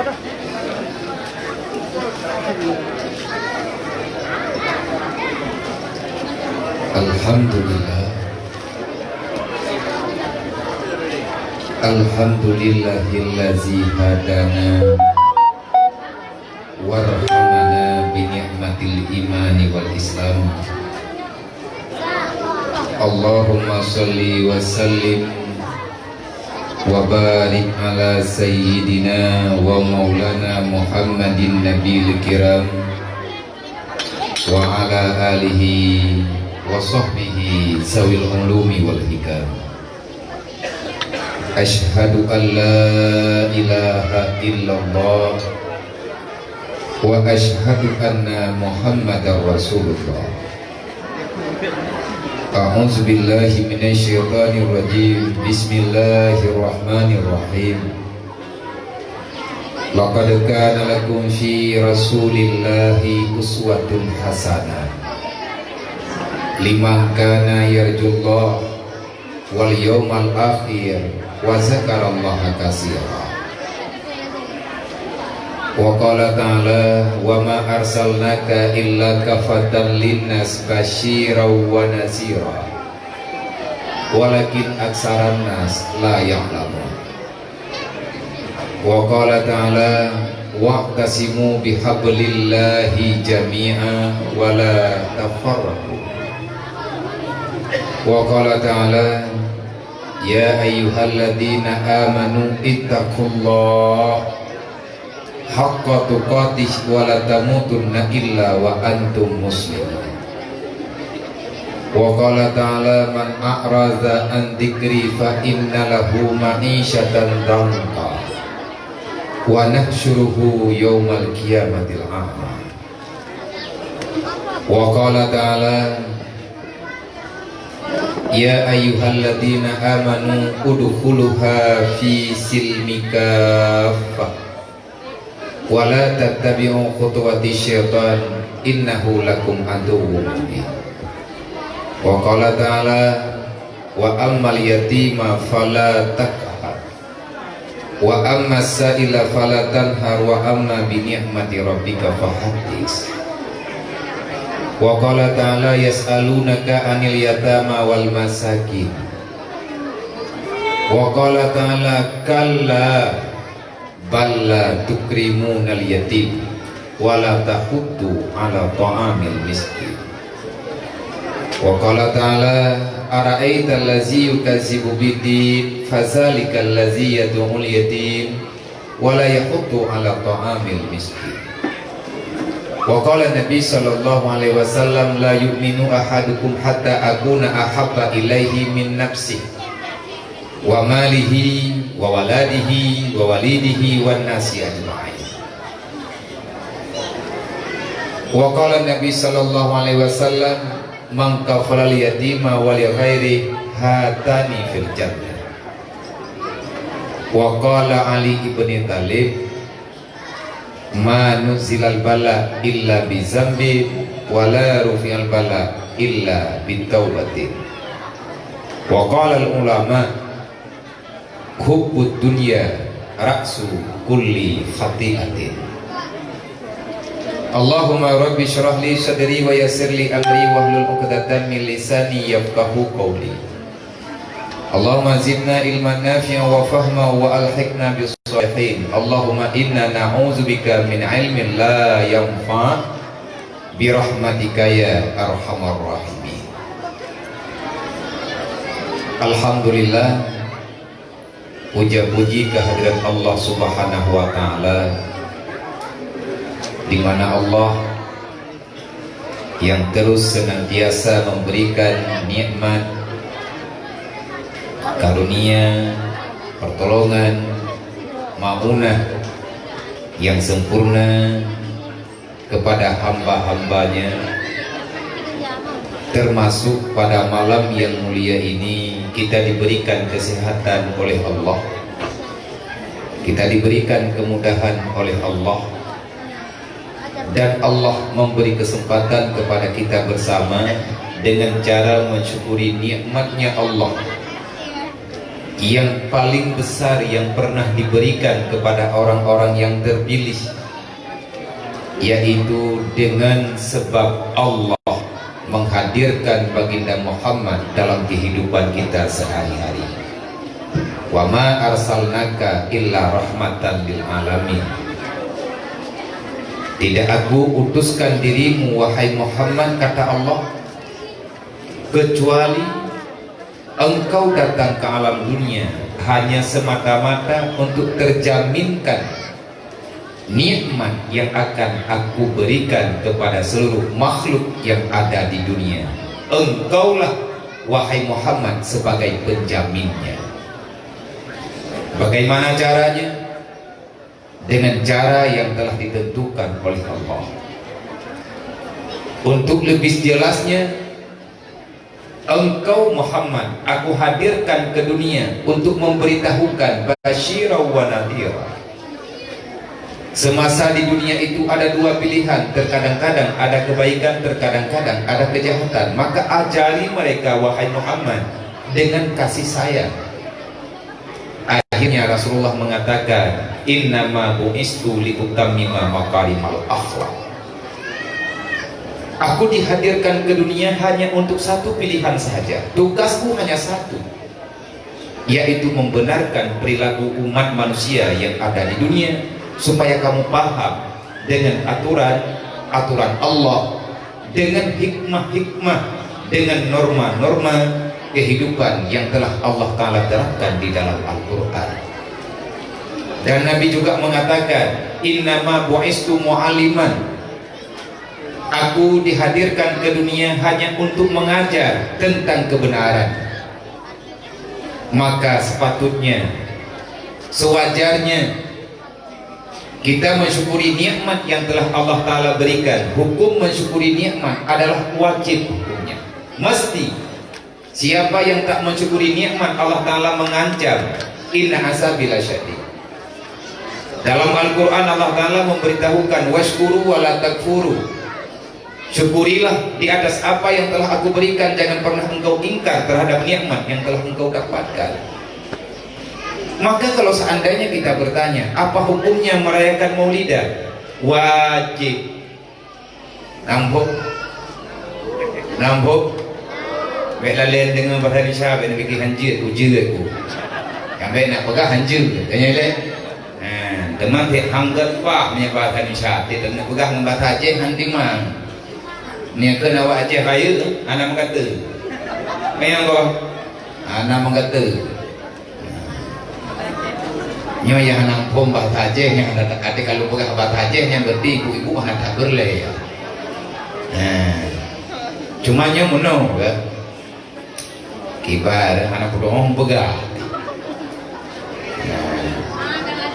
Alhamdulillah, alhamdulillahillazi hadana warhamana bi ni'matil imani wal islam. Allahumma sholli wa sallim wa barik ala sayyidina wa maulana Muhammadin nabiyil kiram wa ala alihi wa sahbihi sawil ulumi wal hikam. Ashhadu an la ilaha illallah wa ashhadu anna Muhammadar Rasulullah. A'udzu billahi minasy syaithanir rajim. Bismillahirrahmanirrahim. Laqad kana lakum fi Rasulillahi uswatun hasanah liman kana yarjullah wal yawmal akhir wa zakarallaha katsira. Wa qala ta'ala wa ma arsalnaka illa kafatan linnas basyiran wa nazira walakin aksaran nas la ya'lamun. Wa qala ta'ala wa'tasimu bihablillahi jami'an wa la tafarraqu. Wa qala ta'ala ya ayyuhalladzina amanu ittaqullaha haqqa tuqatih wa la tamutunna illa wa antum muslimun. Wa qala ta'ala man a'raza an dzikri fa inna lahu ma'isyatan dhanka wa nahsyuruhu yaumal qiyamatil a'ma. Wa qala ta'ala ya ayyuhalladzina amanu udkhuluha fi silmi kaffah wa la tattabi'u khutuwati syaitan innahu lakum aduwwun mubin. Wa qala ta'ala wa ammal yatima fala taqhar wa ammas sa'ila fala tanhar wa amma bi ni'mati rabbika fahaddits. Wa qala ta'ala yas'alunaka 'anil yatama wal masakin. Wa qala ta'ala kalla bal la tukrimunal yatim wa la tahuddu 'ala ta'amil miskin. Wa qala ta'ala ara'aital ladzi yukazzibu bid-din fadzalikal ladzi yad'ul yatim wa la yahuddu 'ala ta'amil miskin. Wa qala Nabi sallallahu alaihi wasallam la yu'minu ahadukum hatta akuna ahabba ilaihi min nafsihi wa malihi wa waladihi wa walidihi wan nasi ajma'in. Wa qala Nabi sallallahu alaihi wasallam man kafala yatima wa li ghairi hatani fil jannah. Wa qala Ali ibn Talib ma nuzilal bala illa bi zambi wa la rufi'al bala illa bi taubatin. Wa qala al ulama hubbud dunya ra'su kulli khati'atin. Allahumma rabbi shrah li sadri wa yassir li amri wahlul 'uqdatam min lisani yafqahu qawli. Allahumma zidna ilman nafi'an wa fahman wa alhiqna bis salihin. Allahumma inna na'udzubika min ilmin la yanfa' bi rahmatika ya arhamar rahimin. Alhamdulillah, puja-puji kehadirat Allah Subhanahu wa taala, di mana Allah yang terus senantiasa memberikan nikmat, karunia, pertolongan, ma'unah yang sempurna kepada hamba-hambanya, termasuk pada malam yang mulia ini kita diberikan kesehatan oleh Allah, kita diberikan kemudahan oleh Allah, dan Allah memberi kesempatan kepada kita bersama dengan cara mensyukuri nikmatnya Allah yang paling besar yang pernah diberikan kepada orang-orang yang terpilih, yaitu dengan sebab Allah menghadirkan baginda Muhammad dalam kehidupan kita sehari-hari. Wa ma arsalnaka illa rahmatan lil alamin. Tidak aku utuskan dirimu wahai Muhammad, kata Allah, kecuali engkau datang ke alam dunia hanya semata-mata untuk terjaminkan nikmat yang akan aku berikan kepada seluruh makhluk yang ada di dunia. Engkaulah wahai Muhammad sebagai penjaminnya. Bagaimana caranya? Dengan cara yang telah ditentukan oleh Allah. Untuk lebih jelasnya, engkau Muhammad aku hadirkan ke dunia untuk memberitahukan basyira wa nadhira. Semasa di dunia itu ada dua pilihan, terkadang-kadang ada kebaikan, terkadang-kadang ada kejahatan. Maka ajari mereka wahai Muhammad dengan kasih sayang. Akhirnya Rasulullah mengatakan, innama bu'istu liutammima makarimal akhlak. Aku dihadirkan ke dunia hanya untuk satu pilihan saja. Tugasku hanya satu, yaitu membenarkan perilaku umat manusia yang ada di dunia, supaya kamu paham dengan aturan Allah, dengan hikmah-hikmah, dengan norma-norma kehidupan yang telah Allah Ta'ala terapkan di dalam Al-Quran. Dan Nabi juga mengatakan, innama bu'istu mu'aliman. Aku dihadirkan ke dunia hanya untuk mengajar tentang kebenaran. Maka sepatutnya, sewajarnya kita mensyukuri nikmat yang telah Allah Ta'ala berikan. Hukum mensyukuri nikmat adalah wajib hukumnya, mesti. Siapa yang tak mensyukuri nikmat, Allah Ta'ala mengancam, inna azabi lasyadid. Dalam Al-Quran Allah Ta'ala memberitahukan, washkuru wa la takfuru. Syukurilah di atas apa yang telah aku berikan, jangan pernah engkau ingkar terhadap nikmat yang telah engkau dapatkan. Maka kalau seandainya kita bertanya, apa hukumnya merayakan Maulidan? Wajib. Nambuk. Baiklah lain dengan bahasa Indonesia, baik nak fikir hanjir, uji aku. Yang baik nak pegang hanjir, tanya lain. Teman dia hanggat pak punya bahasa Indonesia, dia nak pegang dengan bahasa Aceh nanti mang. Ni akan awak Aceh raya, anak mengata. Memang kau, anak mengata. Nyo yang anak pom bahasa Aceh yang ada kata kalau pegang bahasa Aceh yang berarti ibu-ibu anak tak berlay. Cuma nyo mono, kibar anak doang begah.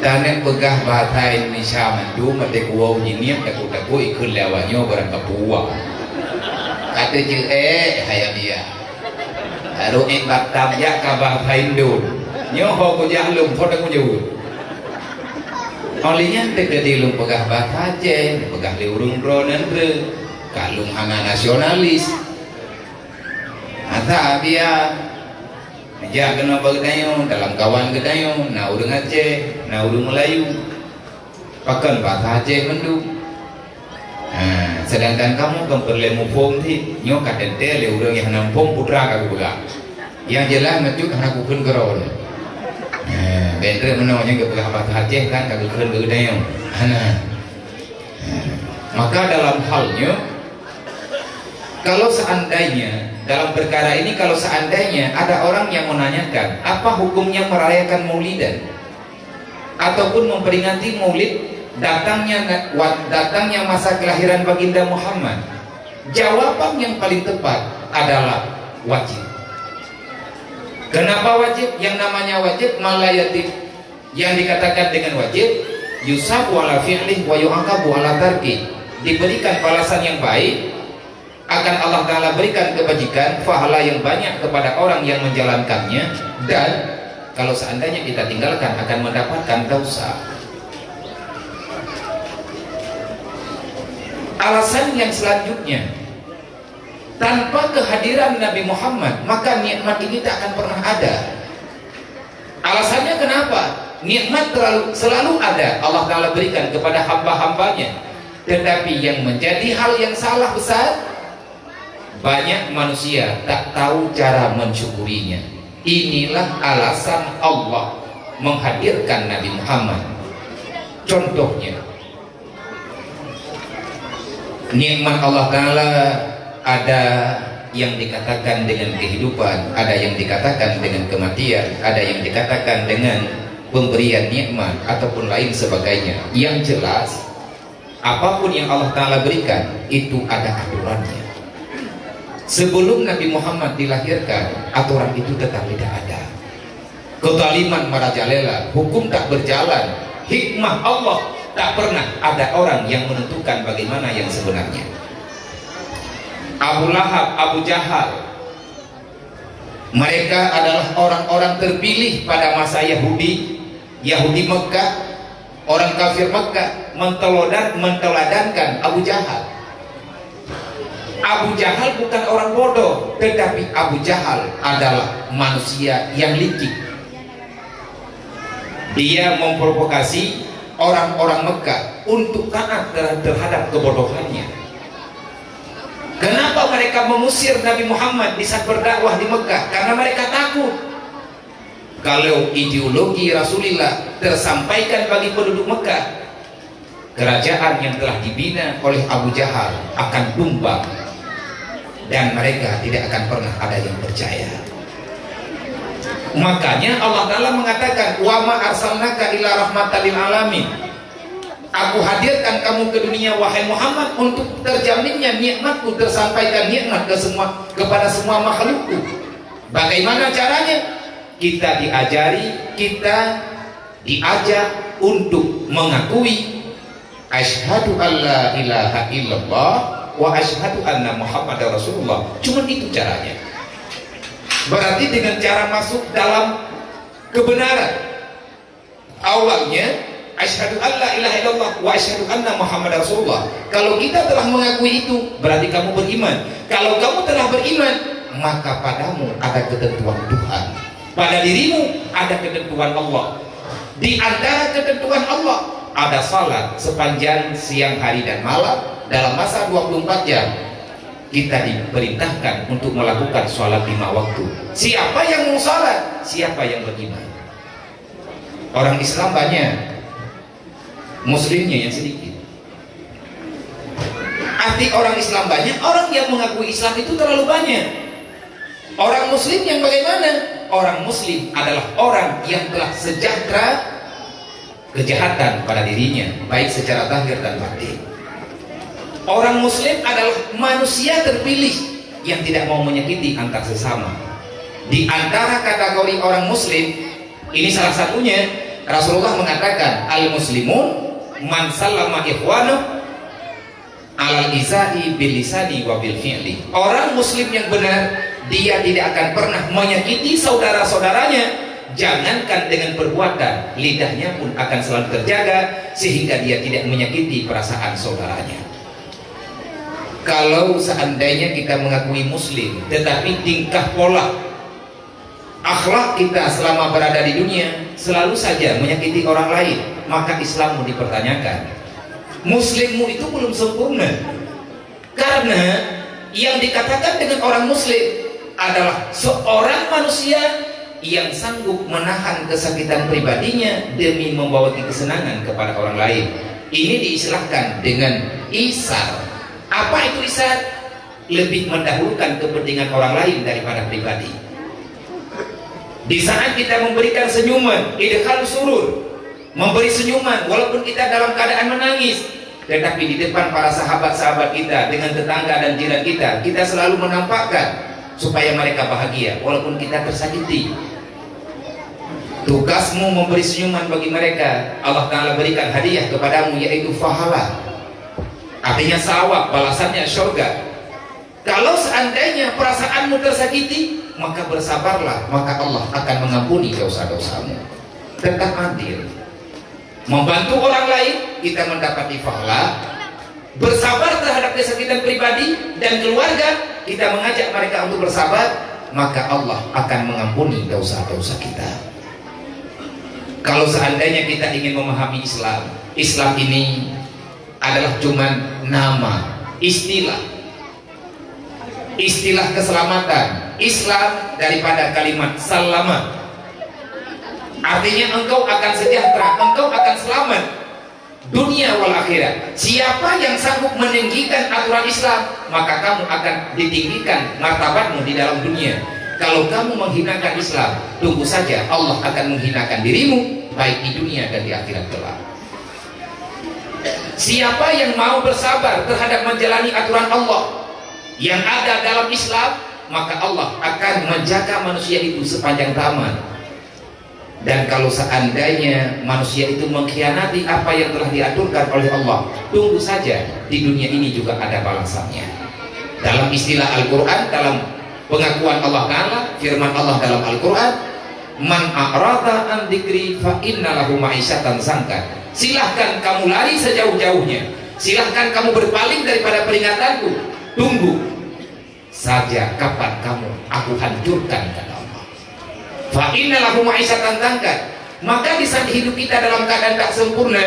Dan yang begah bahasa Indonesia mandu mati kuau jiniam takut ikut lewatnya barang kepuah. Kata je hayam dia. Lalu batam ya ka bahasa Indo. Nyo ho ko jahlum ho dak jauh. Olehnya tegadi lum begah bahasa Aceh, begah liurung ronan re, kalung hana nasionalis. Ata dia ja kena bagdayo dalam kawan gedayo na urang Aceh, na urang Melayu. Pakan bahasa Aceh mendu. Sedangkan kamu perlemu pom ti nyo kadente le urang yang nampom putra ka buga. Yang jelas mejuk anak ukun geron. Bendre menanya ke bahasa Aceh kan ka ukun gedayo. Maka dalam halnya kalau seandainya dalam perkara ini, kalau seandainya ada orang yang menanyakan apa hukumnya merayakan Maulidan ataupun memperingati Maulid datangnya masa kelahiran baginda Muhammad, jawaban yang paling tepat adalah wajib. Kenapa wajib? Yang namanya wajib malayatif. Yang dikatakan dengan wajib yusabu ala fi'lih wa yu'aqabu ala tarki, diberikan balasan yang baik, akan Allah Ta'ala berikan kebajikan, pahala yang banyak kepada orang yang menjalankannya, dan kalau seandainya kita tinggalkan akan mendapatkan dosa. Alasan yang selanjutnya, tanpa kehadiran Nabi Muhammad maka nikmat ini tak akan pernah ada. Alasannya kenapa? Nikmat selalu ada Allah Ta'ala berikan kepada hamba-hambanya, tetapi yang menjadi hal yang salah besar, banyak manusia tak tahu cara mensyukurinya. Inilah alasan Allah menghadirkan Nabi Muhammad. Contohnya, nikmat Allah Ta'ala ada yang dikatakan dengan kehidupan, ada yang dikatakan dengan kematian, ada yang dikatakan dengan pemberian nikmat ataupun lain sebagainya. Yang jelas, apapun yang Allah Ta'ala berikan itu ada aturannya. Sebelum Nabi Muhammad dilahirkan, aturan itu tetap tidak ada. Kezaliman merajalela, hukum tak berjalan, hikmah Allah tak pernah ada orang yang menentukan bagaimana yang sebenarnya. Abu Lahab, Abu Jahal, mereka adalah orang-orang terpilih pada masa Yahudi Mekah. Orang kafir Mekah menteladankan Abu Jahal. Abu Jahal bukan orang bodoh, tetapi Abu Jahal adalah manusia yang licik. Dia memprovokasi orang-orang Mekah untuk taat terhadap kebodohannya. Kenapa mereka mengusir Nabi Muhammad di saat berdakwah di Mekah? Karena mereka takut kalau ideologi Rasulullah tersampaikan bagi penduduk Mekah, kerajaan yang telah dibina oleh Abu Jahal akan tumbang dan mereka tidak akan pernah ada yang percaya. Makanya Allah Ta'ala mengatakan, wa ma arsalnaka illa rahmatan lil alamin. Aku hadirkan kamu ke dunia wahai Muhammad untuk terjaminnya nikmatku, tersampaikan nikmat kepada semua makhlukku. Bagaimana caranya? Kita diajari, kita diajak untuk mengakui asyhadu alla ilaha illallah wa asyhadu anna Muhammadar Rasulullah. Cuma itu caranya. Berarti dengan cara masuk dalam kebenaran. Awalnya asyhadu alla ilaha illallah wa asyhadu anna Muhammadar Rasulullah. Kalau kita telah mengakui itu, berarti kamu beriman. Kalau kamu telah beriman, maka padamu ada ketentuan Tuhan, pada dirimu ada ketentuan Allah. Di antara ketentuan Allah ada salat sepanjang siang, hari dan malam dalam masa 24 jam. Kita diperintahkan untuk melakukan sholat 5 waktu. Siapa yang mau sholat? Siapa yang beriman? Orang Islam banyak, Muslimnya yang sedikit. Arti orang Islam banyak, orang yang mengakui Islam itu terlalu banyak. Orang Muslim yang bagaimana? Orang Muslim adalah orang yang telah sejahtera kejahatan pada dirinya, baik secara zahir dan batin. Orang Muslim adalah manusia terpilih yang tidak mau menyakiti antar sesama. Di antara kategori orang Muslim, ini salah satunya, Rasulullah mengatakan, al-muslimun man sallama ikhwanahu alal izai bil lisani wa bil fi'li. Orang Muslim yang benar, dia tidak akan pernah menyakiti saudara-saudaranya. Jangankan dengan perbuatan, lidahnya pun akan selalu terjaga sehingga dia tidak menyakiti perasaan saudaranya. Kalau seandainya kita mengakui Muslim, tetapi tingkah pola akhlak kita selama berada di dunia selalu saja menyakiti orang lain, maka Islammu dipertanyakan. Muslimmu itu belum sempurna. Karena yang dikatakan dengan orang Muslim adalah seorang manusia yang sanggup menahan kesakitan pribadinya demi membawa kesenangan kepada orang lain. Ini diistilahkan dengan isar. Apa itu isar? Lebih mendahulukan kepentingan orang lain daripada pribadi. Di saat kita memberikan senyuman, idkhal surur, memberi senyuman walaupun kita dalam keadaan menangis, tetapi di depan para sahabat-sahabat kita, dengan tetangga dan jiran kita, kita selalu menampakkan supaya mereka bahagia walaupun kita tersakiti. Tugasmu memberi senyuman bagi mereka, Allah Ta'ala berikan hadiah kepadamu, yaitu fahala, artinya sawab, balasannya surga. Kalau seandainya perasaanmu tersakiti, maka bersabarlah, maka Allah akan mengampuni dosa-dosamu. Tetap adil. Membantu orang lain, kita mendapati pahala. Bersabar terhadap kesakitan pribadi dan keluarga, kita mengajak mereka untuk bersabar, maka Allah akan mengampuni dosa-dosa kita. Kalau seandainya kita ingin memahami Islam, Islam ini adalah cuman nama, istilah keselamatan. Islam daripada kalimat salama, artinya engkau akan sejahtera, engkau akan selamat dunia wal akhirat. Siapa yang sanggup meninggikan aturan Islam, maka kamu akan ditinggikan martabatmu di dalam dunia. Kalau kamu menghinakan Islam, tunggu saja Allah akan menghinakan dirimu baik di dunia dan di akhirat kelak. Siapa yang mau bersabar terhadap menjalani aturan Allah yang ada dalam Islam, maka Allah akan menjaga manusia itu sepanjang zaman. Dan kalau seandainya manusia itu mengkhianati apa yang telah diaturkan oleh Allah, tunggu saja di dunia ini juga ada balasannya. Dalam istilah Al-Quran, dalam pengakuan Allah Ta'ala, firman Allah dalam Al-Quran, man a'rada an dzikri fa inna lahu ma'isyatan sangka. Silahkan kamu lari sejauh-jauhnya, silahkan kamu berpaling daripada peringatanku, tunggu saja kapan aku hancurkan, kata Allah. Fa inna lahu ma'isyatan sangka. Maka di saat hidup kita dalam keadaan tak sempurna,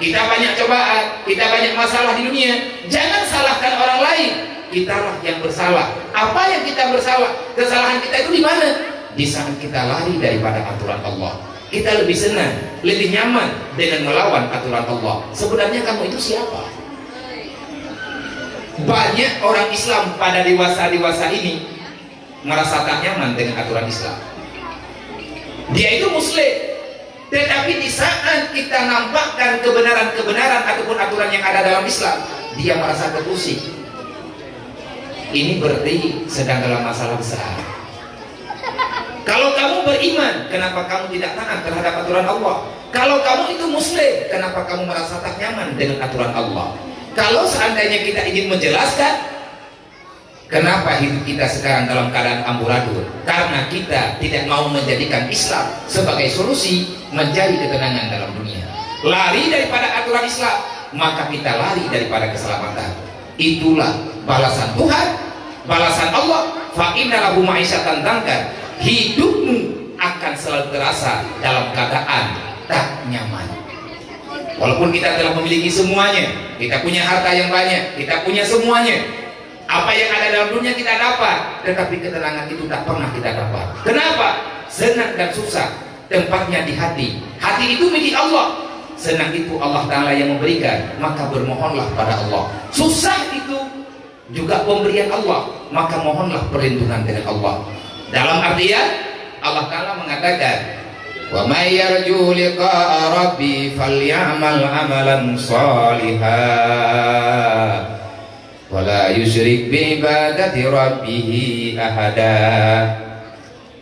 kita banyak cobaan, kita banyak masalah di dunia, jangan salahkan orang lain. Kitalah yang bersalah. Apa yang kita bersalah? Kesalahan kita itu di mana? Di saat kita lari daripada aturan Allah. Kita lebih senang, lebih nyaman dengan melawan aturan Allah. Sebenarnya kamu itu siapa? Banyak orang Islam pada dewasa ini merasa tak nyaman dengan aturan Islam. Dia itu muslim, tetapi di saat kita nampakkan kebenaran ataupun aturan yang ada dalam Islam, dia merasa terpusing. Ini berarti sedang dalam masalah besar. Kalau kamu beriman, kenapa kamu tidak taat terhadap aturan Allah? Kalau kamu itu muslim, kenapa kamu merasa tak nyaman dengan aturan Allah? Kalau seandainya kita ingin menjelaskan kenapa hidup kita sekarang dalam keadaan amburadul, karena kita tidak mau menjadikan Islam sebagai solusi mencari ketenangan dalam dunia. Lari daripada aturan Islam, maka kita lari daripada keselamatan. Itulah balasan Tuhan, balasan Allah. Fa inna lahu ma'isyatan dangkan. Hidupmu akan selalu terasa dalam keadaan tak nyaman. Walaupun kita telah memiliki semuanya, kita punya harta yang banyak, kita punya semuanya, apa yang ada dalam dunia kita dapat, tetapi ketenangan itu tak pernah kita dapat. Kenapa? Senang dan susah tempatnya di hati. Hati itu milik Allah. Senang itu Allah Ta'ala yang memberikan, maka bermohonlah pada Allah. Susah itu juga pemberian Allah, maka mohonlah perlindungan dengan Allah. Dalam artian Allah Ta'ala mengatakan, wa may yarju liqa'a rabbi falyamal amalan shalihan wa la yusyrik bi ibadati rabbih ahada.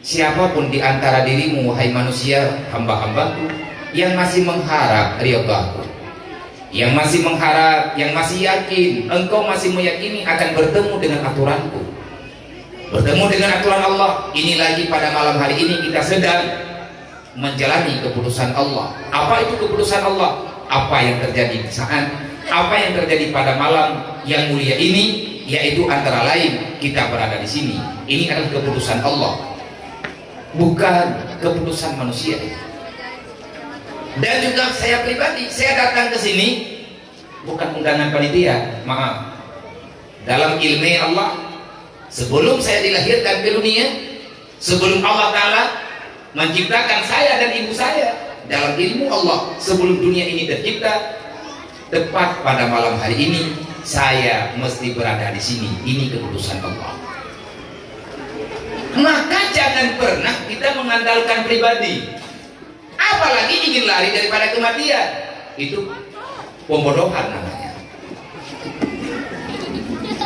Siapapun di antara dirimu wahai manusia, hamba-hambaku, yang masih mengharap ridhaku, yang masih mengharap, yang masih yakin, engkau masih meyakini akan bertemu dengan aturanku, bertemu dengan aturan Allah. Ini lagi pada malam hari ini kita sedang menjalani keputusan Allah. Apa itu keputusan Allah? Apa yang terjadi saat, apa yang terjadi pada malam yang mulia ini, yaitu antara lain kita berada di sini. Ini adalah keputusan Allah, bukan keputusan manusia. Dan juga saya pribadi, saya datang ke sini bukan undangan panitia, maaf. Dalam ilmu Allah, sebelum saya dilahirkan ke dunia, sebelum Allah Ta'ala menciptakan saya dan ibu saya, dalam ilmu Allah, sebelum dunia ini tercipta, tepat pada malam hari ini saya mesti berada di sini. Ini keputusan Allah. Maka jangan pernah kita mengandalkan pribadi, apalagi ingin lari daripada kematian. Itu pembodohan namanya.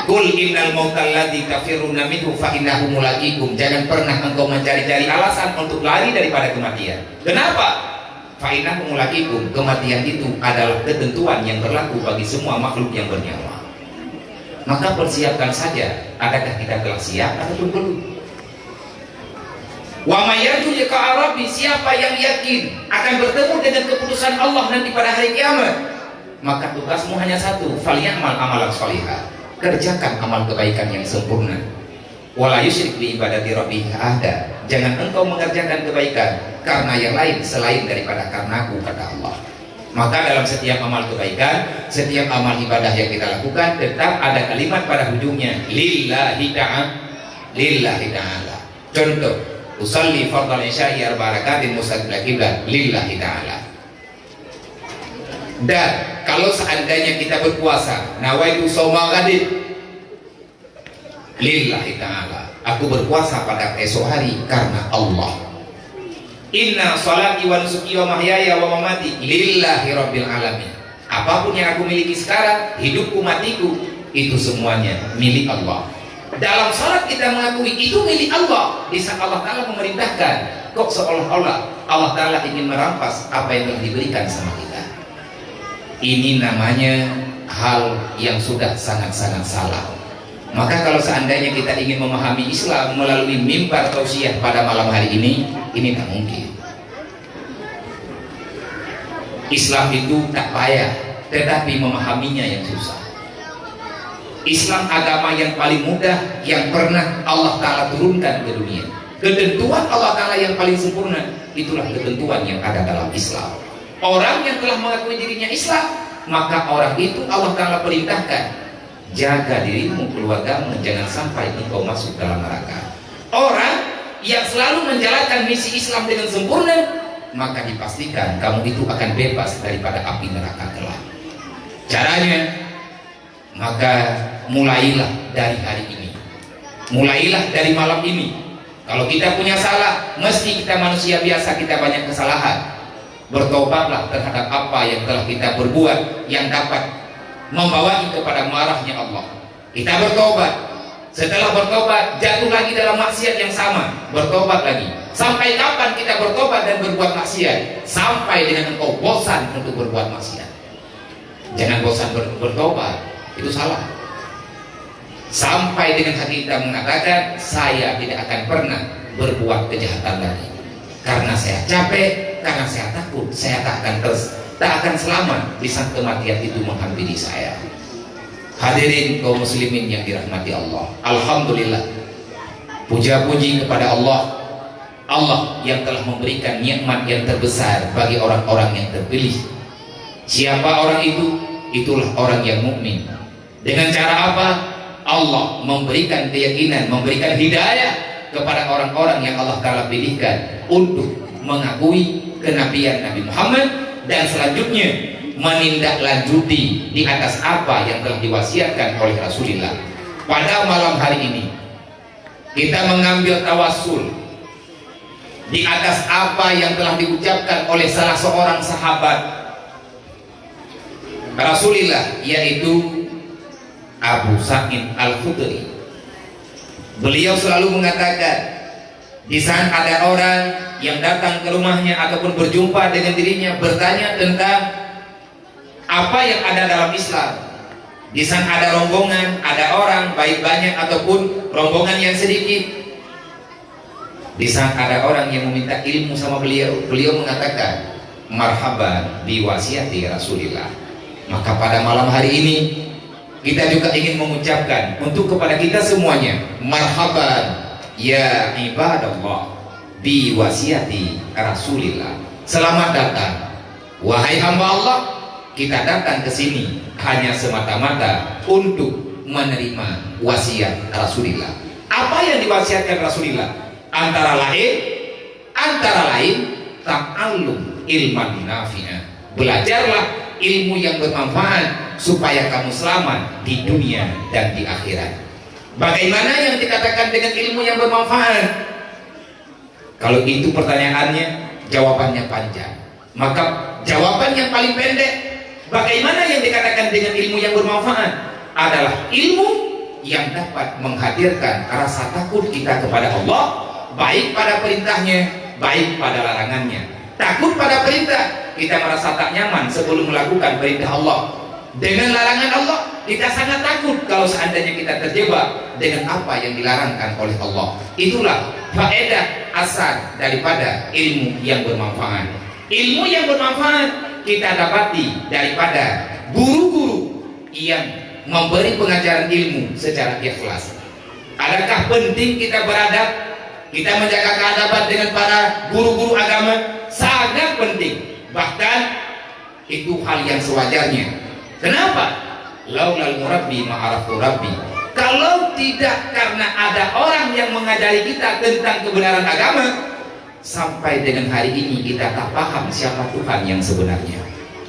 Qul innal mautal ladzi tafiruna minhu fa innahu mulaqikum. Jangan pernah engkau mencari-cari alasan untuk lari daripada kematian. Kenapa? Fa innahu mulaqikum. Kematian itu adalah ketentuan yang berlaku bagi semua makhluk yang bernyawa. Maka persiapkan saja, adakah kita telah siap ataupun belum? Wa may yarju liqa'a rabbi, siapa yang yakin akan bertemu dengan keputusan Allah nanti pada hari kiamat, maka tugasmu hanya satu, falyamal amalan shalihah. Kerjakan amal kebaikan yang sempurna. Wala yusyrik bi ibadati rabbih ahada, jangan engkau mengerjakan kebaikan karena yang lain selain daripada karenaku, kata Allah. Maka dalam setiap amal kebaikan, setiap amal ibadah yang kita lakukan, tetap ada kalimat pada ujungnya lillahi ta'ala. Contoh, usalli fardal isya'i arba'a rakaatin mustaqbil qiblah lillahi ta'ala. Dan kalau seandainya kita berpuasa, nawaitu shauma ghadin lillahi ta'ala, aku berpuasa pada esok hari karena Allah. Inna sholati wa nusuki wa mahyaya wa mamati lillahi rabbil alamin. Apapun yang aku miliki sekarang, hidupku matiku, itu semuanya milik Allah. Dalam salat kita mengakui itu milik Allah. Di saat Allah Ta'ala memerintahkan, kok seolah-olah Allah Ta'ala ingin merampas apa yang telah diberikan sama kita. Ini namanya hal yang sudah sangat-sangat salah. Maka kalau seandainya kita ingin memahami Islam melalui mimbar tausiah pada malam hari ini tak mungkin. Islam itu tak payah, tetapi memahaminya yang susah. Islam agama yang paling mudah yang pernah Allah Ta'ala turunkan ke dunia. Ketentuan Allah Ta'ala yang paling sempurna, itulah ketentuan yang ada dalam Islam. Orang yang telah mengakui dirinya Islam, maka orang itu Allah Ta'ala perintahkan, jaga dirimu, keluargamu, jangan sampai engkau masuk dalam neraka. Orang yang selalu menjalankan misi Islam dengan sempurna, maka dipastikan kamu itu akan bebas daripada api neraka kelak. Caranya, maka mulailah dari hari ini, mulailah dari malam ini. Kalau kita punya salah, mesti kita manusia biasa, kita banyak kesalahan. Bertobatlah terhadap apa yang telah kita berbuat yang dapat membawa kepada marahnya Allah. Kita bertobat. Setelah bertobat, jatuh lagi dalam maksiat yang sama, bertobat lagi. Sampai kapan kita bertobat dan berbuat maksiat? Sampai dengan engkau bosan untuk berbuat maksiat. Jangan bosan bertobat, itu salah. Sampai dengan hati kita mengatakan, saya tidak akan pernah berbuat kejahatan lagi, karena saya capek, karena saya takut, saya tak akan selamat di saat kematian itu menghampiri saya. Hadirin kaum muslimin yang dirahmati Allah, alhamdulillah, puja-puji kepada Allah, Allah yang telah memberikan nikmat yang terbesar bagi orang-orang yang terpilih. Siapa orang itu? Itulah orang yang mukmin. Dengan cara apa? Allah memberikan keyakinan, memberikan hidayah kepada orang-orang yang Allah Ta'ala pilihkan untuk mengakui kenabian Nabi Muhammad, dan selanjutnya menindaklanjuti di atas apa yang telah diwasiatkan oleh Rasulullah. Pada malam hari ini kita mengambil tawassul di atas apa yang telah diucapkan oleh salah seorang sahabat Rasulullah, yaitu Abu Sa'id Al-Khudri. Beliau selalu mengatakan, di saat ada orang yang datang ke rumahnya ataupun berjumpa dengan dirinya, bertanya tentang apa yang ada dalam Islam, di saat ada rombongan, ada orang baik banyak ataupun rombongan yang sedikit, di saat ada orang yang meminta ilmu sama beliau, beliau mengatakan, marhaban biwasiati Rasulillah. Maka pada malam hari ini kita juga ingin mengucapkan untuk kepada kita semuanya, marhaban ya ibadallah biwasiati Rasulillah. Selamat datang wahai hamba Allah, kita datang ke sini hanya semata-mata untuk menerima wasiat Rasulullah. Apa yang diwasiatkan Rasulullah? Antara lain ta'allum ilman nafi'ah. Belajarlah ilmu yang bermanfaat supaya kamu selamat di dunia dan di akhirat. Bagaimana yang dikatakan dengan ilmu yang bermanfaat? Kalau itu pertanyaannya, jawabannya panjang. Maka jawaban yang paling pendek, bagaimana yang dikatakan dengan ilmu yang bermanfaat? Adalah ilmu yang dapat menghadirkan rasa takut kita kepada Allah, baik pada perintahnya, baik pada larangannya. Takut pada perintah, kita merasa tak nyaman sebelum melakukan perintah Allah. Dengan larangan Allah, kita sangat takut kalau seandainya kita terjebak dengan apa yang dilarangkan oleh Allah. Itulah faedah asal daripada ilmu yang bermanfaat. Ilmu yang bermanfaat kita dapati daripada guru-guru yang memberi pengajaran ilmu secara ikhlas. Adakah penting kita beradab? kita menjaga keadaban dengan para guru-guru agama sangat penting. Bahkan itu hal yang sewajarnya. Kenapa? Laulal murabbi ma'araftu rabbi. Kalau tidak karena ada orang yang mengajari kita tentang kebenaran agama, sampai dengan hari ini kita tak paham siapa Tuhan yang sebenarnya.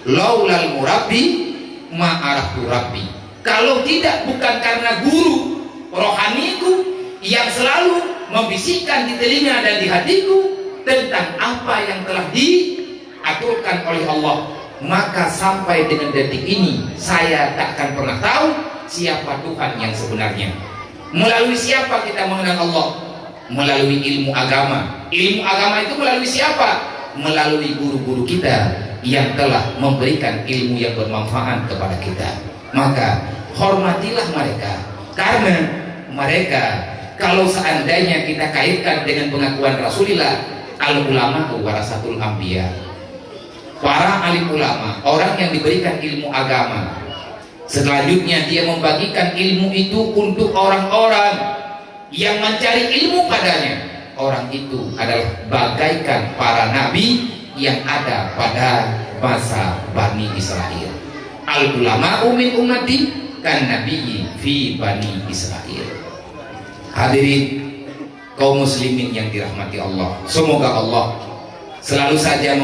Laulal murabbi ma'araftu rabbi. Kalau tidak bukan karena guru rohaniku yang selalu membisikkan di telinga dan di hatiku tentang apa yang telah diaturkan oleh Allah, maka sampai dengan detik ini saya tak akan pernah tahu siapa Tuhan yang sebenarnya. Melalui siapa kita mengenal Allah? Melalui ilmu agama. Ilmu agama itu melalui siapa? Melalui guru-guru kita yang telah memberikan ilmu yang bermanfaat kepada kita. Maka hormatilah mereka, karena mereka, kalau seandainya kita kaitkan dengan pengakuan Rasulullah, al-ulama warasatul anbiya, para alim ulama, orang yang diberikan ilmu agama, selanjutnya dia membagikan ilmu itu untuk orang-orang yang mencari ilmu padanya. Orang itu adalah bagaikan para nabi yang ada pada masa Bani Israel. Al-ulama min ummati kan nabiyyi fi Bani Israel. Hadirin kaum muslimin yang dirahmati Allah, semoga Allah selalu saja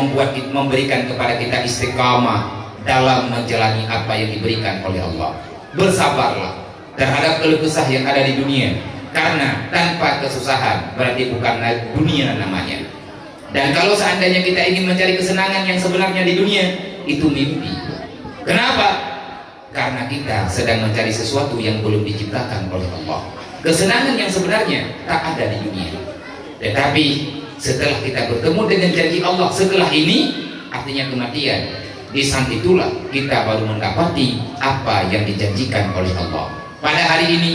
memberikan kepada kita istiqamah dalam menjalani apa yang diberikan oleh Allah. Bersabarlah terhadap keluh kesah yang ada di dunia, karena tanpa kesusahan berarti bukan dunia namanya. Dan kalau seandainya kita ingin mencari kesenangan yang sebenarnya di dunia, itu mimpi. Kenapa? Karena kita sedang mencari sesuatu yang belum diciptakan oleh Allah. Kesenangan yang sebenarnya tak ada di dunia. Tetapi setelah kita bertemu dengan janji Allah setelah ini, artinya kematian, di saat itulah kita baru mendapati apa yang dijanjikan oleh Allah. Pada hari ini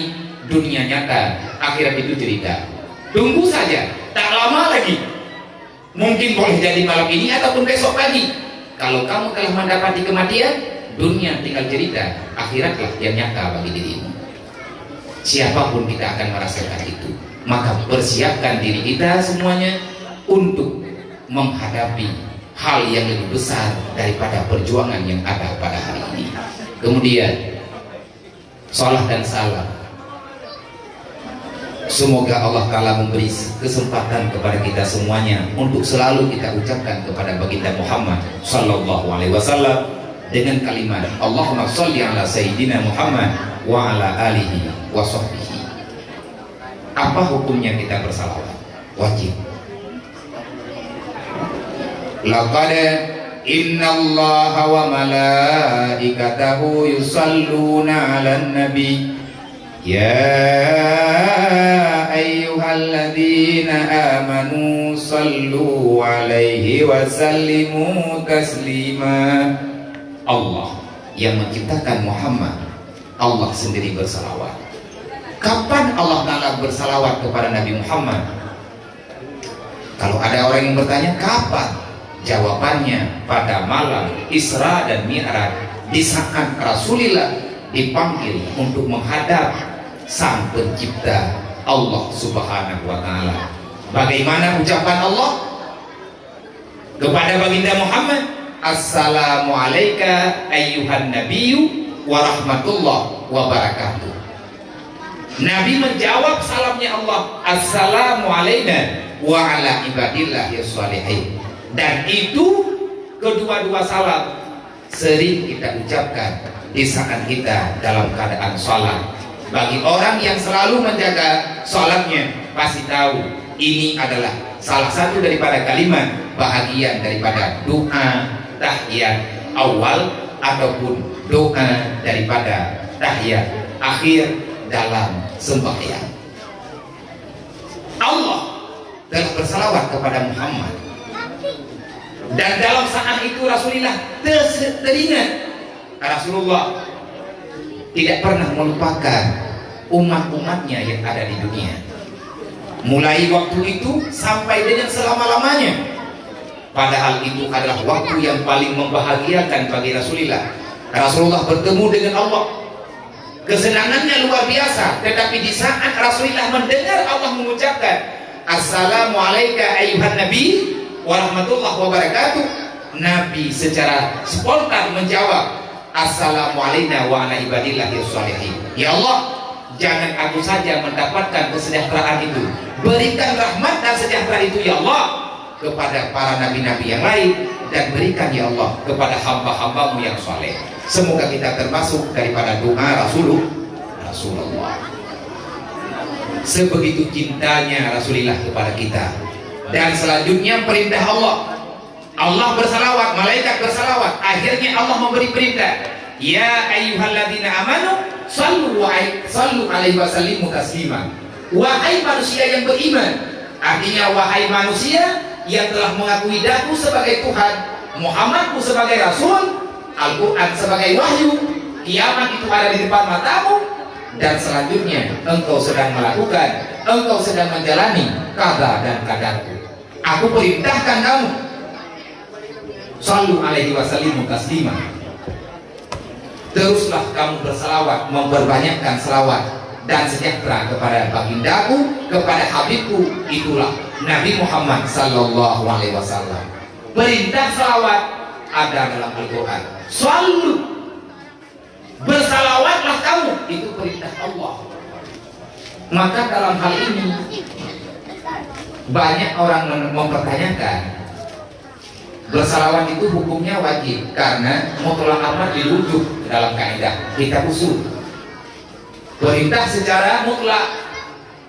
dunia nyata, akhirat itu cerita. Tunggu saja, tak lama lagi, mungkin boleh jadi malam ini ataupun besok pagi. Kalau kamu telah mendapati kematian, dunia tinggal cerita, akhiratlah yang nyata bagi dirimu. Siapapun kita akan merasakan itu. Maka persiapkan diri kita semuanya untuk menghadapi hal yang lebih besar daripada perjuangan yang ada pada hari ini. Kemudian salat dan salam, semoga Allah Ta'ala memberi kesempatan kepada kita semuanya untuk selalu kita ucapkan kepada baginda Muhammad Sallallahu Alaihi Wasallam dengan kalimat Allahumma sholli ala Sayyidina Muhammad wa ala alihi wa sahbihi. Apa hukumnya kita bersalawat? Wajib. Laqad innallaha wa malaikatahu yusalluna 'alan nabi ya ayyuhalladzina amanu sallu 'alaihi wa sallimu taslima. Allah yang menciptakan Muhammad, Allah sendiri bersalawat. Kapan Allah Ta'ala bersalawat kepada Nabi Muhammad? Kalau ada orang yang bertanya kapan? Jawabannya pada malam Isra dan Mi'raj, di saat Rasulullah dipanggil untuk menghadap Sang Pencipta Allah Subhanahu wa Ta'ala. Bagaimana ucapan Allah kepada baginda Muhammad? Assalamu alayka ayyuhan nabiyyu wa rahmatullah wa barakatuh. Nabi menjawab salamnya Allah, assalamu alayna wa ala ibadillahi sholihin. Dan itu kedua-dua salam sering kita ucapkan di saat kita dalam keadaan sholat. Bagi orang yang selalu menjaga sholatnya pasti tahu ini adalah salah satu daripada kalimat bahagian daripada doa tahiyat awal ataupun doa daripada tahiyat akhir dalam sembahyang. Allah telah bersalawat kepada Muhammad, dan dalam saat itu Rasulullah teringat. Rasulullah tidak pernah melupakan umat-umatnya yang ada di dunia, mulai waktu itu sampai dengan selama-lamanya. Padahal itu adalah waktu yang paling membahagiakan bagi Rasulullah. Rasulullah bertemu dengan Allah, kesenangannya luar biasa. Tetapi di saat Rasulullah mendengar Allah mengucapkan Assalamu alayka ayyuhan nabi warahmatullahi wabarakatuh. Nabi secara spontan menjawab, Assalamu alayna wa ala ibadillahi sholihin. Ya Allah, jangan aku saja mendapatkan kesejahteraan itu, berikan rahmat dan sejahtera itu ya Allah kepada para nabi-nabi yang lain, dan berikan ya Allah kepada hamba-hambamu yang soleh. Semoga kita termasuk daripada doa Rasulullah. Sebegitu cintanya Rasulullah kepada kita. Dan selanjutnya perintah Allah. Allah bersalawat, malaikat bersalawat. Akhirnya Allah memberi perintah, ya ayyuhalladzina amanu sallu alaihi wasallimu taslima. Wahai manusia yang beriman. Artinya wahai manusia yang telah mengakui aku sebagai Tuhan, Muhammadku sebagai Rasul, Al-Quran sebagai wahyu, kiamat itu ada di depan matamu, dan selanjutnya engkau sedang melakukan, engkau sedang menjalani qada dan qadarku. Aku perintahkan kamu sallu alaihi wasallimu taslima. Teruslah kamu berselawat, memperbanyakkan selawat dan sejahtera kepada bagindaku, kepada habibku, itulah Nabi Muhammad sallallahu alaihi wasallam. Perintah selawat ada dalam Al-Quran. Sallu, bersalawatlah kamu, itu perintah Allah. Maka dalam hal ini banyak orang mempertanyakan, bersalawat itu hukumnya wajib, karena mutlak amar dirujuk dalam kaidah kitab usul. Perintah secara mutlak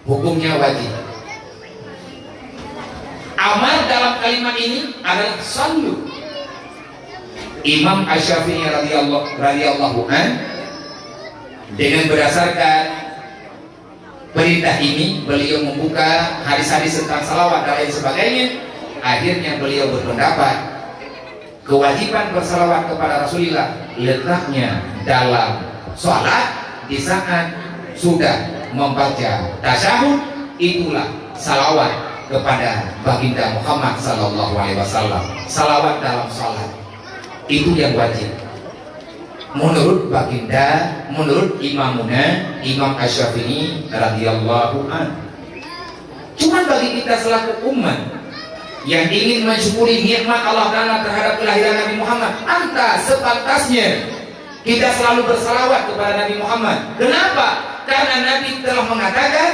hukumnya wajib. Amar dalam kalimat ini adalah sallu. Imam Asy-Syafi'i radhiyallahu an dengan berdasarkan perintah ini beliau membuka hadis-hadis tentang salawat dan lain sebagainya. Akhirnya beliau berpendapat kewajiban bersalawat kepada Rasulullah letaknya dalam sholat di saat sudah membaca tasyahud, itulah salawat kepada baginda Muhammad sallallahu alaihi wasallam. Salawat dalam sholat itu yang wajib menurut baginda, menurut imamuna Imam Asy-Syafi'i radhiyallahu an. Cuma bagi kita selaku umat yang ingin mensyukuri nikmat Allah Ta'ala terhadap kelahiran Nabi Muhammad, anta sepantasnya kita selalu bersalawat kepada Nabi Muhammad. Kenapa? Karena Nabi telah mengatakan,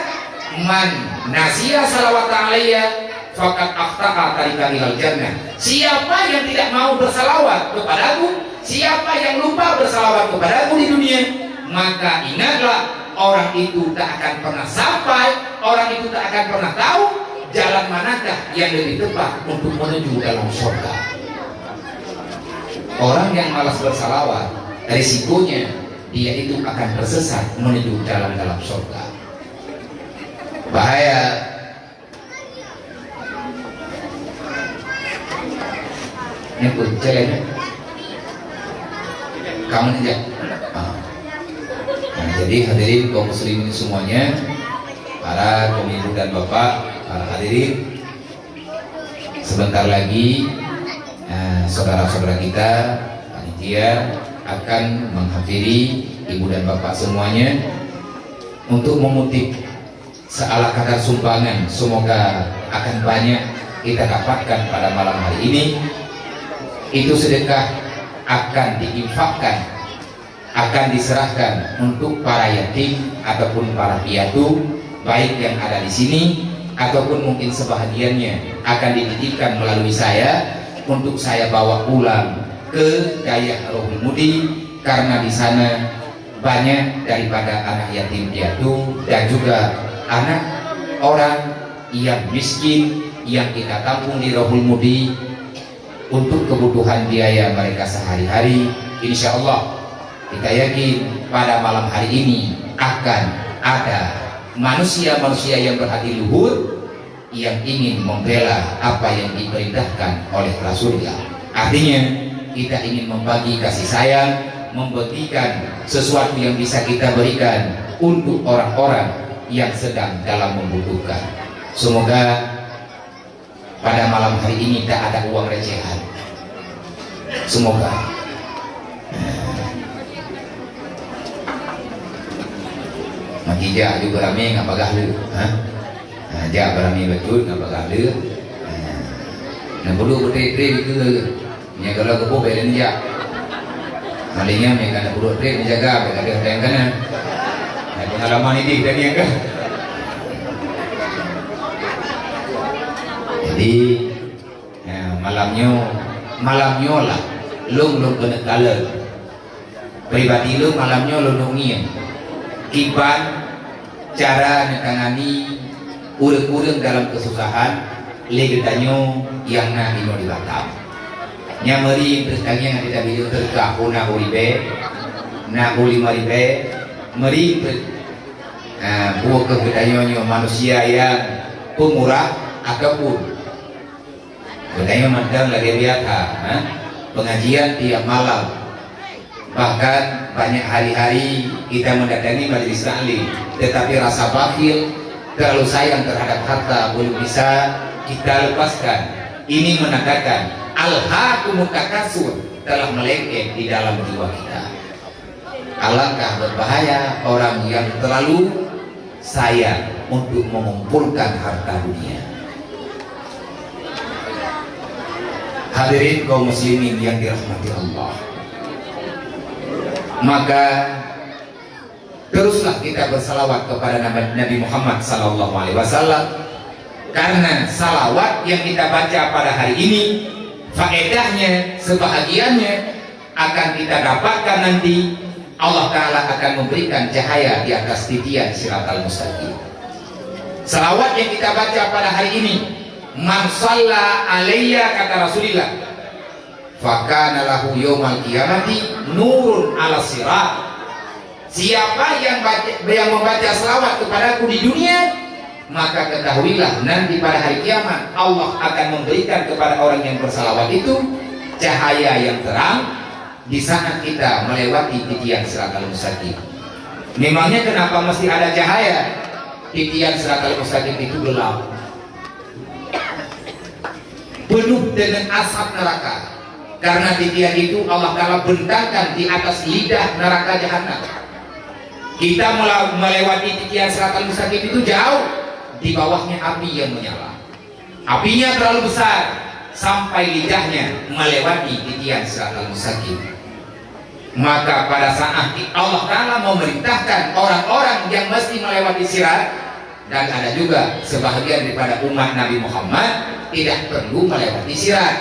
man nasiya salawat alayya faqad akhta'a tariqan ilal jannah. Siapa yang tidak mau bersalawat kepadaku, siapa yang lupa bersalawat kepadaku di dunia, maka ingatlah orang itu tak akan pernah sampai, orang itu tak akan pernah tahu jalan manakah yang lebih tepat untuk menuju dalam surga. Orang yang malas bersalawat, risikonya dia itu akan tersesat menuju dalam surga. Bahaya. Ini pun jalan. Kamu aja. Nah, jadi hadirin kaum muslimin semuanya, para kaum ibu dan bapak, para hadirin, sebentar lagi saudara-saudara kita panitia akan menghadiri ibu dan bapak semuanya untuk mengutip seala kadar sumbangan. Semoga akan banyak kita dapatkan pada malam hari ini. Itu sedekah akan diinfakkan, akan diserahkan untuk para yatim ataupun para piatu, baik yang ada di sini ataupun mungkin sebahagiannya akan dititipkan melalui saya untuk saya bawa pulang ke Dayah Rohul Mudi, karena di sana banyak daripada anak yatim piatu dan juga anak orang yang miskin yang kita tampung di Rohul Mudi untuk kebutuhan biaya mereka sehari-hari. Insya Allah kita yakin pada malam hari ini akan ada manusia-manusia yang berhati luhur yang ingin membela apa yang diperintahkan oleh Rasulullah. Artinya kita ingin membagi kasih sayang, membagikan sesuatu yang bisa kita berikan untuk orang-orang yang sedang dalam membutuhkan. Semoga pada malam hari ini tak ada uang recehan. Semoga. Makija juga rame nggak bagah lu. Jak berani betul ngapa ada. Nah perlu betul-betul itu. Nya kalau kepo belen jak. Malingnya mereka nak perlu betul menjaga berada yang kana. Nah pengalaman ini dan yang kan. Jadi malamnya lah lung kena kalah. Pribadi lu malamnya lu nungin. Kiban cara netangani urang-urang dalam kesusahan legetanyo yang na ino di Batam. Nyamari bertanya nanti tadi itu terkaku na uribe, na uli maribe, meri buat kegetanyo manusia yang pemurah akapun. Bertanya mandang lagi biasa, pengajian tiap malam. Bahkan banyak hari-hari kita mendatangi majelis taklim, tetapi rasa bakhil, terlalu sayang terhadap harta belum bisa kita lepaskan. Ini menandakan al-haakumut takasur telah melengket di dalam jiwa kita. Alangkah berbahaya orang yang terlalu sayang untuk mengumpulkan harta dunia. Hadirin kaum muslimin yang dirahmati Allah, maka teruslah kita bersalawat kepada Nabi Muhammad SAW, karena salawat yang kita baca pada hari ini faedahnya, sebahagiannya akan kita dapatkan nanti. Allah Ta'ala akan memberikan cahaya di atas titian Siratal Mustaqim. Salawat yang kita baca pada hari ini, man shalla alayya, kata Rasulullah, fakana lahu yaumal qiyamati nurun ala sirat. Siapa yang membaca selawat kepadaku di dunia, maka ketahuilah nanti pada hari kiamat Allah akan memberikan kepada orang yang bersalawat itu cahaya yang terang di saat kita melewati titian Siratal Mustaqim. Memangnya kenapa mesti ada cahaya? Titian Siratal Mustaqim itu gelap, penuh dengan asap neraka. Karena titian itu Allah Ta'ala bentangkan di atas lidah neraka jahanam. Kita melewati titian Siratal Mustaqim itu jauh, di bawahnya api yang menyala. Apinya terlalu besar sampai lidahnya melewati titian Siratal Mustaqim. Maka pada saat Allah Ta'ala memerintahkan orang-orang yang mesti melewati sirat, dan ada juga sebahagian daripada umat Nabi Muhammad tidak perlu melewati sirat.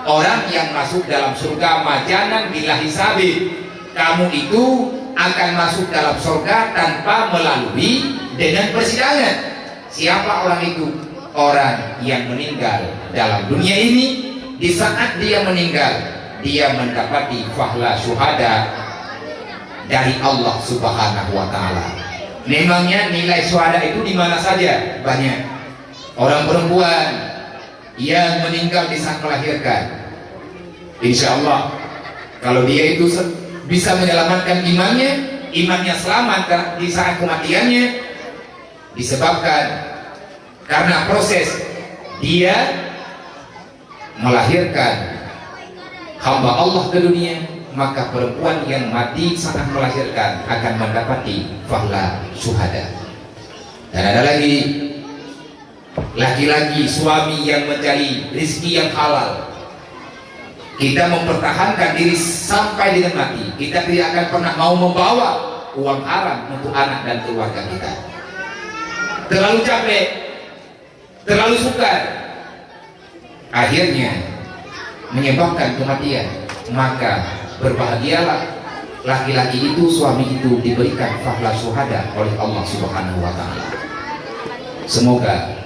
Orang yang masuk dalam surga majanan bila hisabih, kamu itu akan masuk dalam surga tanpa melalui dengan persidangan. Siapa orang itu? Orang yang meninggal dalam dunia ini, di saat dia meninggal dia mendapati fahla syuhada dari Allah Subhanahu wa Ta'ala. Memangnya nilai syuhada itu di mana saja? Banyak. Orang perempuan yang meninggal di saat melahirkan, insya Allah kalau dia itu bisa menyelamatkan imannya selamat di saat kematiannya, disebabkan karena proses dia melahirkan hamba Allah ke dunia, maka perempuan yang mati saat melahirkan akan mendapati fahla syuhada. Dan ada lagi laki-laki suami yang mencari rezeki yang halal. Kita mempertahankan diri sampai dengan mati. Kita tidak akan pernah mau membawa uang haram untuk anak dan keluarga kita. Terlalu capek, terlalu sukar, akhirnya menyebabkan kematian. Maka berbahagialah laki-laki itu, suami itu diberikan fahla syuhada oleh Allah Subhanahu wa Ta'ala. Semoga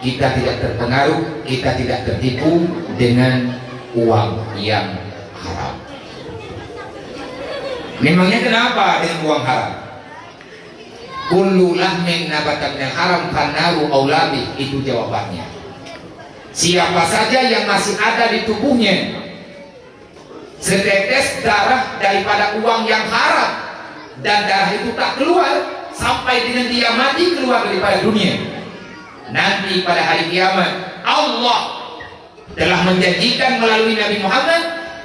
kita tidak terpengaruh, kita tidak tertipu dengan uang yang haram. Memangnya kenapa dengan uang haram? Kullu lahmin nabata minal haram fannaru aula bih, itu jawabannya. Siapa saja yang masih ada di tubuhnya setetes darah daripada uang yang haram, dan darah itu tak keluar sampai dengan dia mati keluar daripada dunia, nanti pada hari kiamat Allah telah menjanjikan melalui Nabi Muhammad,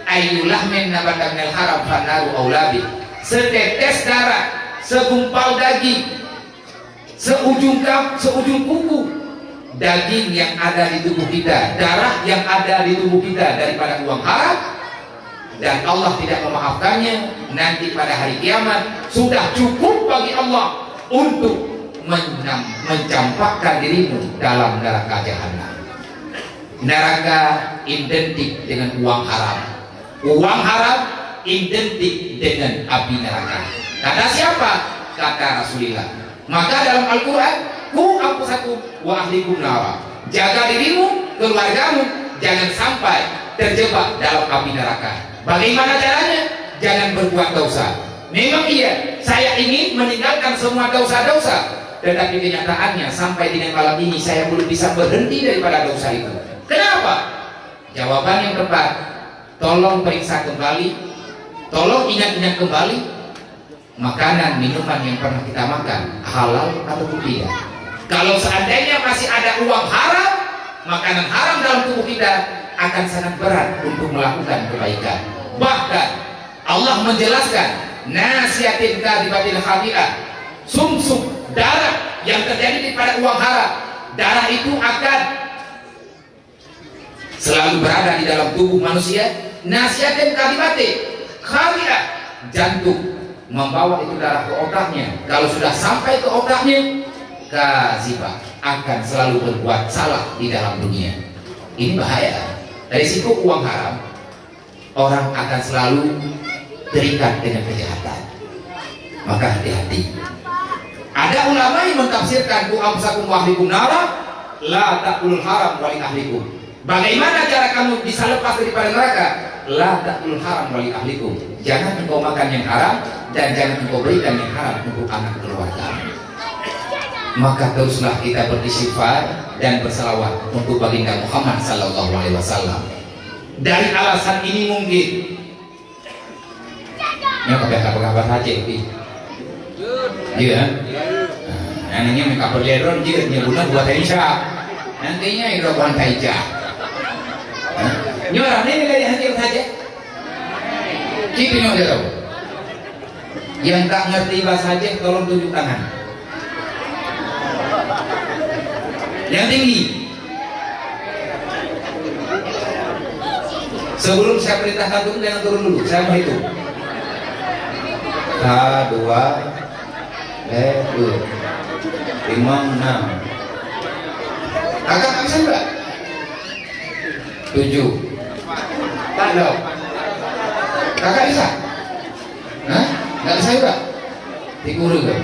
ayyulah min nabata minal haram fannaru aula bih. Setetes darah, segumpal daging, seujung kuku daging yang ada di tubuh kita, darah yang ada di tubuh kita daripada uang haram, dan Allah tidak memaafkannya, nanti pada hari kiamat sudah cukup bagi Allah untuk mencampakkan dirimu dalam neraka jahanam. Neraka identik dengan uang haram, uang haram identik dengan api neraka. Kata siapa? Kata Rasulullah. Maka dalam Al-Quran, ku anfusakum wa ahlikum nara, jaga dirimu, keluargamu, jangan sampai terjebak dalam api neraka. Bagaimana caranya? Jangan berbuat dosa. Memang iya, saya ingin meninggalkan semua dosa-dosa, tetapi kenyataannya sampai dengan malam ini saya belum bisa berhenti daripada dosa itu. Kenapa? Jawaban yang tepat, tolong periksa kembali, tolong ingat-ingat kembali, makanan, minuman yang pernah kita makan halal atau tidak. Kalau seandainya masih ada uang haram, makanan haram dalam tubuh kita, akan sangat berat untuk melakukan kebaikan. Bahkan Allah menjelaskan, nasiatin kadibatil khati'ah, sumsum, darah yang terjadi pada uang haram, darah itu akan selalu berada di dalam tubuh manusia. Nasiatin kadibatil khati'ah, jantung membawa itu darah ke otaknya. Kalau sudah sampai ke otaknya, kazibah, akan selalu berbuat salah di dalam dunia. Ini bahaya. Risiko uang haram, orang akan selalu terikat dengan kejahatan. Maka hati-hati. Ada ulama yang mentafsirkan ku amsakum wa ahlikum nara, la ta'kulul haram wa li ahlikum. Bagaimana cara kamu bisa lepas daripada neraka? La ta'kulul haram wa li ahlikum. Jangan engkau makan yang haram, dan jangan engkau berikan yang haram untuk anak keluarga. Maka teruslah kita beristighfar dan bersalawat untuk baginda Muhammad sallallahu alaihi wasallam. Dari alasan ini mungkin ya kabar saja ini. Iya. Anaknya mereka berleron dia nyebutnya buat Aisyah. Nantinya itu buat Aisyah. Ini orang ini dari hadir saja. Kita nyoba tahu. Yang tak ngerti bahasa saja tolong tunjuk tangan. Yang tinggi. Sebelum saya perintahkan turun, jangan turun dulu. Saya mau hitung. 1, 2, 5, 6. Kakak bisa enggak? 7. Tak ada. Kakak bisa? Hah? Enggak bisa juga? Tikuru kan?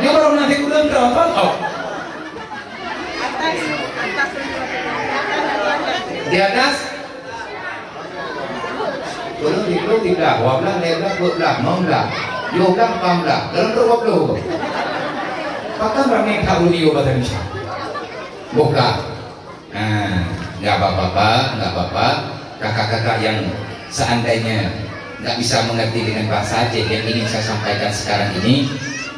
Ini baru nanti kudan berapa? Oh. Di atas belum diklu tidak, wablah, leblah, belah, membelah, yoblah, pambelah, dalam berwablah. Maka ramai karunia bahasa Indonesia. Buka. Nah, nggak apa-apa, nggak apa-apa. Kakak-kakak yang seandainya nggak bisa mengerti dengan bahasa Aceh yang ingin saya sampaikan sekarang ini,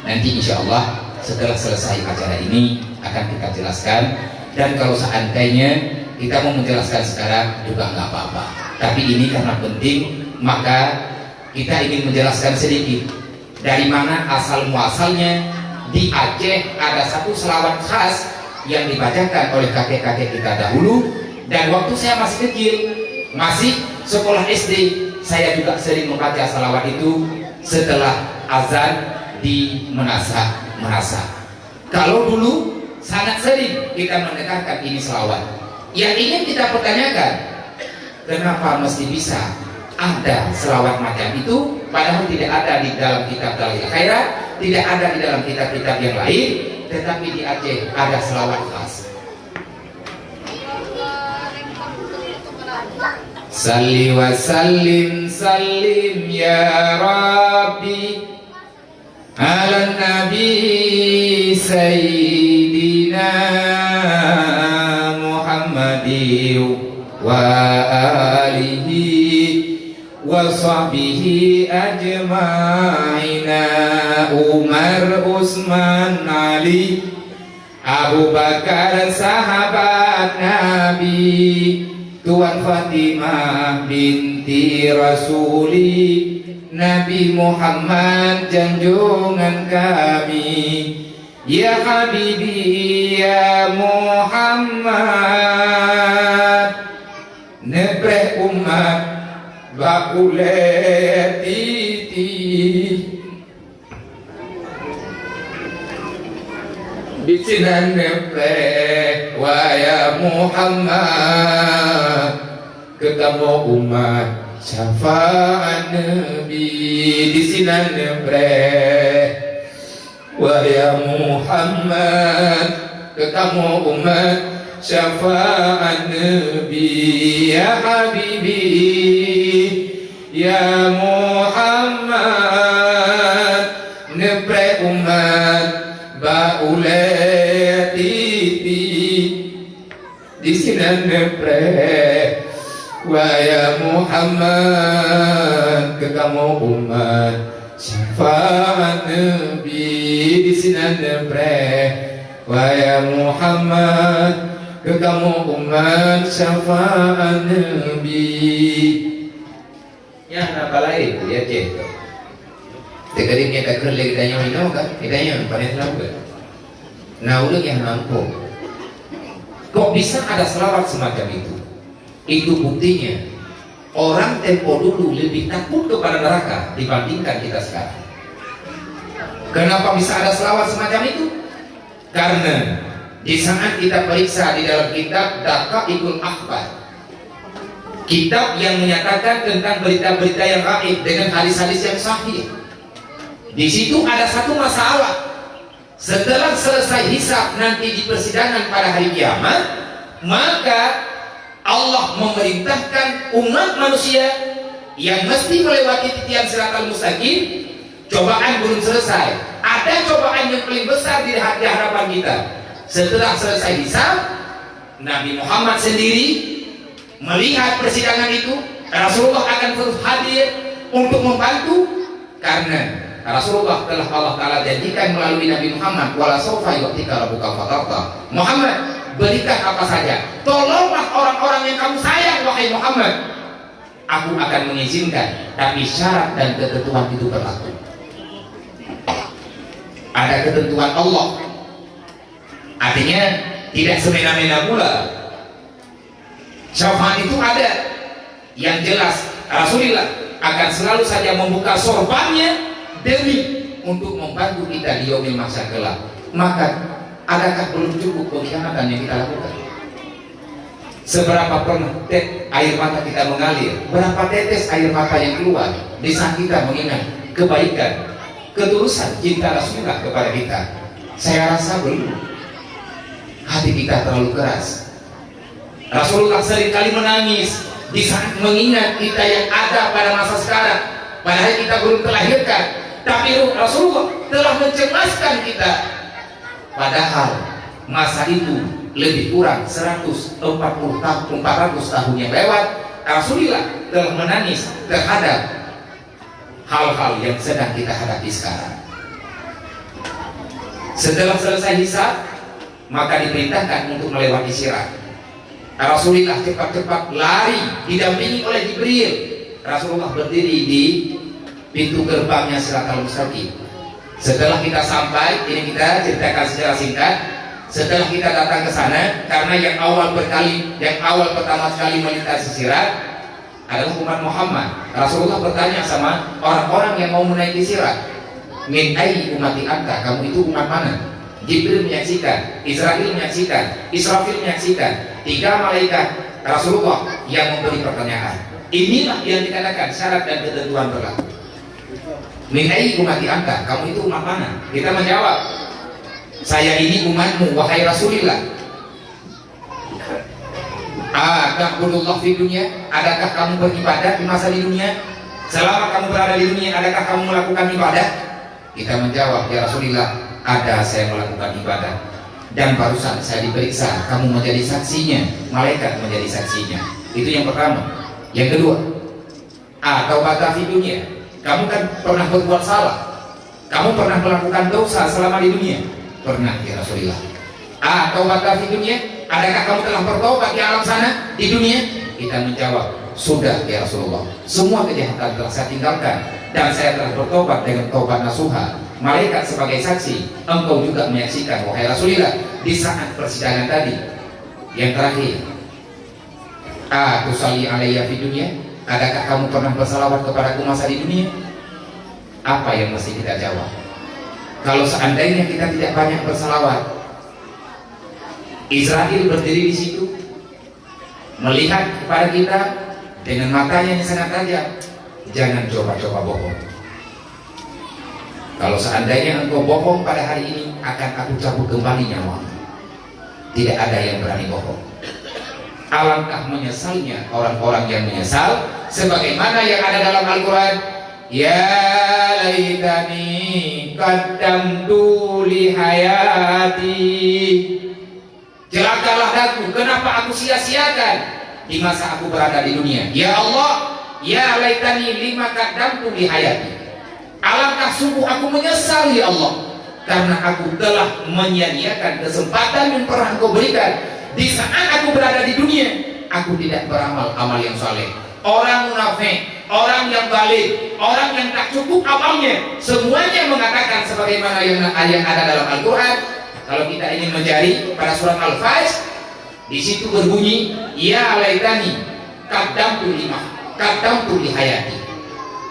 nanti insya Allah setelah selesai acara ini akan kita jelaskan. Dan kalau seandainya kita mau menjelaskan sekarang juga nggak apa-apa. Tapi ini karena penting, maka kita ingin menjelaskan sedikit dari mana asal muasalnya. Di Aceh ada satu selawat khas yang dibacakan oleh kakek-kakek kita dahulu. Dan waktu saya masih kecil, masih sekolah SD, saya juga sering membaca selawat itu setelah azan di menasa. Kalau dulu sangat sering kita mendengarkan ini selawat. Yang ingin kita pertanyakan, kenapa mesti bisa ada selawat macam itu, padahal tidak ada di dalam kitab Dalil Khairat, tidak ada di dalam kitab-kitab yang lain, tetapi di Aceh ada selawat khas. Salli wa sallim sallim ya Rabbi ala nabi sayyidina Muhammadi wa alihi wa sahbihi ajma'ina. Umar, Utsman, Ali, Abu Bakar sahabat Nabi, Tuan Fatimah binti Rasuli, Nabi Muhammad junjungan kami. Ya Habibi ya Muhammad, nebreh umat bakule titi bicinan nebreh waya Muhammad, ketemu umat syafaat Nabi di sinan nebreh waya Muhammad, ketemu umat syafaat Nabi. Ya Habibi ya Muhammad, nebre umat baule titi di sini nebre waya Muhammad, ketemu umat syafaat Nabi di sini nebre waya Muhammad, ketemu umat syafaat Nabi. Ya apa lain ya cek. Tegaknya tak kerja kita yang ini kan, kita yang paling selalu. Nah udah yang mampu. Kok bisa ada selawat semacam itu? Itu buktinya orang tempo dulu lebih takut kepada neraka dibandingkan kita sekarang. Kenapa bisa ada selawat semacam itu? Karena di saat kita periksa di dalam kitab Daqaiqul Akhbar, kitab yang menyatakan tentang berita-berita yang gaib dengan hadis-hadis yang sahih, di situ ada satu masalah. Setelah selesai hisab nanti di persidangan pada hari kiamat, maka Allah memerintahkan umat manusia yang mesti melewati titian siratal mustaqim. Cobaan belum selesai, ada cobaan yang paling besar di hadapan kita. Setelah selesai hisab, Nabi Muhammad sendiri melihat persidangan itu. Rasulullah akan terus hadir untuk membantu, karena Rasulullah telah Allah Ta'ala janjikan melalui Nabi Muhammad, wala sawfa yu'tika rabbuka fatarda. Muhammad, berikan apa saja, tolonglah orang-orang yang kamu sayang wahai Muhammad, aku akan mengizinkan, tapi syarat dan ketentuan itu berlaku. Ada ketentuan Allah, artinya tidak semena-mena pula. Syafaat itu ada yang jelas. Rasulullah akan selalu saja membuka sorbannya demi untuk membantu kita di yaumil mahsyar kelak. Maka adakah belum cukup pengkhianatan yang kita lakukan? Seberapa pernah air mata kita mengalir, berapa tetes air mata yang keluar di saat kita mengingat kebaikan, ketulusan cinta Rasulullah kepada kita? Saya rasa belum. Hati kita terlalu keras. Rasulullah seringkali menangis di saat mengingat kita yang ada pada masa sekarang, padahal kita belum terlahirkan, tapi Rasulullah telah mencemaskan kita. Padahal masa itu lebih kurang 400 tahun yang lewat, Rasulullah telah menangis terhadap hal-hal yang sedang kita hadapi sekarang. Setelah selesai hisab, maka diperintahkan untuk melewati sirat. Rasulullah cepat-cepat lari didampingi oleh Jibril. Rasulullah berdiri di pintu gerbangnya Siratal Mustaqim. Setelah kita sampai, ini kita ceritakan secara singkat. Setelah kita datang ke sana, karena yang awal pertama sekali melintasi sirat adalah umat Muhammad. Rasulullah bertanya sama orang-orang yang mau menaiki sirat, min ayyi ummati anta, kamu itu umat mana? Jibril menyaksikan, Israfil menyaksikan, Israfil menyaksikan, 3 malaikat Rasulullah yang memberi pertanyaan. Inilah yang dikatakan syarat dan ketentuan berlaku. Min ayyi ummati anta, kamu itu umat mana? Kita menjawab, saya ini umatmu wahai Rasulullah. Ta'budullah fi dunia, adakah kamu beribadah di masa di dunia? Selama kamu berada di dunia, adakah kamu melakukan ibadah? Kita menjawab, ya Rasulullah, ada, saya melakukan ibadah. Dan barusan saya diperiksa, kamu menjadi saksinya, malaikat menjadi saksinya. Itu yang pertama. Yang kedua, taubat fi dunia, kamu kan pernah berbuat salah, kamu pernah melakukan dosa selama di dunia? Pernah ya Rasulullah. Taubat fi dunia, adakah kamu telah bertobat di alam sana di dunia? Kita menjawab, sudah ya Rasulullah, semua kejahatan telah saya tinggalkan dan saya telah bertobat dengan taubat nasuha. malaikat sebagai saksi, engkau juga menyaksikan wahai Rasulullah di saat persidangan tadi yang terakhir. Tusalli alayya fi dunya, adakah kamu pernah bersalawat kepadaku masa di dunia? Apa yang mesti kita jawab? Kalau seandainya kita tidak banyak bersalawat, Israel berdiri di situ melihat kepada kita dengan matanya yang sangat tajam. Jangan coba-coba bohong. Kalau seandainya engkau bohong pada hari ini, akan aku cabut kembali nyawa. Tidak ada yang berani bohong. Alangkah menyesalnya orang-orang yang menyesal, sebagaimana yang ada dalam Al-Quran. Ya laitani qaddamtu li hayati, celakalah aku, kenapa aku sia-siakan di masa aku berada di dunia. Ya Allah, ya laitani lima qaddamtu li hayati, alangkah sungguh aku menyesal ya Allah, karena aku telah menyia-nyiakan kesempatan yang pernah Engkau berikan di saat aku berada di dunia. Aku tidak beramal amal yang saleh. Orang munafik, orang yang balik, orang yang tak cukup amalnya, semuanya mengatakan sebagaimana yang ada dalam Al-Quran. Kalau kita ingin mencari pada surat Al-Fajr, di situ berbunyi, ya laitani qaddamtu li hayati.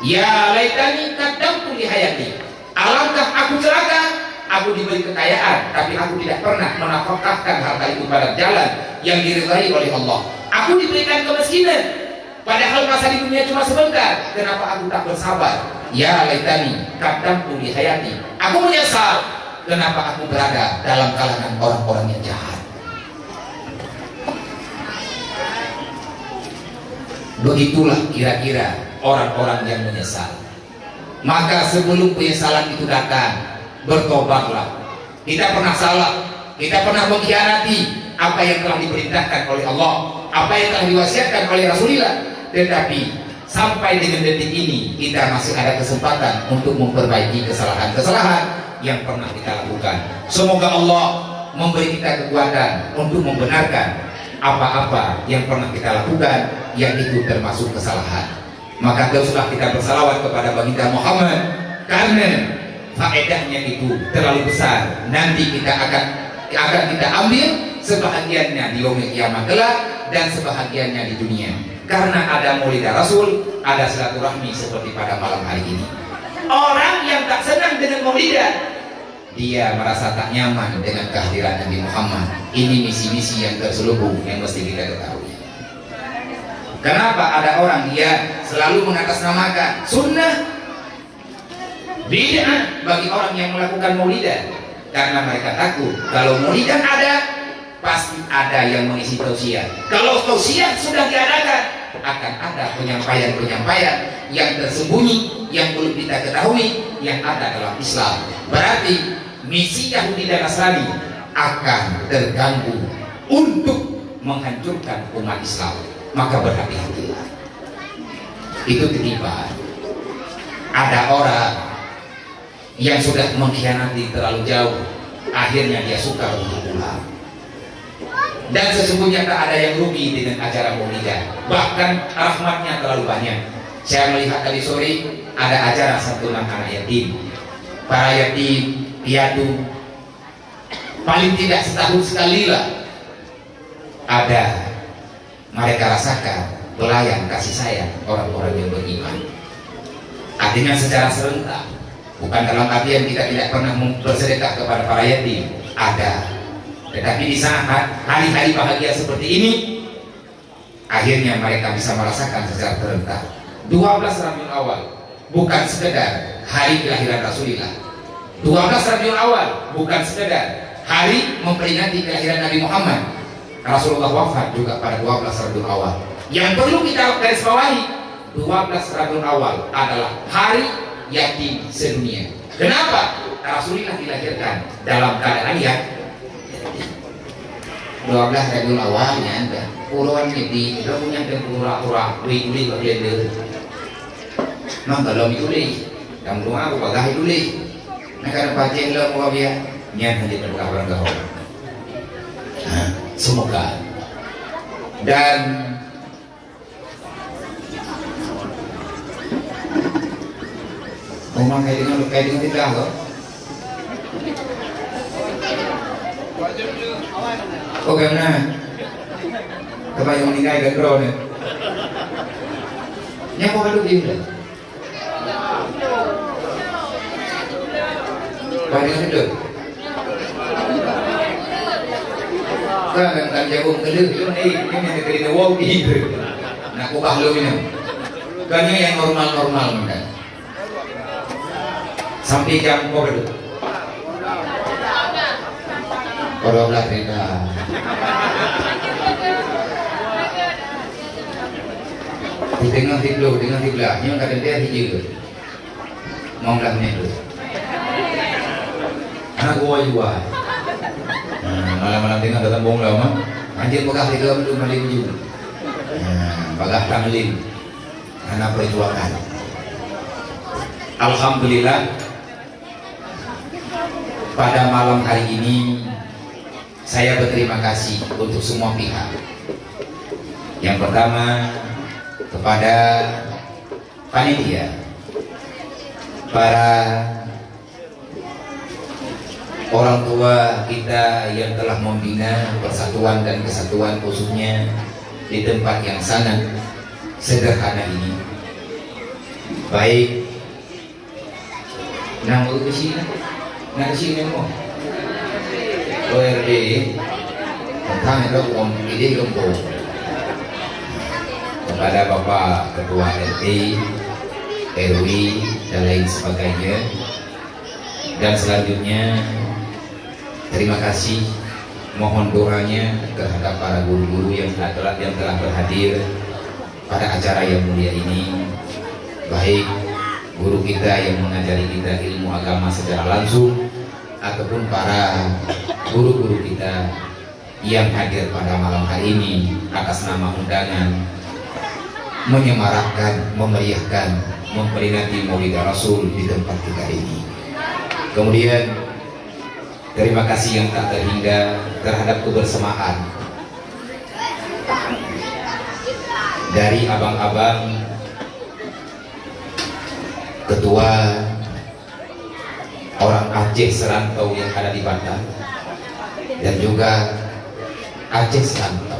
Ya laitani qaddamtu li hayati. Alangkah aku celaka, aku diberi kekayaan, tapi aku tidak pernah menafkahkan harta itu pada jalan yang diridhai oleh Allah. Aku diberikan kemiskinan, padahal masa di dunia cuma sebentar. Kenapa aku tak bersabar? Ya laitani qaddamtu li hayati. Aku menyesal, kenapa aku berada dalam kalangan orang-orang yang jahat. Begitulah kira-kira orang-orang yang menyesal. Maka sebelum penyesalan itu datang, bertobatlah. Kita pernah salah, kita pernah mengkhianati apa yang telah diperintahkan oleh Allah, apa yang telah diwasiatkan oleh Rasulullah. Tetapi sampai dengan detik ini kita masih ada kesempatan untuk memperbaiki kesalahan-kesalahan yang pernah kita lakukan. Semoga Allah memberi kita kekuatan untuk membenarkan apa-apa yang pernah kita lakukan yang itu termasuk kesalahan. Maka teruslah kita bersalawat kepada baginda Muhammad, karena faedahnya itu terlalu besar. Nanti kita akan kita ambil sebahagiannya di yaumil kiamat kelak dan sebahagiannya di dunia. Karena ada maulidah Rasul, ada silaturahmi seperti pada malam hari ini. Orang yang tak senang dengan maulidah, dia merasa tak nyaman dengan kehadiran Nabi Muhammad. Ini misi-misi yang terselubung yang mesti kita ketahui. Kenapa ada orang yang selalu mengatasnamakan sunnah bid'ah bagi orang yang melakukan maulidah? Karena mereka takut kalau maulidah ada, pasti ada yang mengisi tausiah. Kalau tausiah sudah diadakan, akan ada penyampaian-penyampaian yang tersembunyi, yang belum kita ketahui, yang ada dalam Islam. Berarti misi Yahudi dan Nasrani akan terganggu untuk menghancurkan umat Islam. Maka berhati-hatilah. Itu ketimbang ada orang yang sudah mengkhianati terlalu jauh, akhirnya dia suka untuk pulang. Dan sesungguhnya tak ada yang rugi dengan acara maulidah, bahkan rahmatnya terlalu banyak. Saya melihat tadi sore ada acara santunan anak yatim, para yatim piatu, paling tidak setahun sekali lah ada mereka rasakan pelayan kasih sayang orang-orang yang beriman. Artinya secara serentak, bukan dalam artian kita tidak pernah bersedekah kepada para yatim, ada. Tetapi di saat hari-hari bahagia seperti ini, akhirnya mereka bisa merasakan secara serentak. 12 Rabiul Awal bukan sekedar hari kelahiran Rasulullah. 12 Rabiul Awal bukan sekedar hari memperingati kelahiran Nabi Muhammad. Rasulullah wafat juga pada 12 Rabiul Awal. Yang perlu kita garis bawahi, 12 Rabiul Awal adalah hari yatim sedunia. Kenapa? Rasulullah dilahirkan dalam keadaan yang 12 Rabiul Awalnya ada puluhan di punya dan pura-pura uli bagian nang kalau itu deh yang rumah aku bagah itu deh nah karena pacen lo mau biar nyan hanya berkawan kau. Semoga dan rumah kayak dengan kita loh Oh karena kebayang meninggal gandro nih. Yang mau hidup dia. Bayang hidup. Kan jagung kedua ini kerja wow itu. Nak ubah lo ini. Kayaknya yang normal-normal mudah. Sampai jam kau hidup. Kalau belah cerita. Dengan tiga, yang kadang dia hijau. Mau belah ni tu. Anak gua juga. Malam-malam tengah datang bong lama. Anjir pegah tiga belum malin juga. Pegah tanglin. Anak perjuangan. Alhamdulillah. Pada malam hari ini saya berterima kasih untuk semua pihak. Yang pertama kepada panitia, para orang tua kita yang telah membina persatuan dan kesatuan khususnya di tempat yang sangat sederhana ini. Baik, nang ke sini mau. ORD tentang itu ide gembok kepada Bapak Ketua RT, RW dan lain sebagainya. Dan selanjutnya terima kasih, mohon doanya terhadap para guru-guru yang telah berhadir pada acara yang mulia ini, baik guru kita yang mengajari kita ilmu agama secara langsung ataupun para guru-guru kita yang hadir pada malam hari ini atas nama undangan menyemarakkan, memeriahkan, memperingati Maulid Rasul di tempat kita ini. Kemudian terima kasih yang tak terhingga terhadap kebersamaan dari abang-abang ketua orang Aceh serantau yang ada di Batam dan juga Aceh serantau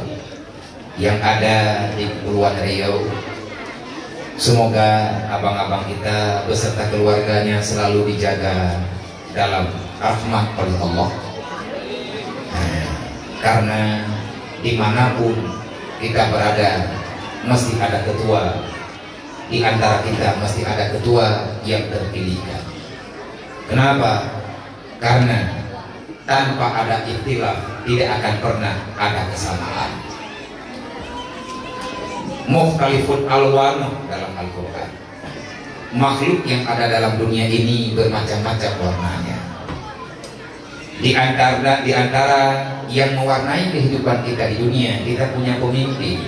yang ada di Kepulauan Riau. Semoga abang-abang kita beserta keluarganya selalu dijaga dalam rahmat oleh Allah. Karena dimanapun kita berada mesti ada ketua. Di antara kita mesti ada ketua yang terpilihkan. Kenapa? Karena tanpa ada ikhtilaf tidak akan pernah ada kesamaan. Mukhtalifun alwanu dalam Al-Quran. Makhluk yang ada dalam dunia ini bermacam-macam warnanya. Di antara yang mewarnai kehidupan kita di dunia, kita punya pemimpin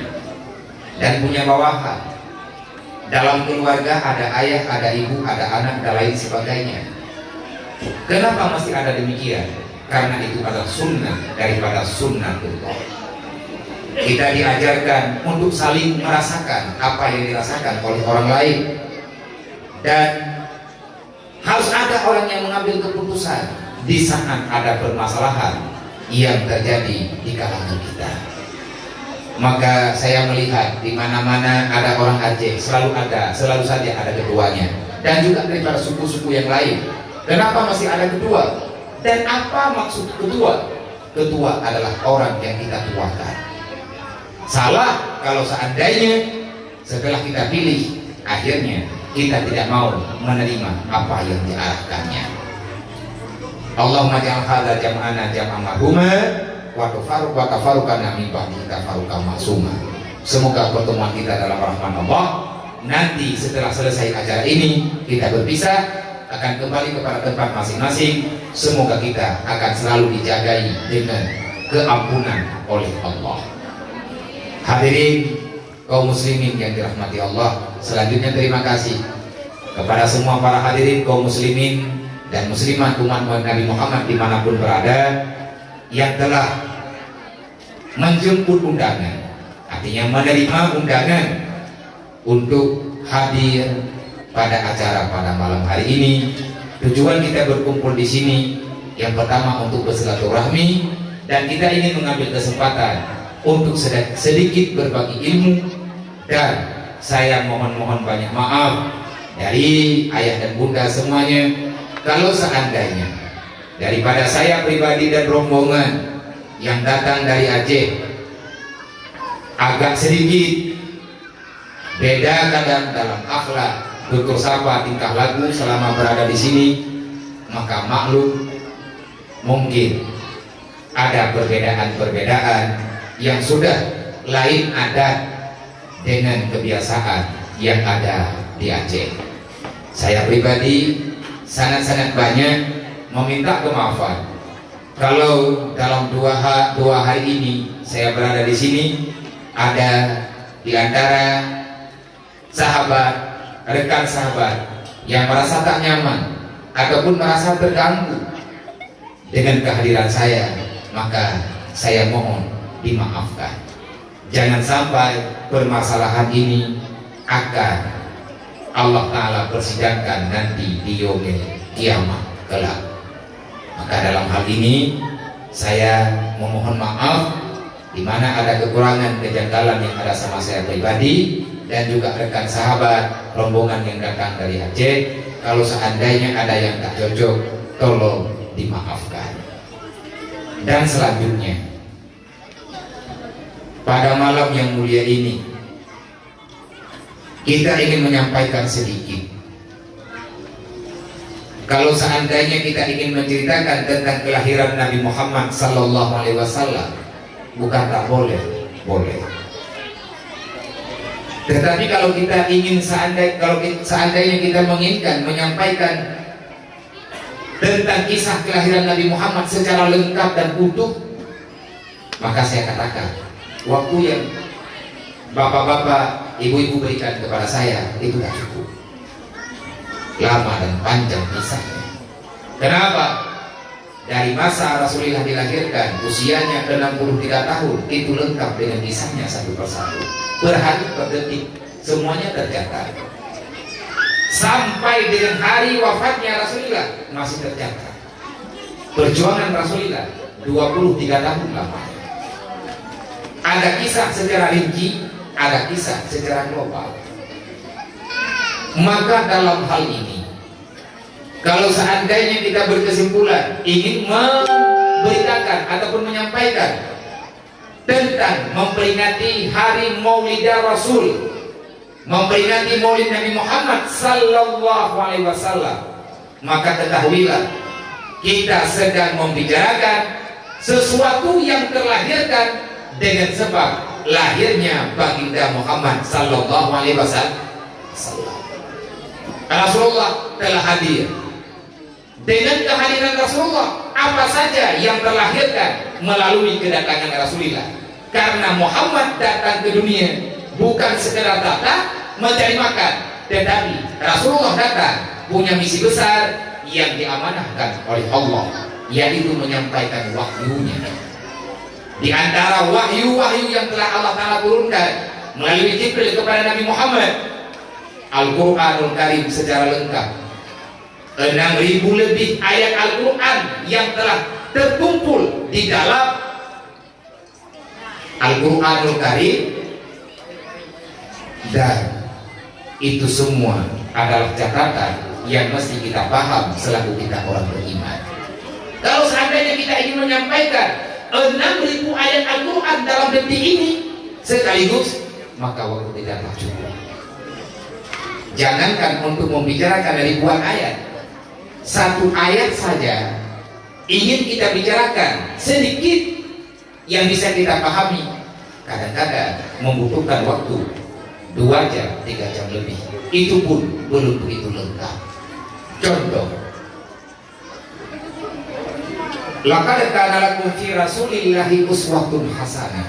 dan punya bawahan. Dalam keluarga ada ayah, ada ibu, ada anak, dan lain sebagainya. Kenapa masih ada demikian? Karena itu adalah sunnah daripada sunnatullah. Kita diajarkan untuk saling merasakan apa yang dirasakan oleh orang lain, dan harus ada orang yang mengambil keputusan di saat ada permasalahan yang terjadi di kalangan kita. Maka saya melihat di mana-mana ada orang Aceh, selalu saja ada ketuanya, dan juga daripada suku-suku yang lain. Kenapa masih ada ketua? Dan apa maksud ketua? Ketua adalah orang yang kita tuakan. Salah kalau seandainya setelah kita pilih akhirnya kita tidak mau menerima apa yang diarahkannya. Allahumma ja'al hadza jam'ana jam'an marhuma wa tafarruqana min ba'di tafarruqan ma'suma. Semoga pertemuan kita dalam rahmat Allah. Nanti setelah selesai acara ini kita berpisah, akan kembali kepada tempat masing-masing. Semoga kita akan selalu dijagai dengan keampunan oleh Allah. Hadirin kaum muslimin yang dirahmati Allah, selanjutnya terima kasih kepada semua para hadirin kaum muslimin dan muslimat umat Nabi Muhammad dimanapun berada yang telah menjemput undangan, artinya menerima undangan untuk hadir pada acara pada malam hari ini. Tujuan kita berkumpul di sini Yang pertama untuk bersilaturahmi, dan kita ingin mengambil kesempatan untuk sedikit berbagi ilmu. Dan saya mohon banyak maaf dari ayah dan bunda semuanya kalau seandainya daripada saya pribadi dan rombongan yang datang dari Aceh agak sedikit beda kadang dalam akhlak, tutur sapa, tingkah laku selama berada di sini, maka maklum mungkin ada perbedaan-perbedaan yang sudah lain adat dengan kebiasaan yang ada di Aceh. Saya pribadi sangat-sangat banyak meminta kemaafan kalau dalam dua hari ini saya berada di sini ada di antara sahabat, rekan sahabat yang merasa tak nyaman ataupun merasa terganggu dengan kehadiran saya, maka saya mohon dimaafkan. Jangan sampai permasalahan ini akan Allah Ta'ala persidangkan nanti di yaumil kiamat kelak. Maka dalam hal ini saya memohon maaf di mana ada kekurangan, kejanggalan yang ada sama saya pribadi dan juga rekan sahabat rombongan yang datang dari Aceh. Kalau seandainya ada yang tak cocok, tolong dimaafkan. Dan selanjutnya, pada malam yang mulia ini kita ingin menyampaikan sedikit. Kalau seandainya kita ingin menceritakan tentang kelahiran Nabi Muhammad sallallahu alaihi wasallam, bukan tak boleh, boleh. Tetapi kalau kita ingin seandainya kita menginginkan menyampaikan tentang kisah kelahiran Nabi Muhammad secara lengkap dan utuh, maka saya katakan waktu yang bapak-bapak, ibu-ibu berikan kepada saya itu tak cukup, lama dan panjang kisahnya. Kenapa? Dari masa Rasulullah dilahirkan, usianya 63 tahun, itu lengkap dengan kisahnya satu persatu, per hari per detik, semuanya tercatat. Sampai dengan hari wafatnya Rasulullah masih tercatat. Perjuangan Rasulullah 23 tahun lamanya. Ada kisah secara rinci, ada kisah secara global. Maka dalam hal ini, kalau seandainya kita berkesimpulan ingin memberitakan ataupun menyampaikan tentang memperingati hari Maulidah Rasul, memperingati Maulid Nabi Muhammad sallallahu alaihi wasallam, maka ketahuilah kita sedang membicarakan sesuatu yang terlahirkan dengan sebab lahirnya baginda Muhammad sallallahu alaihi wasallam. Rasulullah telah hadir. Dengan kehadiran Rasulullah, apa saja yang terlahirkan melalui kedatangan Rasulullah. Karena Muhammad datang ke dunia bukan sekedar datang mencari makan, tetapi Rasulullah datang punya misi besar yang diamanahkan oleh Allah, yaitu menyampaikan wahyunya. Di antara wahyu-wahyu yang telah Allah Ta'ala turunkan melalui Jibril kepada Nabi Muhammad, Al-Quranul Karim secara lengkap, 6.000 lebih ayat Al-Quran yang telah terkumpul di dalam Al-Quranul Karim, dan itu semua adalah catatan yang mesti kita paham selaku kita orang beriman. Kalau seandainya kita ingin menyampaikan 6.000 ayat Al-Quran dalam detik ini sekaligus, maka waktu tidaklah cukup. Jangankan untuk membicarakan ribuan ayat, satu ayat saja ingin kita bicarakan sedikit yang bisa kita pahami, kadang-kadang membutuhkan waktu 2 jam, 3 jam lebih. Itu pun belum begitu lengkap. Contoh, laqad kana lakum fi rasulillahi uswatun hasanah.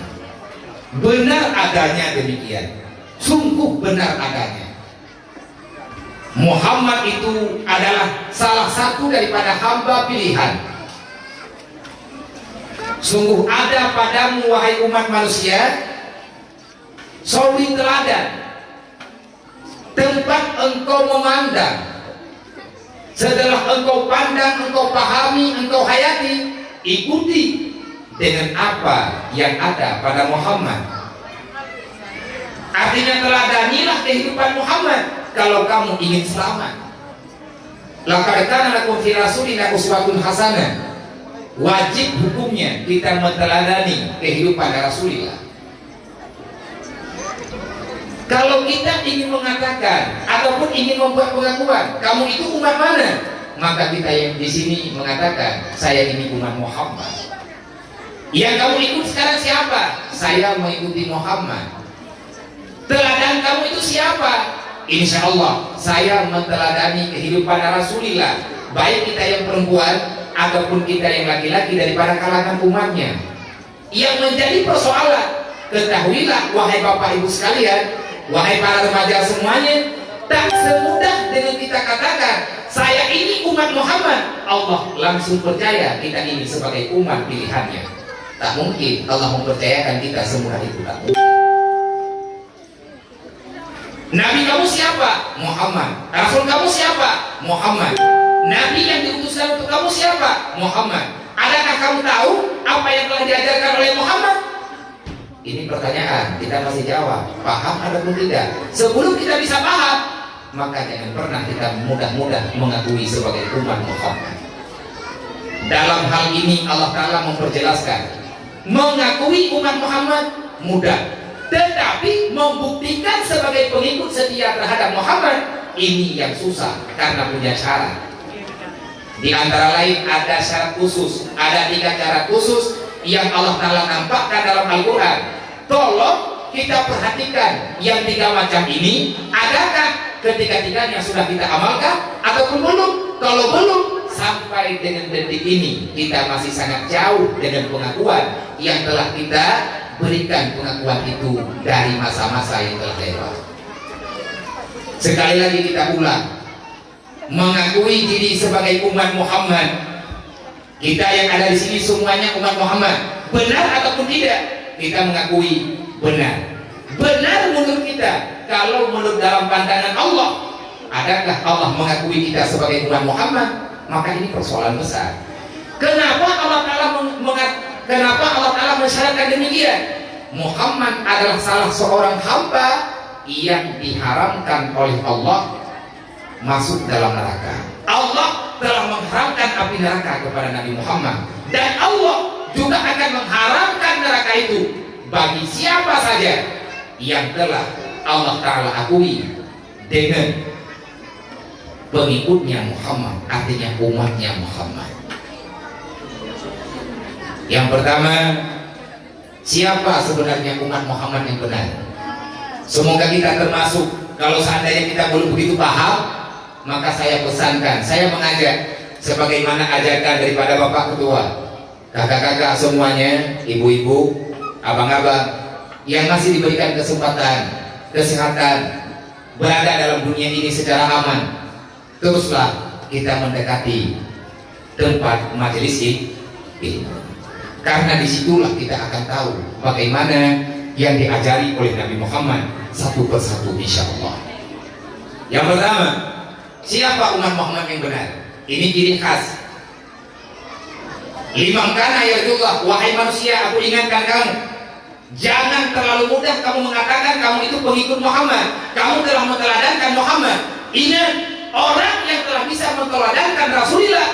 Benar adanya demikian, sungguh benar adanya. Muhammad itu adalah salah satu daripada hamba pilihan. Sungguh ada padamu wahai umat manusia suri teladan, tempat engkau memandang Setelah engkau pandang, engkau pahami, engkau hayati, ikuti dengan apa yang ada pada Muhammad. Artinya teladanilah kehidupan Muhammad kalau kamu ingin selamat. Laqad kana lakum fi rasulillah uswatun hasanah. Wajib hukumnya kita meneladani kehidupan Rasulullah. Kalau kita ingin mengatakan ataupun ingin membuat pengakuan kamu itu umat mana, maka kita yang di sini mengatakan saya ini umat Muhammad. Yang kamu ikut sekarang siapa? Saya mengikuti Muhammad. Teladan kamu itu siapa? Insya Allah saya meneladani kehidupan Rasulullah, baik kita yang perempuan ataupun kita yang laki-laki daripada kalangan umatnya. Yang menjadi persoalan, ketahuilah wahai bapak ibu sekalian, wahai para remaja semuanya, tak semudah dengan kita katakan saya ini umat Muhammad Allah langsung percaya kita ini sebagai umat pilihannya. Tak mungkin Allah mempercayakan kita semudah itu, tak mungkin. Nabi kamu siapa? Muhammad. Rasul kamu siapa? Muhammad. Nabi yang diutuskan untuk kamu siapa? Muhammad. Adakah kamu tahu apa yang telah diajarkan oleh Muhammad? Ini pertanyaan, kita masih jawab, paham ataupun tidak. Sebelum kita bisa paham, maka jangan pernah kita mudah-mudah mengakui sebagai umat Muhammad. Dalam hal ini Allah Ta'ala memperjelaskan, mengakui umat Muhammad mudah, tetapi membuktikan sebagai pengikut setia terhadap Muhammad ini yang susah karena punya syarat. Di antara lain ada syarat khusus, ada 3 syarat khusus yang Allah Ta'ala nampakkan dalam Al-Quran. Tolong kita perhatikan yang 3 macam ini, adakah ketiga-tiganya sudah kita amalkan ataupun belum? Kalau belum, sampai dengan detik ini kita masih sangat jauh dengan pengakuan yang telah kita berikan pengakuan itu dari masa-masa yang telah lewat. Sekali lagi kita ulang, mengakui diri sebagai umat Muhammad. Kita yang ada di sini semuanya umat Muhammad. Benar ataupun tidak? Kita mengakui benar. Benar menurut kita. Kalau menurut dalam pandangan Allah, adakah Allah mengakui kita sebagai umat Muhammad? Maka ini persoalan besar. Kenapa Allah Ta'ala mensyaratkan demikian? Muhammad adalah salah seorang hamba yang diharamkan oleh Allah masuk dalam neraka. Allah telah mengharamkan api neraka kepada Nabi Muhammad, dan Allah juga akan mengharamkan neraka itu bagi siapa saja yang telah Allah Ta'ala akui dengan pengikutnya Muhammad, artinya umatnya Muhammad. Yang pertama, siapa sebenarnya umat Muhammad yang benar? Semoga kita termasuk. Kalau seandainya kita belum begitu paham, maka saya pesankan, saya mengajak sebagaimana ajakan daripada Bapak Ketua, kakak-kakak semuanya, ibu-ibu, abang-abang yang masih diberikan kesempatan, kesehatan, berada dalam dunia ini secara aman. Teruslah kita mendekati tempat majelis ilmu, karena disitulah kita akan tahu bagaimana yang diajari oleh Nabi Muhammad satu persatu, insya Allah. Yang pertama, siapa umat Muhammad yang benar? Ini ciri khas. Liman kana yarjullah, wahai manusia, aku ingatkan kamu, jangan terlalu mudah kamu mengatakan kamu itu pengikut Muhammad, kamu telah menteladankan Muhammad. Ingat, orang yang telah bisa menteladankan Rasulullah,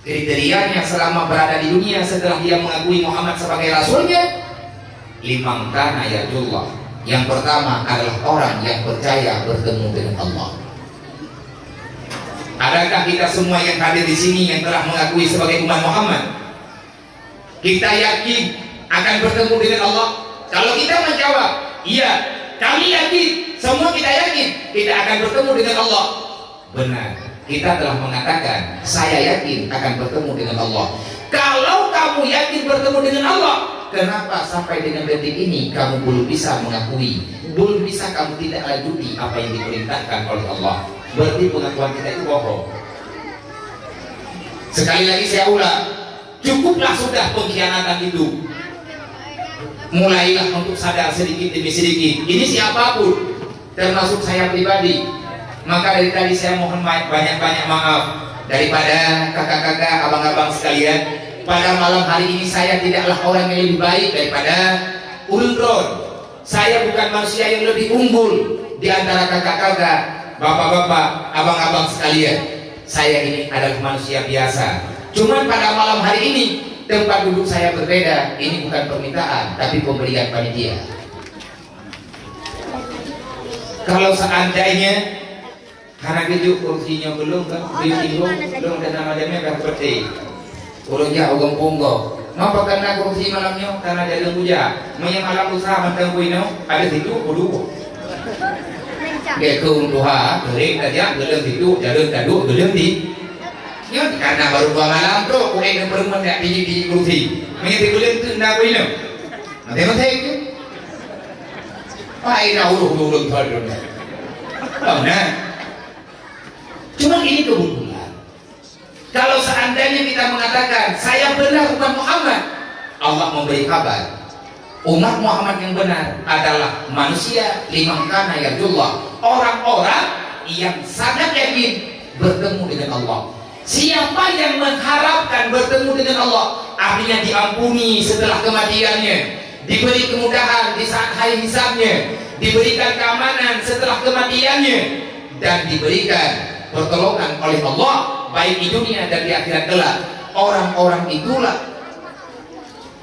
kriterianya selama berada di dunia setelah dia mengakui Muhammad sebagai Rasulnya, liman kana yarjullah, yang pertama adalah orang yang percaya bertemu dengan Allah. Adakah kita semua yang hadir di sini yang telah mengakui sebagai umat Muhammad, kita yakin akan bertemu dengan Allah? Kalau kita menjawab, iya, kami yakin, semua kita yakin kita akan bertemu dengan Allah, benar. Kita telah mengatakan, saya yakin akan bertemu dengan Allah. Kalau kamu yakin bertemu dengan Allah, kenapa sampai dengan detik ini kamu belum bisa mengakui, belum bisa kamu tidak lanjuti apa yang diperintahkan oleh Allah? Berarti pengakuan kita itu bohong. Sekali lagi saya ulang, cukuplah sudah pengkhianatan itu. Mulailah untuk sadar sedikit demi sedikit. Ini siapapun, termasuk saya pribadi, Maka dari tadi saya mohon banyak-banyak maaf daripada kakak-kakak, abang-abang sekalian. Pada malam hari ini saya tidaklah orang yang lebih baik daripada ulun Ron. Saya bukan manusia yang lebih unggul di antara kakak-kakak, bapak-bapak, abang-abang sekalian. Saya ini adalah manusia biasa. Cuman pada malam hari ini tempat duduk saya berbeda. Ini bukan permintaan, tapi pemberian panitia. Kalau seandainya karena gitu kursinya belum kan, belum dan nama jamnya dah seperti urutnya ogong punggo. Ngapa karena kursi malamnya karena jadi buja. Menyang malam usaha mantang kuino ada situ kudu. Dia keuntuhan, beri aja gelem situ, jalan tadu gelem di. Ya karena baru 2 malam tuh kuing yang perempuan tak di kursi. Mengerti gelem tu nak kuino. Nanti itu. Pai na urut thadun. Oh nah. Cuma ini kebetulan. Kalau seandainya kita mengatakan saya benar bukan Muhammad, Allah memberi kabar umat Muhammad yang benar adalah manusia liman kana yarjullah, orang-orang yang sangat yakin bertemu dengan Allah. Siapa yang mengharapkan bertemu dengan Allah, artinya diampuni setelah kematiannya, diberi kemudahan di saat hari hisabnya, diberikan keamanan setelah kematiannya, dan diberikan pertolongan oleh Allah baik di dunia dan di akhirat kelak. Orang-orang itulah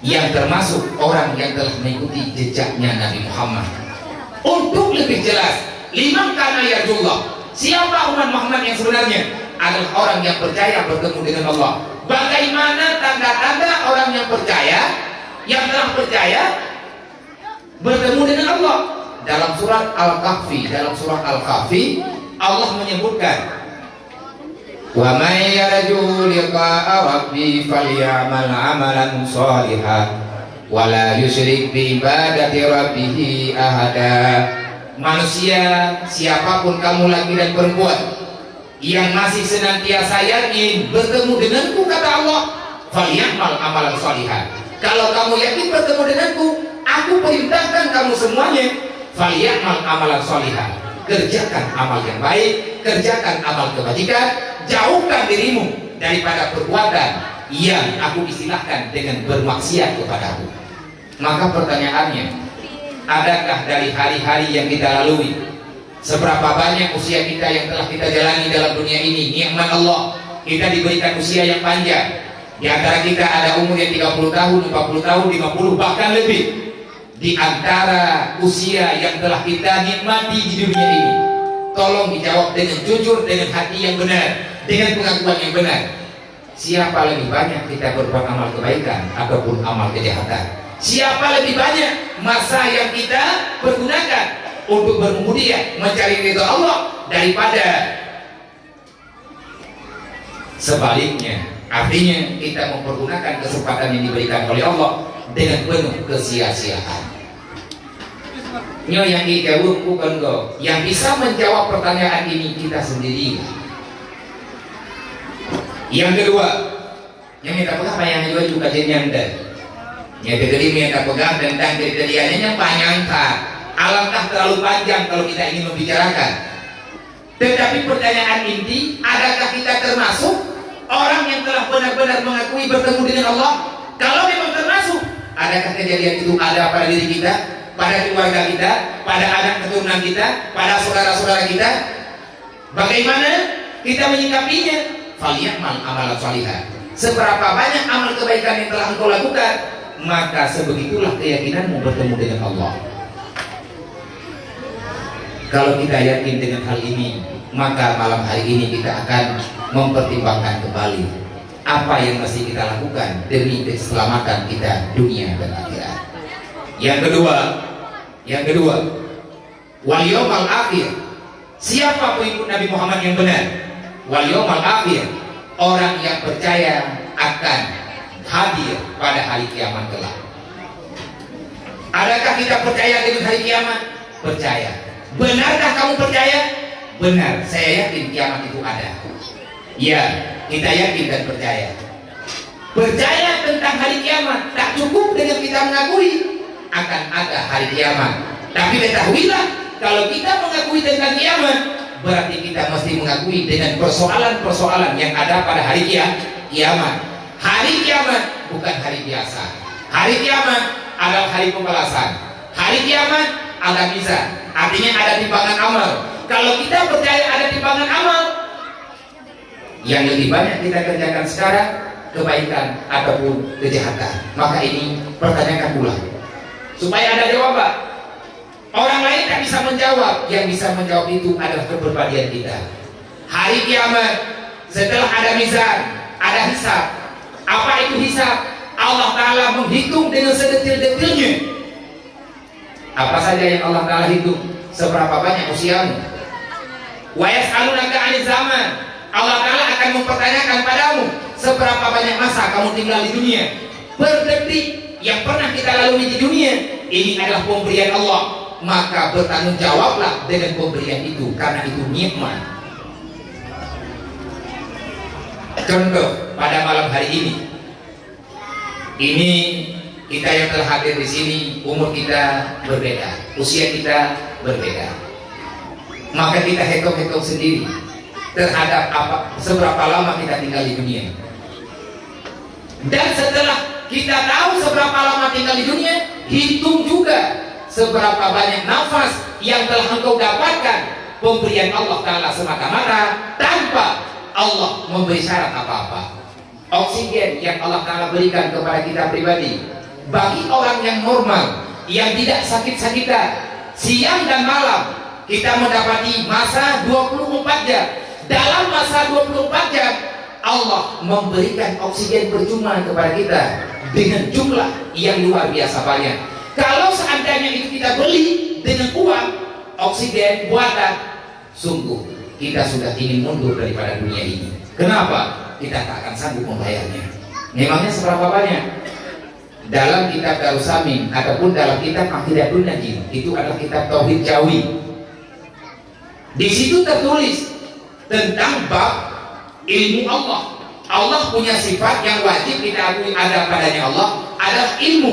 yang termasuk orang yang telah mengikuti jejaknya Nabi Muhammad. Untuk lebih jelas, liman kana yarjullah, siapa umat Muhammad yang sebenarnya adalah orang yang percaya bertemu dengan Allah. Bagaimana tanda-tanda orang yang percaya, yang telah percaya bertemu dengan Allah? Dalam surat Al-Kahfi, Allah menyebutkan, wa may yarju liqa'a rabbi falyamal 'amalan shalihan wa la yusyrik bi ibadati rabbih ahada. Manusia, siapapun kamu laki dan perempuan yang masih senantiasa yakin bertemu denganku, kata Allah, falyamal 'amalan shalihan. Kalau kamu yakin bertemu denganku, aku perintahkan kamu semuanya, falyamal 'amalan shalihan. Kerjakan amal yang baik, kerjakan amal kebajikan, jauhkan dirimu daripada perbuatan yang aku istilahkan dengan bermaksiat kepadaku. Maka pertanyaannya, adakah dari hari-hari yang kita lalui, seberapa banyak usia kita yang telah kita jalani dalam dunia ini? Nikmat Allah, kita diberikan usia yang panjang. Di antara kita ada umur yang 30 tahun, 40 tahun, 50 bahkan lebih. Di antara usia yang telah kita nikmati di dunia ini, tolong dijawab dengan jujur, dengan hati yang benar, dengan pengakuan yang benar. Siapa lebih banyak kita berbuat amal kebaikan ataupun amal kejahatan? Siapa lebih banyak masa yang kita pergunakan untuk bermudia mencari ridha Allah daripada sebaliknya? Artinya kita mempergunakan kesempatan yang diberikan oleh Allah dengan penuh kesia-siaan. Nyo yang dijawab bukan kok. Yang bisa menjawab pertanyaan ini kita sendiri. Yang kedua, yang kita pegang yang juga juga jenjang. Yang kedua kita pegang tentang kriterianya yang panjang. Alangkah terlalu panjang kalau kita ingin membicarakan. Tetapi pertanyaan inti, adakah kita termasuk orang yang telah benar-benar mengakui bertemu dengan Allah? Kalau memang termasuk, adakah kejadian itu ada pada diri kita, pada keluarga kita, pada anak keturunan kita, pada saudara-saudara kita? Bagaimana kita menyikapinya? Falyamal amalan shalihan. Seberapa banyak amal kebaikan yang telah engkau lakukan, maka sebegitulah keyakinanmu bertemu dengan Allah. Kalau kita yakin dengan hal ini, maka malam hari ini kita akan mempertimbangkan kembali apa yang mesti kita lakukan demi keselamatan kita dunia dan akhirat. Yang kedua, wal yaumal akhir. Siapa pengikut Nabi Muhammad yang benar? Wal yaumal akhir, orang yang percaya akan hadir pada hari kiamat kelak. Adakah kita percaya dengan hari kiamat? Percaya. Benarkah kamu percaya? Benar, saya yakin kiamat itu ada. Ya, kita yakin dan percaya. Percaya tentang hari kiamat tak cukup dengan kita mengakui akan ada hari kiamat. Tapi ketahuilah, kalau kita mengakui tentang kiamat, berarti kita mesti mengakui dengan persoalan-persoalan yang ada pada hari kiamat. Hari kiamat bukan hari biasa. Hari kiamat adalah hari pembalasan. Hari kiamat ada mizan, artinya ada timbangan amal. Kalau kita percaya ada timbangan amal, yang lebih banyak kita kerjakan sekarang kebaikan ataupun kejahatan, maka ini pertanyakan pula supaya ada jawaban. Orang lain tak bisa menjawab, yang bisa menjawab itu adalah kepribadian kita. Hari kiamat setelah ada mizan, ada hisab. Apa itu hisab? Allah Ta'ala menghitung dengan sedetil-detilnya. Apa saja yang Allah Ta'ala hitung? Seberapa banyak usiamu? Wa yas'alunaka 'anil zaman. Allah Ta'ala akan mempertanyakan padamu seberapa banyak masa kamu tinggal di dunia. Per detik yang pernah kita lalui di dunia, ini adalah pemberian Allah. Maka bertanggung jawablah dengan pemberian itu, karena itu nikmat. Contoh pada malam hari ini kita yang telah hadir di sini, umur kita berbeda, usia kita berbeda. Maka kita hitung-hitung sendiri terhadap seberapa lama kita tinggal di dunia. Dan setelah kita tahu seberapa lama tinggal di dunia, hitung juga seberapa banyak nafas yang telah engkau dapatkan, pemberian Allah Ta'ala semata-mata tanpa Allah memberi syarat apa-apa. Oksigen yang Allah Ta'ala berikan kepada kita pribadi, bagi orang yang normal, yang tidak sakit-sakitan, siang dan malam kita mendapati masa 24 jam. Dalam masa 24 jam Allah memberikan oksigen percuma kepada kita dengan jumlah yang luar biasa banyak. Kalau seandainya itu kita beli dengan uang oksigen buatan, sungguh kita sudah ingin mundur daripada dunia ini. Kenapa? Kita tak akan sanggup membayarnya. Memangnya seberapa banyak? Dalam kitab Darussamin ataupun dalam kitab Aqidatul Najim, itu adalah kitab Tauhid Jawi. Di situ tertulis tentang bab ilmu Allah. Allah punya sifat yang wajib kita akui ada padanya. Allah adalah ilmu.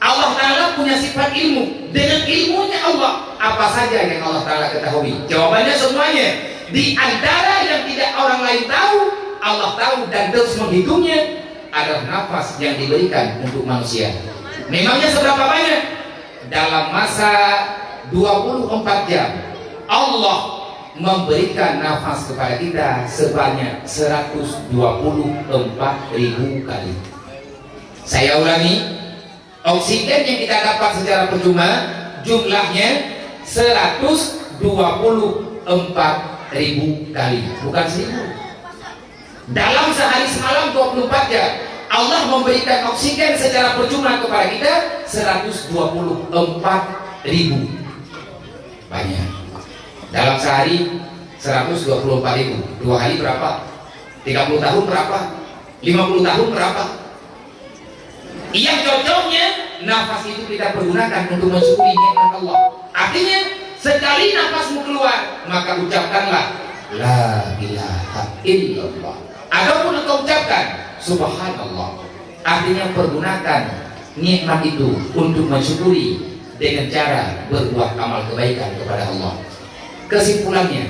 Allah Ta'ala punya sifat ilmu. Dengan ilmunya Allah, apa saja yang Allah Ta'ala ketahui? Jawabannya semuanya. Di antara yang tidak orang lain tahu, Allah tahu dan terus menghitungnya adalah nafas yang diberikan untuk manusia. Memangnya seberapa banyak? Dalam masa 24 jam Allah memberikan nafas kepada kita sebanyak 124.000 kali. Saya ulangi, oksigen yang kita dapat secara percuma jumlahnya 124.000 kali, bukan 1000. Dalam sehari semalam 24 jam Allah memberikan oksigen secara percuma kepada kita 124.000. Banyak. Dalam sehari 124.000. 2 hari berapa? 30 tahun berapa? 50 tahun berapa? Yang cocoknya nafas itu kita pergunakan untuk mensyukuri nikmat Allah. Artinya sekali nafasmu keluar, maka ucapkanlah la ilaha illallah. Ataupun engkau ucapkan subhanallah. Artinya pergunakan nikmat itu untuk mensyukuri dengan cara berbuat amal kebaikan kepada Allah. Kesimpulannya,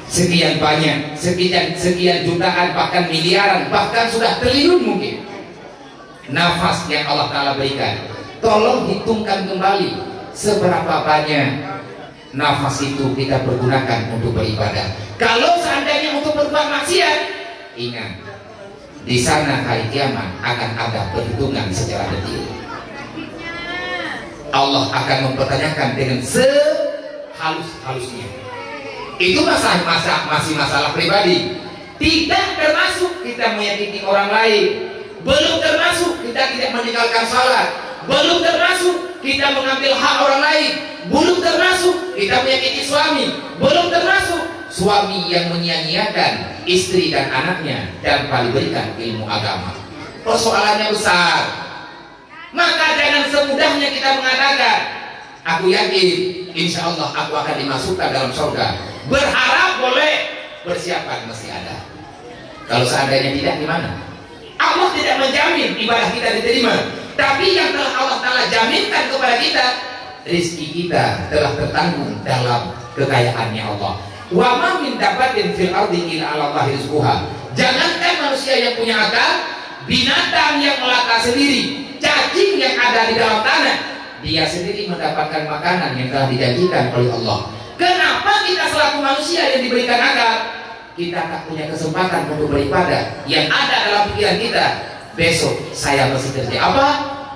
sekian banyak, sekian jutaan, bahkan miliaran, bahkan sudah triliun mungkin nafas yang Allah Ta'ala berikan. Tolong hitungkan kembali seberapa banyak nafas itu kita pergunakan untuk beribadah. Kalau seandainya untuk berbuat maksiat, ingat, di sana hari kiamat akan ada perhitungan secara detail. Allah akan mempertanyakan dengan sehalus-halusnya. Itu masih masalah pribadi. Tidak termasuk kita menyakiti orang lain. Belum termasuk kita tidak meninggalkan salat. Belum termasuk kita mengambil hak orang lain. Belum termasuk kita menyakiti suami. Belum termasuk suami yang menyia-nyiakan istri dan anaknya tanpa diberikan ilmu agama. Persoalannya besar. Maka jangan semudahnya kita mengatakan, aku yakin insya Allah aku akan dimasukkan dalam surga. Berharap boleh, persiapan mesti ada. Kalau seandainya tidak, gimana? Allah tidak menjamin ibadah kita diterima, tapi yang telah Allah Ta'ala jaminkan kepada kita, rizki kita telah tertanggung dalam kekayaannya Allah. Wa ma min dabbatin fil ardi illa 'ala Allahi rizquha. Jangankan manusia yang punya akal, binatang yang melata sendiri, cacing yang ada di dalam tanah, dia sendiri mendapatkan makanan yang telah dijanjikan oleh Allah. Kenapa kita selaku manusia yang diberikan akal, kita tak punya kesempatan untuk beribadah? Yang ada dalam pikiran kita, besok saya mesti kerja apa,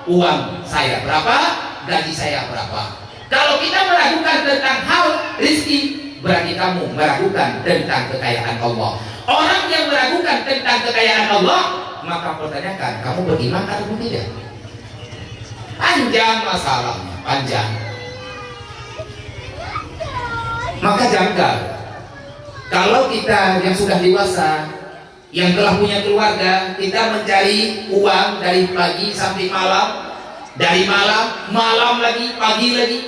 uang saya berapa, gaji saya berapa. Kalau kita meragukan tentang hal rezeki, berarti kamu meragukan tentang kekayaan Allah. Orang yang meragukan tentang kekayaan Allah, maka pertanyakan, kamu beriman atau tidak? Panjang masalahnya, panjang. Maka janggal kalau kita yang sudah dewasa, yang telah punya keluarga, kita mencari uang dari pagi sampai malam, dari malam lagi, pagi lagi.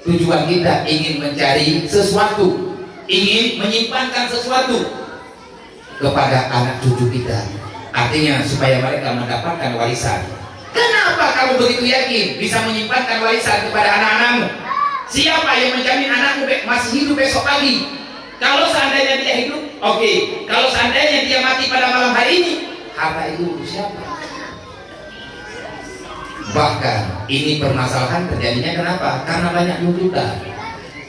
Tujuan kita ingin mencari sesuatu, ingin menyimpankan sesuatu kepada anak cucu kita, artinya supaya mereka mendapatkan warisan. Kenapa kamu begitu yakin bisa menyimpankan warisan kepada anak-anakmu? Siapa yang menjamin anakmu masih hidup besok pagi? Kalau seandainya dia hidup, oke. Kalau seandainya dia mati pada malam hari ini, harta itu untuk siapa? Bahkan ini permasalahan terjadinya kenapa? Karena banyak tuntutan.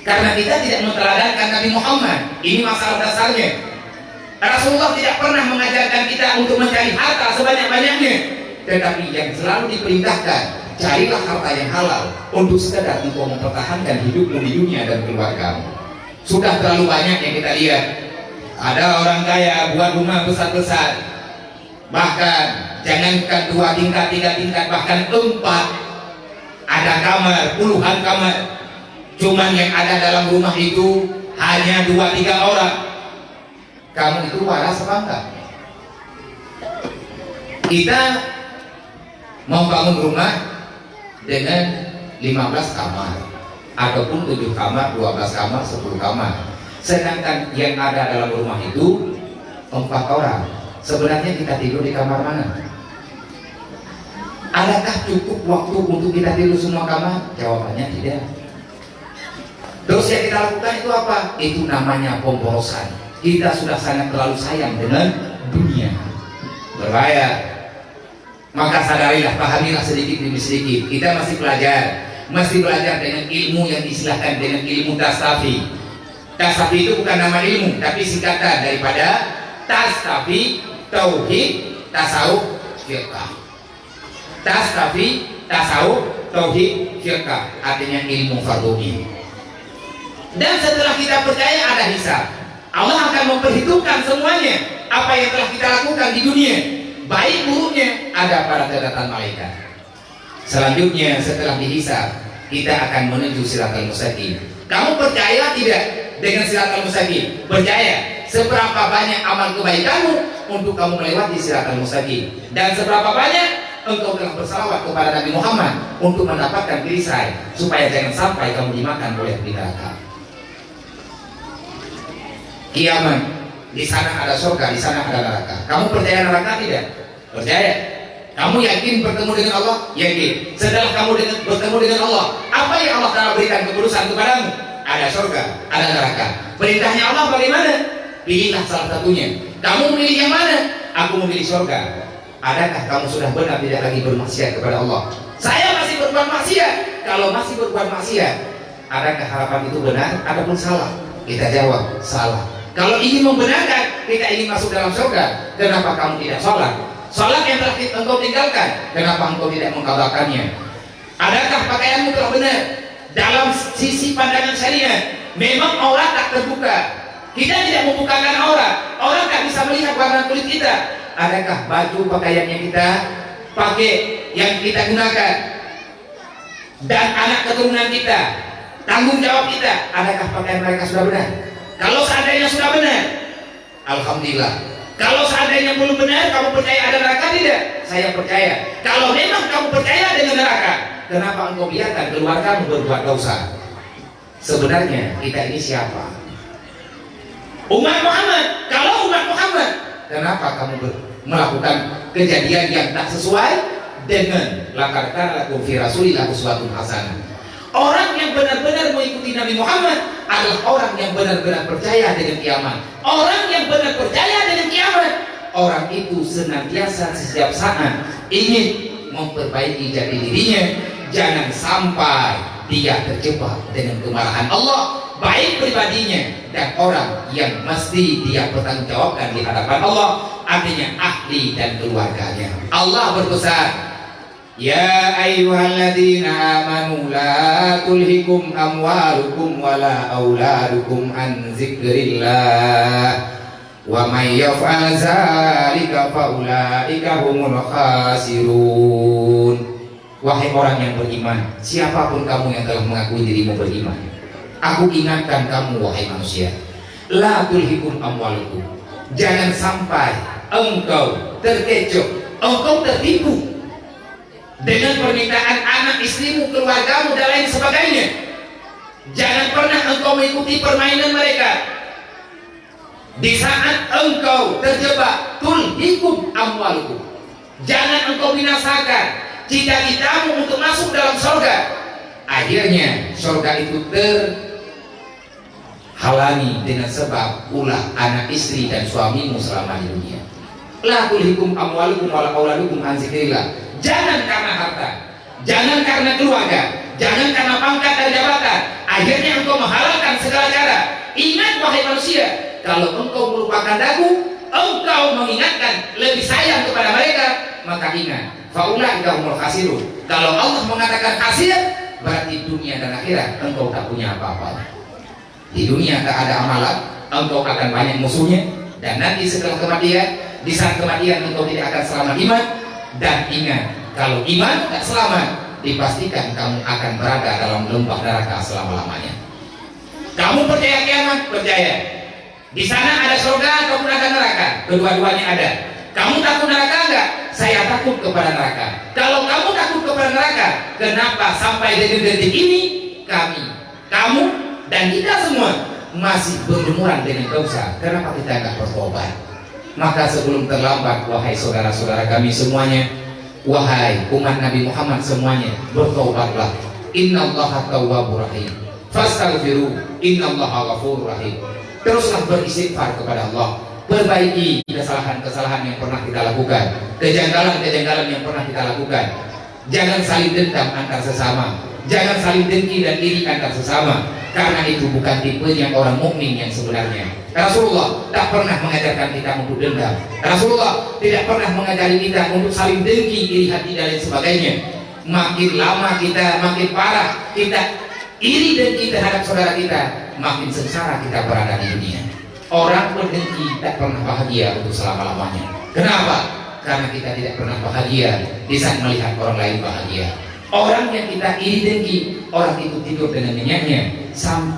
Karena kita tidak menteladankan Nabi Muhammad. Ini masalah dasarnya. Rasulullah tidak pernah mengajarkan kita untuk mencari harta sebanyak-banyaknya, tetapi yang selalu diperintahkan, carilah harta yang halal untuk sekedar engkau mempertahankan hidupmu di dunia dan keluargamu. Sudah terlalu banyak yang kita lihat. Ada orang kaya buat rumah besar-besar, bahkan jangankan 2 tingkat, 3 tingkat, bahkan 4. Ada kamar, puluhan kamar. Cuman yang ada dalam rumah itu hanya 2-3 orang. Kamu itu waras apa enggak? Kita mau bangun rumah dengan 15 kamar, ataupun 7 kamar, 12 kamar, 10 kamar. Sedangkan yang ada dalam rumah itu 4 orang. Sebenarnya kita tidur di kamar mana? Adakah cukup waktu untuk kita tidur semua kamar? Jawabannya tidak. Terus yang kita lakukan itu apa? Itu namanya pemborosan. Kita sudah sangat terlalu sayang dengan dunia. Berbahaya. Maka sadarilah, pahamilah sedikit demi sedikit. Kita masih belajar dengan ilmu yang diistilahkan dengan ilmu tasawuf. Tasawuf itu bukan nama ilmu, tapi singkatan daripada tasawuf, tauhid, tasawuf, fiqh. Tasawuf, tasawuf, tauhid, fiqh, artinya ilmu fardhu. Dan setelah kita percaya ada hisab, Allah akan memperhitungkan semuanya apa yang telah kita lakukan di dunia, baik buruknya, ada para catatan malaikat. Selanjutnya setelah dihisab, kita akan menuju siratal mustaqim. Kamu percaya tidak dengan siratal mustaqim? Percaya. Seberapa banyak amal kebaikanmu untuk kamu melewati siratal mustaqim, dan seberapa banyak engkau telah bersalawat kepada Nabi Muhammad untuk mendapatkan perisai supaya jangan sampai kamu dimakan oleh api neraka. Kiamat, di sana ada surga, di sana ada neraka. Kamu percaya neraka tidak? Percaya. Kamu yakin bertemu dengan Allah? Yakin. Setelah kamu bertemu dengan Allah, apa yang Allah Ta'ala berikan keputusan kepadamu? Ada surga, ada neraka. Perintahnya Allah bagaimana? Pilihlah salah satunya. Kamu memilih yang mana? Aku memilih surga. Adakah kamu sudah benar tidak lagi bermaksiat kepada Allah? Saya masih berbuat maksiat. Kalau masih berbuat maksiat, adakah harapan itu benar ataupun salah? Kita jawab salah. Kalau ingin membenarkan, kita ingin masuk dalam surga, kenapa kamu tidak sholat? Sholat yang telah engkau tinggalkan, kenapa engkau tidak mengqadhakannya? Adakah pakaianmu telah benar? Dalam sisi pandangan syariat, memang aurat tak terbuka. Kita tidak membukakan aurat, orang tak bisa melihat warna kulit kita. Adakah baju pakaian yang kita pakai, yang kita gunakan, dan anak keturunan kita, tanggung jawab kita, adakah pakaian mereka sudah benar? Kalau seandainya sudah benar, alhamdulillah. Kalau seandainya belum benar, kamu percaya ada neraka tidak? Saya percaya. Kalau memang kamu percaya dengan neraka, kenapa engkau biarkan keluargamu berbuat dosa? Sebenarnya kita ini siapa? Umat Muhammad. Kalau umat Muhammad, kenapa kamu melakukan kejadian yang tak sesuai dengan laqad kana lakum fi rasulillah uswatun hasanah? Orang yang benar-benar mengikuti Nabi Muhammad adalah orang yang benar-benar percaya dengan kiamat. Orang yang benar percaya dengan kiamat, orang itu senantiasa setiap saat ingin memperbaiki jati dirinya. Jangan sampai dia terjebak dengan kemarahan Allah, baik pribadinya dan orang yang mesti dia bertanggungjawabkan di hadapan Allah, artinya ahli dan keluarganya. Allah berpesan, ya ayyuhalladzina amanu la tulhikum amwalukum wala auladukum an zikrillah wa may yaf'al dzalika faulaika humul khasirun. Wahai orang yang beriman, siapapun kamu yang telah mengakui dirimu beriman, aku ingatkan kamu wahai manusia, la tulhikum amwalukum, jangan sampai engkau terkecoh, engkau tertipu dengan permintaan anak istrimu, keluargamu dan lain sebagainya. Jangan pernah engkau mengikuti permainan mereka. Di saat engkau terjebak, tulhikum amwalukum, jangan engkau binasakan cita-citamu untuk masuk dalam surga. Akhirnya surga itu terhalangi dengan sebab ulah anak istri dan suamimu selama di dunia. La tulhikum amwalukum wala auladukum an zikrillah. Jangan karena harta, jangan karena keluarga, jangan karena pangkat dan jabatan, akhirnya engkau menghalalkan segala cara. Ingat wahai manusia, kalau engkau merupakan dagu, engkau mengingatkan lebih sayang kepada mereka, maka ingat, faulaika humul khasirun. Kalau Allah mengatakan khasir, berarti dunia dan akhirat engkau tak punya apa-apa. Di dunia tak ada amalan, engkau akan banyak musuhnya, dan nanti setelah kematian, di saat kematian engkau tidak akan selamat iman. Dan ingat, kalau iman tak selamat, dipastikan kamu akan berada dalam lembah neraka selama-lamanya. Kamu percaya kiamat? Percaya. Di sana ada surga, kamu ada neraka. Kedua-duanya ada. Kamu takut neraka enggak? Saya takut kepada neraka. Kalau kamu takut kepada neraka, kenapa sampai detik-detik ini kamu dan kita semua masih berlumuran dengan dosa? Kenapa kita enggak bertobat? Maka sebelum terlambat, wahai saudara-saudara kami semuanya, wahai umat Nabi Muhammad semuanya, bertobatlah. Innallaha tawwabur rahim. Fastaghfiru, innallaha ghafurur rahim. Teruslah beristighfar kepada Allah, perbaiki kesalahan-kesalahan yang pernah kita lakukan, kejanggalan-kejanggalan yang pernah kita lakukan. Jangan saling dendam antar sesama, jangan saling dengki dan iri antar sesama, karena itu bukan tipenya orang mukmin yang sebenarnya. Rasulullah tak pernah mengajarkan kita untuk dendam. Rasulullah tidak pernah mengajari kita untuk saling dengki, iri hati dan lain sebagainya. Makin lama kita makin parah kita iri dengki terhadap saudara kita, makin sengsara kita berada di dunia. Orang berdengki tak pernah bahagia untuk selama-lamanya. Kenapa? Karena kita tidak pernah bahagia di saat melihat orang lain bahagia. Orang yang kita iri dengki, orang itu tidur dengan nyenyaknya,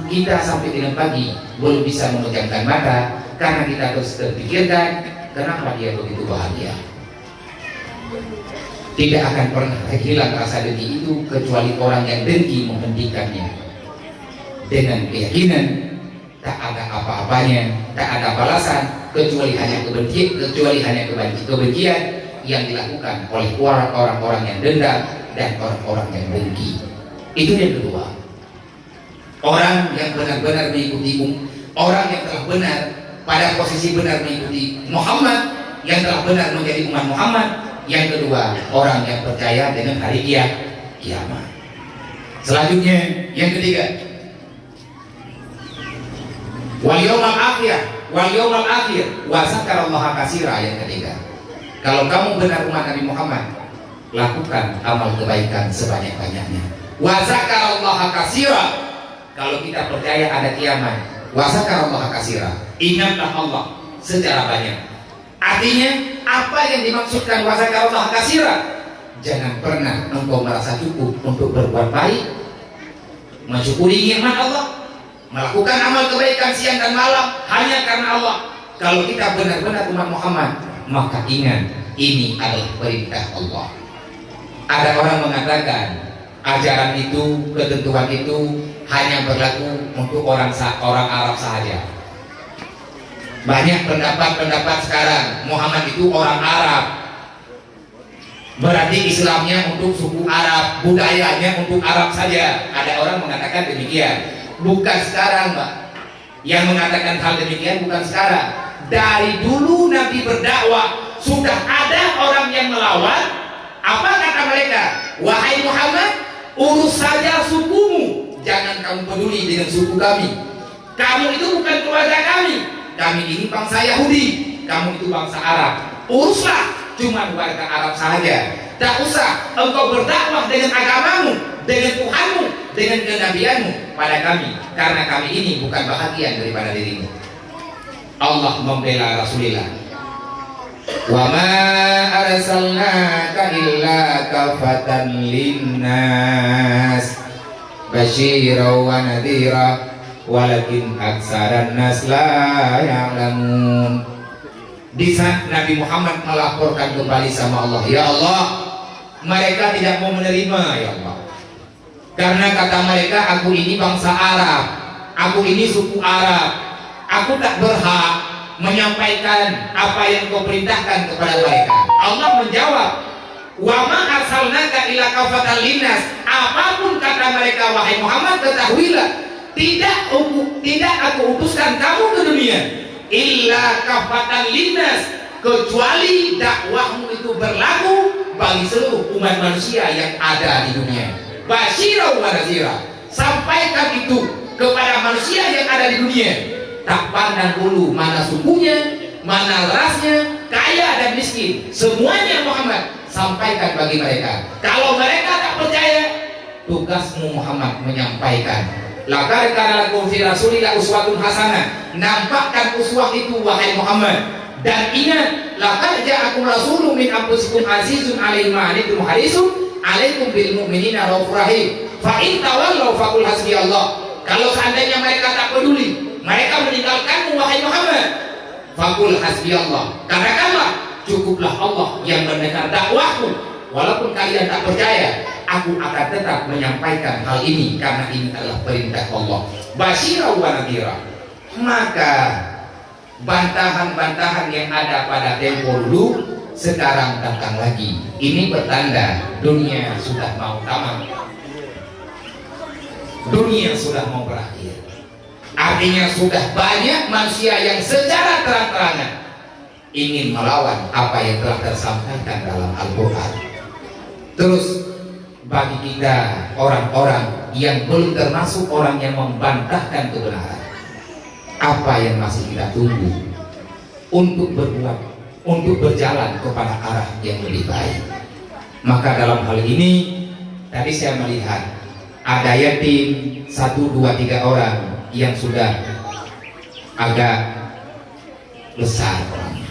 kita sampai dengan pagi belum bisa memejamkan mata, karena kita terus terpikirkan kenapa dia begitu bahagia. Tidak akan pernah hilang rasa dengki itu kecuali orang yang dengki menghentikannya dengan keyakinan tak ada apa-apanya, tak ada balasan kecuali hanya kebencian yang dilakukan oleh orang-orang yang dendam dan orang-orang yang dengki. Itu yang kedua. Orang yang benar-benar mengikuti orang yang telah benar pada posisi benar mengikuti Muhammad, yang telah benar menjadi umat Muhammad. Yang kedua, orang yang percaya dengan hari kiamat. Selanjutnya, yang ketiga, wal yaumal akhir wa zakarallaha katsira. Yang ketiga, kalau kamu benar umat Nabi Muhammad, lakukan amal kebaikan sebanyak-banyaknya. Wa zakarallaha katsira. Kalau kita percaya ada kiamat, wa zakarallaha katsira, ingatlah Allah secara banyak. Artinya apa yang dimaksudkan wa zakarallaha katsira? Jangan pernah engkau merasa cukup untuk berbuat baik, mensyukuri nikmat Allah, melakukan amal kebaikan siang dan malam hanya karena Allah. Kalau kita benar-benar umat Muhammad, maka ingat, ini adalah perintah Allah. Ada orang mengatakan ajaran itu, ketentuan itu hanya berlaku untuk orang Arab saja. Banyak pendapat-pendapat sekarang Muhammad itu orang Arab. Berarti Islamnya untuk suku Arab, budayanya untuk Arab saja. Ada orang mengatakan demikian. Bukan sekarang, Pak. Yang mengatakan hal demikian bukan sekarang. Dari dulu Nabi berdakwah sudah ada orang yang melawan. Apa kata mereka? Wahai Muhammad, urus saja sukumu, jangan kamu peduli dengan suku kami. Kamu itu bukan keluarga kami. Kami ini bangsa Yahudi, kamu itu bangsa Arab. Uruslah cuma warga Arab saja. Tak usah engkau berdakwah dengan agamamu, dengan Tuhanmu, dengan kenabianmu pada kami, karena kami ini bukan bahagian daripada dirimu. Allah membela Rasulullah. Wa ma arsalnaka illa kafatan linnas basyiran wa nadhira walakin aksaran nas la ya'lamun. Di saat Nabi Muhammad melaporkan kembali sama Allah, ya Allah, mereka tidak mau menerima, ya Allah, karena kata mereka, aku ini bangsa Arab, aku ini suku Arab, aku tak berhak menyampaikan apa yang kau perintahkan kepada mereka. Allah menjawab, wa ma arsalnaka ila kafatan linnas. Apapun kata mereka, wahai Muhammad, ketahuilah, tidak aku utuskan kamu ke dunia illa kafatan linnas, kecuali dakwahmu itu berlaku bagi seluruh umat manusia yang ada di dunia. Basyirau wa nadhira, sampaikan itu kepada manusia yang ada di dunia. Tak pandang dulu mana sukunya, mana rasnya, kaya dan miskin, semuanya Muhammad sampaikan bagi mereka. Kalau mereka tak percaya, tugasmu Muhammad menyampaikan. Laqad kana lakum fi Rasulillah uswatun hasanah. Nampakkan uswah itu wahai Muhammad. Dan ingat, laqad ja'akum rasulun min anfusikum azizun 'alaihi ma anittum harisun 'alaikum bil mu'minina raufur rahim. Fa in tawallaw faqul hasbiyallah. Kalau seandainya mereka tak peduli, mereka meninggalkanmu wahai Muhammad, faqul hasbiyallah, katakanlah cukuplah Allah yang mendengar dakwahku. Walaupun kalian tak percaya, aku akan tetap menyampaikan hal ini karena ini adalah perintah Allah. Basyirau wa nadhira. Maka bantahan-bantahan yang ada pada tempo dulu sekarang datang lagi. Ini bertanda dunia sudah mau tamat. Dunia sudah mau berakhir. Artinya sudah banyak manusia yang secara terang-terangan ingin melawan apa yang telah tersampaikan dalam Al-Quran. Terus bagi kita orang-orang yang belum termasuk orang yang membantahkan kebenaran, apa yang masih kita tunggu untuk berbuat, untuk berjalan kepada arah yang lebih baik? Maka dalam hal ini tadi saya melihat ada yatim 1, 2, 3 orang yang sudah agak besar orangnya,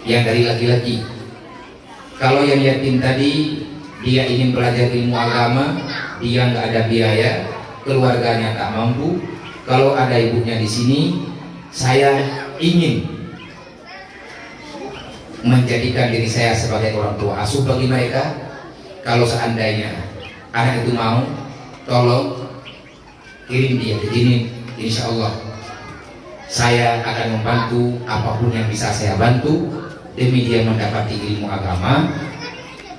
yang dari laki-laki. Kalau yang yatim tadi dia ingin belajar ilmu agama, dia nggak ada biaya, keluarganya tak mampu. Kalau ada ibunya di sini, saya ingin menjadikan diri saya sebagai orang tua asuh bagi mereka. Kalau seandainya anak itu mau, tolong kirim dia ke sini, insya Allah saya akan membantu apapun yang bisa saya bantu demi dia mendapati ilmu agama.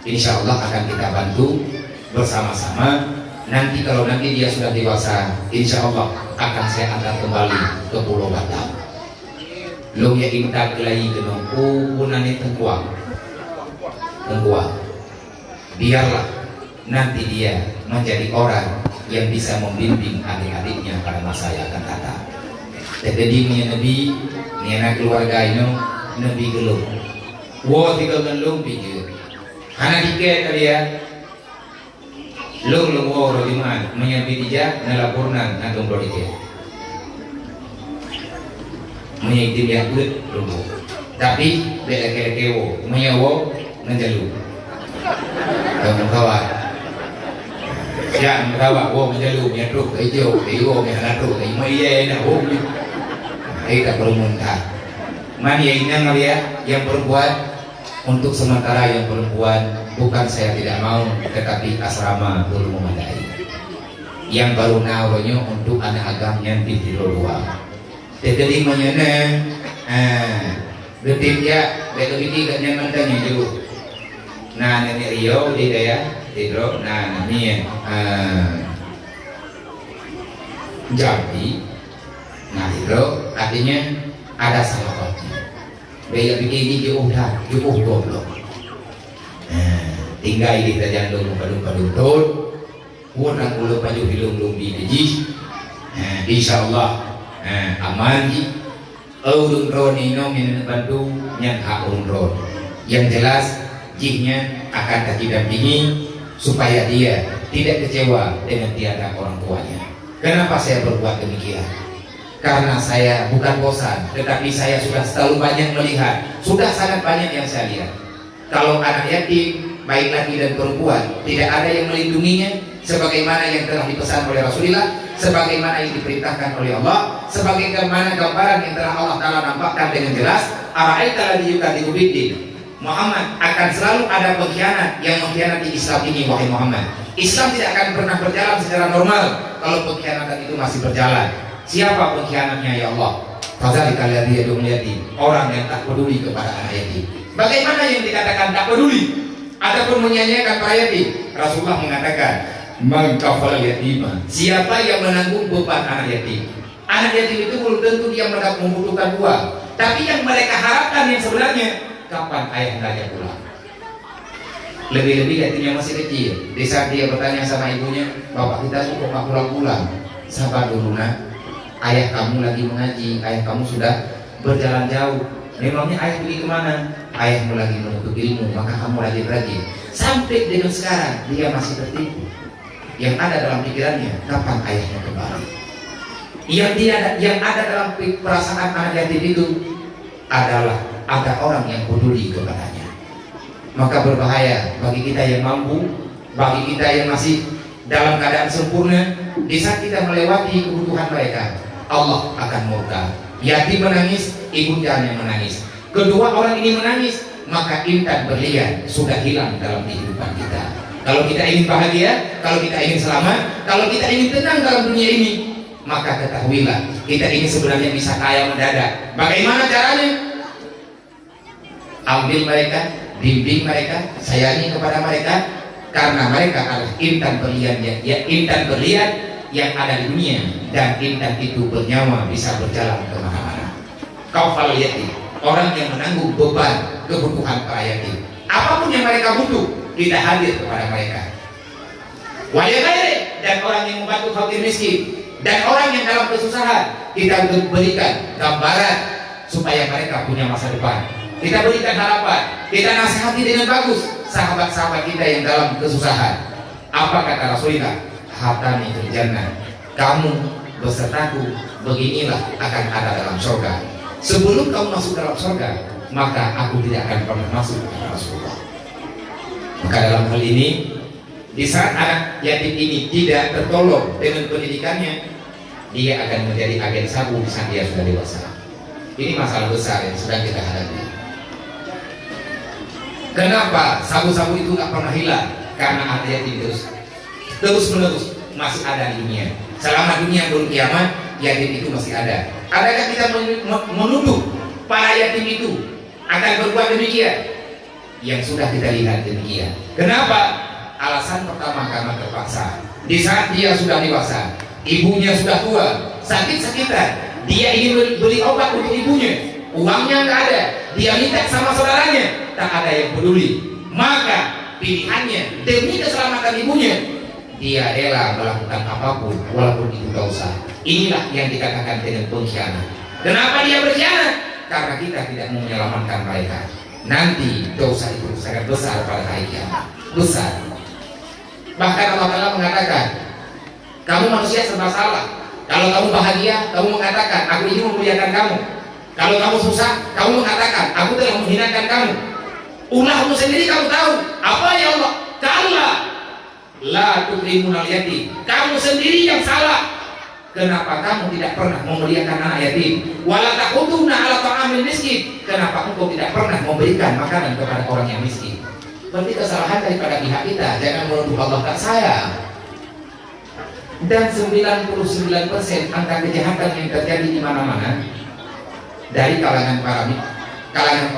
Insya Allah akan kita bantu bersama-sama. Nanti kalau nanti dia sudah dewasa, insya Allah akan saya antar kembali ke Pulau Batam. Lo ya intak lagi kenong punani tengkuang. Biarlah nanti dia menjadi orang yang bisa membimbing adik-adiknya pada masa yang akan datang. Jadi punya Nabi, ni anak keluarga ini Nabi gelung. Wo tiga gelung pikir. Hana dikit tadi ya. Lung wo rodiman menyambi dijak nelapornan nagong dikit. Menyaitim ya kulit lumbu. Tapi bela kerekewo menyawo ngejalu. Kamu kawan. Siang kawan wo menjalu menyaduk hijau, hijau menyaduk hijau iya na wo. Ini tak perlu muntah. Mani yang ngeliat yang perempuan. Untuk sementara yang perempuan bukan saya tidak mau, tetapi asrama belum memadai. Yang baru nawarnya untuk anak agamnya di doang. Jadi menyana, detik ya, betul ini gak nyaman tanya dulu. Nah, ini Rio dia ya, Tidro. Nah, ini Jambi. Nah, Tidro artinya ada sahabatnya. Dia bikin ini udah cukup goblok. Tinggal di kerjaan dulu padung kurang ulu baju hilung biji. Insyaallah aman di urun roni nomin bantu yang urun ron. Yang jelas jihnya akan tak didampingi supaya dia tidak kecewa dengan tiada orang tuanya. Kenapa saya berbuat demikian? Karena saya bukan bosan, tetapi saya sudah terlalu banyak melihat, sudah sangat banyak yang saya lihat. Kalau anak yatim, baik laki dan perempuan, tidak ada yang melindunginya sebagaimana yang telah dipesan oleh Rasulullah, sebagaimana yang diperintahkan oleh Allah, sebagaimana gambaran yang telah Allah Ta'ala nampakkan dengan jelas. Ara'aita alladzi yukadzibu biddin. Muhammad, akan selalu ada pengkhianat yang mengkhianati Islam ini, wahai Muhammad. Islam tidak akan pernah berjalan secara normal kalau pengkhianatan itu masih berjalan. Siapa pengkhianatnya ya Allah? Fadzalika alladzi yad'ul yatim, orang yang tak peduli kepada anak yatim. Bagaimana yang dikatakan tak peduli? Adapun menyanyiakan para yatim, Rasulullah mengatakan, "Man kafala yatima." Siapa yang menanggung beban anak yatim? Anak yatim itu belum tentu dia membutuhkan uang, tapi yang mereka harapkan yang sebenarnya, kapan ayah hendaknya pulang? Lebih-lebih yatimnya masih kecil. Di saat dia bertanya sama ibunya, "Bapak kita kok nggak pulang-pulang?" Sabar dulu nak, ayah kamu lagi mengaji, ayah kamu sudah berjalan jauh. Memangnya ayah pergi kemana? Ayahmu lagi menuntut ilmu, maka kamu lagi rajin. Sampai dengan sekarang dia masih tertipu. Yang ada dalam pikirannya, kapan ayahnya kembali? Yang ada dalam perasaan anak yatim itu adalah ada orang yang peduli kepadanya. Maka berbahaya bagi kita yang mampu, bagi kita yang masih dalam keadaan sempurna. Di saat kita melewati kebutuhan mereka, Allah akan murka. Yatim menangis, ibu yang menangis. Kedua orang ini menangis, maka intan berlian sudah hilang dalam kehidupan kita. Kalau kita ingin bahagia, kalau kita ingin selamat, kalau kita ingin tenang dalam dunia ini, maka ketahuilah kita ini sebenarnya bisa kaya mendadak. Bagaimana caranya? Ambil mereka, bimbing mereka, sayangi kepada mereka, karena mereka adalah intan berlian yang ada di dunia, dan intan itu bernyawa bisa berjalan kemana-mana. Kafal yatim, orang yang menanggung beban kebutuhan para yatim. Apapun yang mereka butuh, kita hadir kepada mereka. Wayagare, dan orang yang membantu fakir miskin, dan orang yang dalam kesusahan, kita berikan gambaran supaya mereka punya masa depan. Kita berikan harapan, kita nasihati dengan bagus sahabat-sahabat kita yang dalam kesusahan. Apa kata Rasulullah? Hatani fil jannah, kamu besertaku beginilah akan ada dalam surga. Sebelum kamu masuk dalam surga, maka aku tidak akan pernah masuk ke Rasulullah. Maka dalam hal ini, di saat anak yatim ini tidak tertolong dengan pendidikannya, dia akan menjadi agen sabu di saat dia sudah dewasa. Ini masalah besar yang sedang kita hadapi. Kenapa sabu-sabu itu nggak pernah hilang? Karena anak yatim terus menerus masih ada di dunia. Selama dunia belum kiamat, yatim itu masih ada. Adakah kita menuduh para yatim itu akan berbuat demikian? Yang sudah kita lihat demikian. Kenapa? Alasan pertama karena terpaksa. Di saat dia sudah dewasa, ibunya sudah tua, sakit-sakitan, dia ingin beli obat untuk ibunya, uangnya nggak ada, dia minta sama saudaranya, tak ada yang peduli. Maka pilihannya demi keselamatan ibunya, dia rela melakukan apapun walaupun itu dosa. Inilah yang dikatakan dengan pengkhianat. Kenapa dia berkhianat? Karena kita tidak mau menyelamatkan mereka. Nanti dosa itu sangat besar pada hari kiamat. Besar. Bahkan Allah Ta'ala mengatakan, kamu manusia serba salah. Kalau kamu bahagia, kamu mengatakan aku ingin memuliakan kamu. Kalau kamu susah, kamu mengatakan aku telah menghinakan kamu. Ulahmu sendiri kamu tahu. Apa ya Allah? Kalla la tukrimunal yatim. Kamu sendiri yang salah. Kenapa kamu tidak pernah memuliakan anak yatim? Wala taquduna ala ta'amil miskin. Kenapa engkau tidak pernah memberikan makanan kepada orang yang miskin? Berarti kesalahan daripada pihak kita. Jangan menuduh Allah tak sayang. Dan 99% angka kejahatan yang terjadi di mana-mana dari kalangan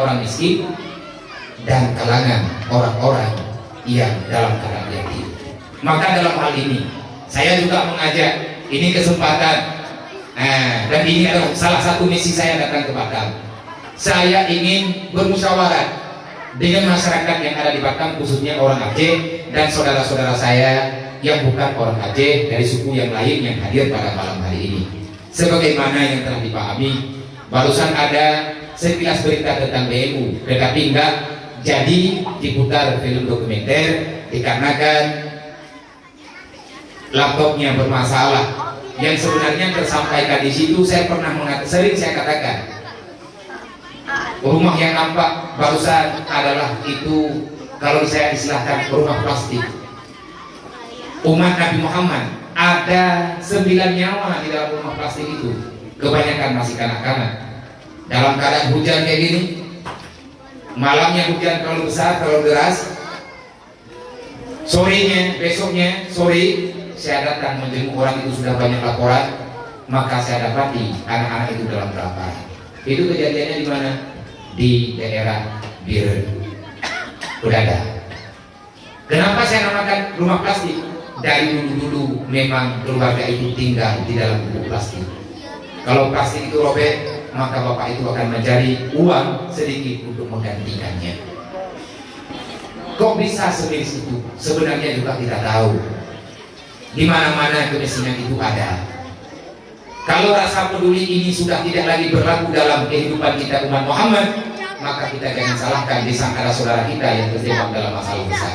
orang miskin dan kalangan orang-orang yang dalam keadaan yatim. Maka dalam hal ini saya juga mengajak, ini kesempatan, dan ini adalah salah satu misi saya datang ke Batam. Saya ingin bermusyawarah dengan masyarakat yang ada di Batam, khususnya orang Aceh dan saudara-saudara saya yang bukan orang Aceh dari suku yang lain yang hadir pada malam hari ini. Sebagaimana yang telah dipahami, barusan ada sekilas berita tentang BMU, tetapi enggak jadi diputar film dokumenter dikarenakan laptopnya bermasalah. Yang sebenarnya tersampaikan di situ, saya pernah sering saya katakan, rumah yang nampak barusan adalah itu, kalau saya istilahkan, rumah plastik. Umat Nabi Muhammad ada 9 nyawa di dalam rumah plastik itu, kebanyakan masih kanak-kanak. Dalam keadaan hujan kayak gini, malamnya hujan terlalu besar, terlalu deras, sorenya, besoknya sore saya datang menjenguk orang itu, sudah banyak laporan, maka saya dapati anak-anak itu dalam kelaparan. Itu kejadiannya di mana? Di daerah Biren, Udada. Kenapa saya namakan rumah plastik? Dari dulu-dulu memang keluarga itu tinggal di dalam bubuk plastik. Kalau plastik itu robek, maka bapak itu akan mencari uang sedikit untuk menggantikannya. Kok bisa semiris itu? Sebenarnya juga kita tahu. Di mana-mana kemiskinan itu ada. Kalau rasa peduli ini sudah tidak lagi berlaku dalam kehidupan kita umat Muhammad, maka kita jangan salahkan di saudara saudara kita yang terjebak dalam masalah besar.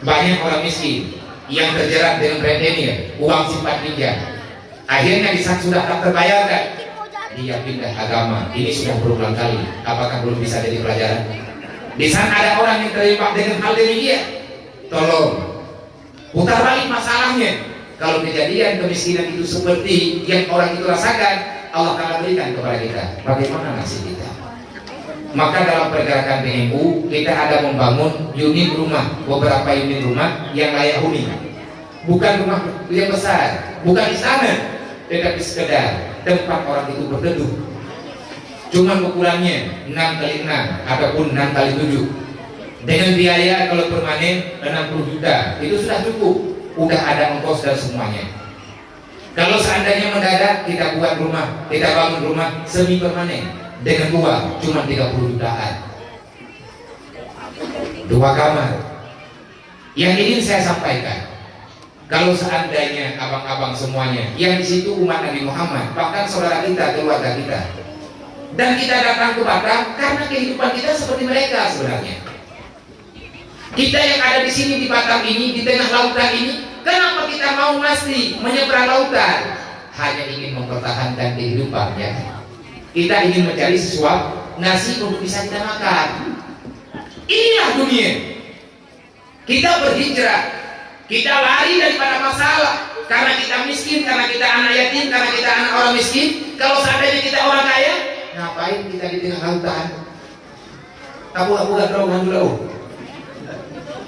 Banyak orang miskin yang terjerat dengan rentenir, uang simpan pinjam. Akhirnya di saat sudah tak terbayarkan, dia pindah agama. Ini sudah berulang kali. Apakah belum bisa jadi pelajaran? Di saat ada orang yang terjebak dengan hal demikian, tolong putar balik masalahnya. Kalau kejadian kemiskinan itu seperti yang orang itu rasakan, Allah akan berikan kepada kita. Bagaimana nasib kita? Maka dalam pergerakan BMU kita ada membangun unit rumah, beberapa unit rumah yang layak huni. Bukan rumah yang besar, bukan istana, tetapi sekedar tempat orang itu berteduh. Cuma ukurannya 6x6 ataupun 6x7. Dengan biaya kalau permanen 60 juta, itu sudah cukup. Udah ada ongkos dan semuanya. Kalau seandainya mendadak kita buat rumah, kita bangun rumah semi permanen dengan uang cuma 30 jutaan, 2 kamar. Yang ingin saya sampaikan, kalau seandainya abang-abang semuanya yang di situ umat Nabi Muhammad, bahkan saudara kita, keluarga kita, dan kita datang ke Batam karena kehidupan kita seperti mereka sebenarnya. Kita yang ada di sini di Batam ini, di tengah lautan ini, kenapa kita mau mesti menyeberang lautan? Hanya ingin mempertahankan kehidupan, ya. Kita ingin mencari sesuatu nasi untuk bisa kita makan. Inilah dunia. Kita berhijrah, kita lari daripada masalah. Karena kita miskin, karena kita anak yatim, karena kita anak orang miskin. Kalau seandainya kita orang kaya, ngapain kita di tengah lautan? Abu-abu gak dulu.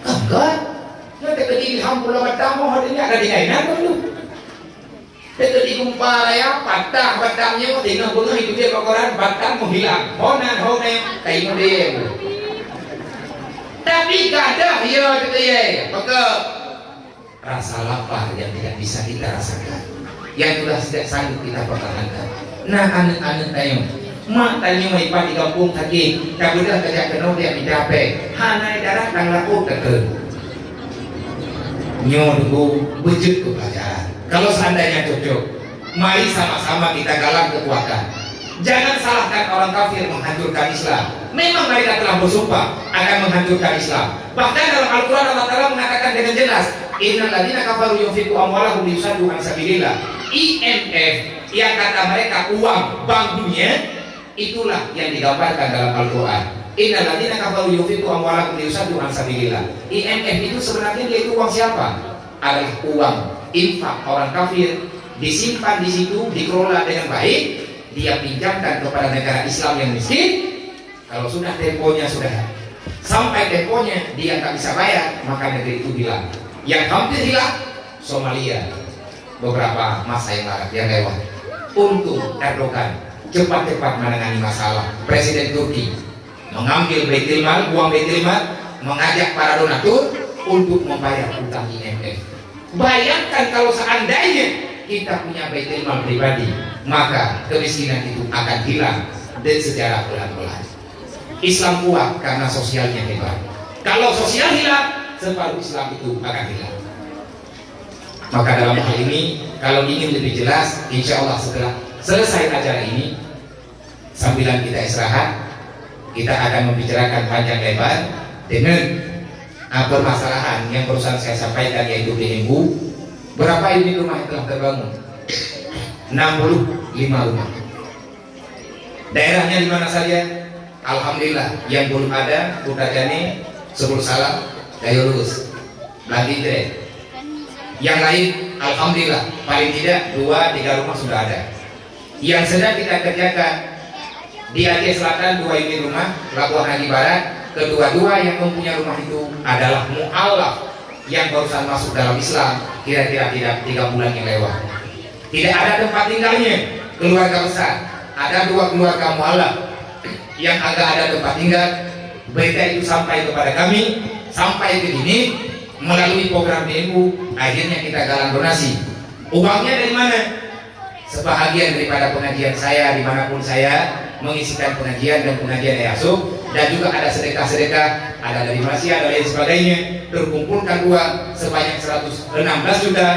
Enggak, ya tadi hampur Batam mau hadinya ada di kainan dulu. Tadi kumpara ya patah Batamnya mau tinggal bunga itu dia kokoran Batam mau hilang. Honan kayak model. Tapi kada ya gitu ya. Maka rasa lapar yang tidak bisa kita rasakan, yang sudah tidak sanggup kita pertahankan. Nah anak-anak tayo. Mak tanya mau ipan di kampung kaki, kabudah kerja kenal dia dicapai. Hanai darah tang laku teke. Nyodu wujud ke pelajaran. Kalau seandainya cocok, mari sama-sama kita galang kekuatan. Jangan salahkan orang kafir menghancurkan Islam. Memang mereka telah bersumpah akan menghancurkan Islam. Bahkan dalam Al-Quran Allah Ta'ala mengatakan dengan jelas, Innal ladzina kafaru yunfiqu amwalahum liyusaddu an sabilillah. IMF yang kata mereka uang bank dunia, itulah yang digambarkan dalam Al-Quran. Innal ladzina kafaru yunfiqu amwalahum liyusaddu an sabilillah. IMF itu sebenarnya dia itu uang siapa? Adalah uang infak orang kafir, disimpan di situ, dikelola dengan baik, dia pinjamkan kepada negara Islam yang miskin. Kalau sudah temponya sudah sampai temponya dia tak bisa bayar, maka negeri itu hilang. Yang hampir hilang Somalia beberapa masa yang lewat. Untuk Erdogan cepat-cepat menangani masalah, Presiden Turki mengambil baitul mal, buang baitul mal, mengajak para donatur untuk membayar utang IMF. Bayangkan kalau seandainya kita punya baitul mal pribadi, maka kemiskinan itu akan hilang dan secara pelan-pelan. Islam kuat karena sosialnya hebat. Kalau sosial hilang, separuh Islam itu akan hilang. Maka dalam hal ini, kalau ingin lebih jelas, insya Allah setelah selesai acara ini, sambilan kita istirahat, kita akan membicarakan panjang lebar dengan permasalahan yang barusan saya sampaikan, yaitu DMU. Berapa unit rumah yang telah terbangun? 65 rumah. Daerahnya di mana saja? Alhamdulillah, yang belum ada Kutajane, Sebul Salam, Gayo Lurus, Blandidre. Yang lain, alhamdulillah, paling tidak 2-3 rumah sudah ada. Yang sedang kita kerjakan di Aceh Selatan 2 unit rumah, Labuan Haji Barat, kedua-dua yang mempunyai rumah itu adalah mu'alaf yang barusan masuk dalam Islam, kira-kira tidak 3 bulan yang lewat. Tidak ada tempat tinggalnya, keluarga besar. Ada 2 keluarga mu'alaf yang agak ada tempat tinggal. Berita itu sampai kepada kami, sampai ke sini melalui program DMU. Akhirnya kita galang donasi. Uangnya dari mana? Sebahagian daripada pengajian saya dimanapun saya mengisikan pengajian dan pengajian EASO, dan juga ada sedekah-sedekah, ada dari Malaysia, ada lain sebagainya. Terkumpulkan uang sebanyak 116 juta,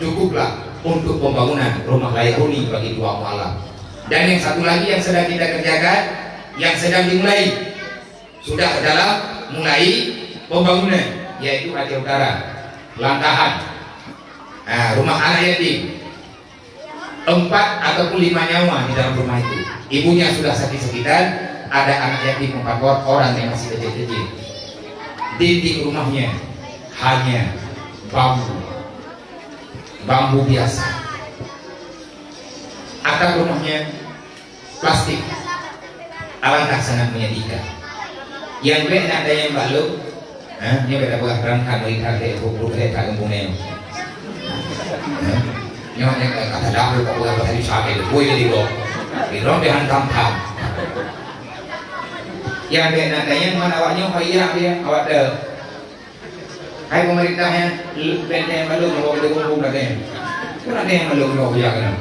cukuplah untuk pembangunan rumah layak huni bagi 2 mu'alaf. Dan yang satu lagi yang sedang kita kerjakan, yang sedang dimulai, sudah dalam mulai pembangunan, yaitu Aceh Utara, Langkahan, rumah anak yatim, 4 ataupun 5 nyawa di dalam rumah itu. Ibunya sudah sakit-sakitan, ada anak yatim 4 orang yang masih kecil-kecil. Dinding rumahnya hanya bambu biasa. Atap rumahnya plastik. Alangkah sangat menyedihkan. Yang lain ada yang balu, ini beda buah berangkat melihat buku kereta gembungnya. Yang kata dahulu kau buat tadi sampai gue di rom dengan tampang. Yang lain ada yang mana awaknya kaya dia awak dah. Hai pemerintahnya benteng balu mau gembung lagi. Kurang ada yang balu mau ya kan.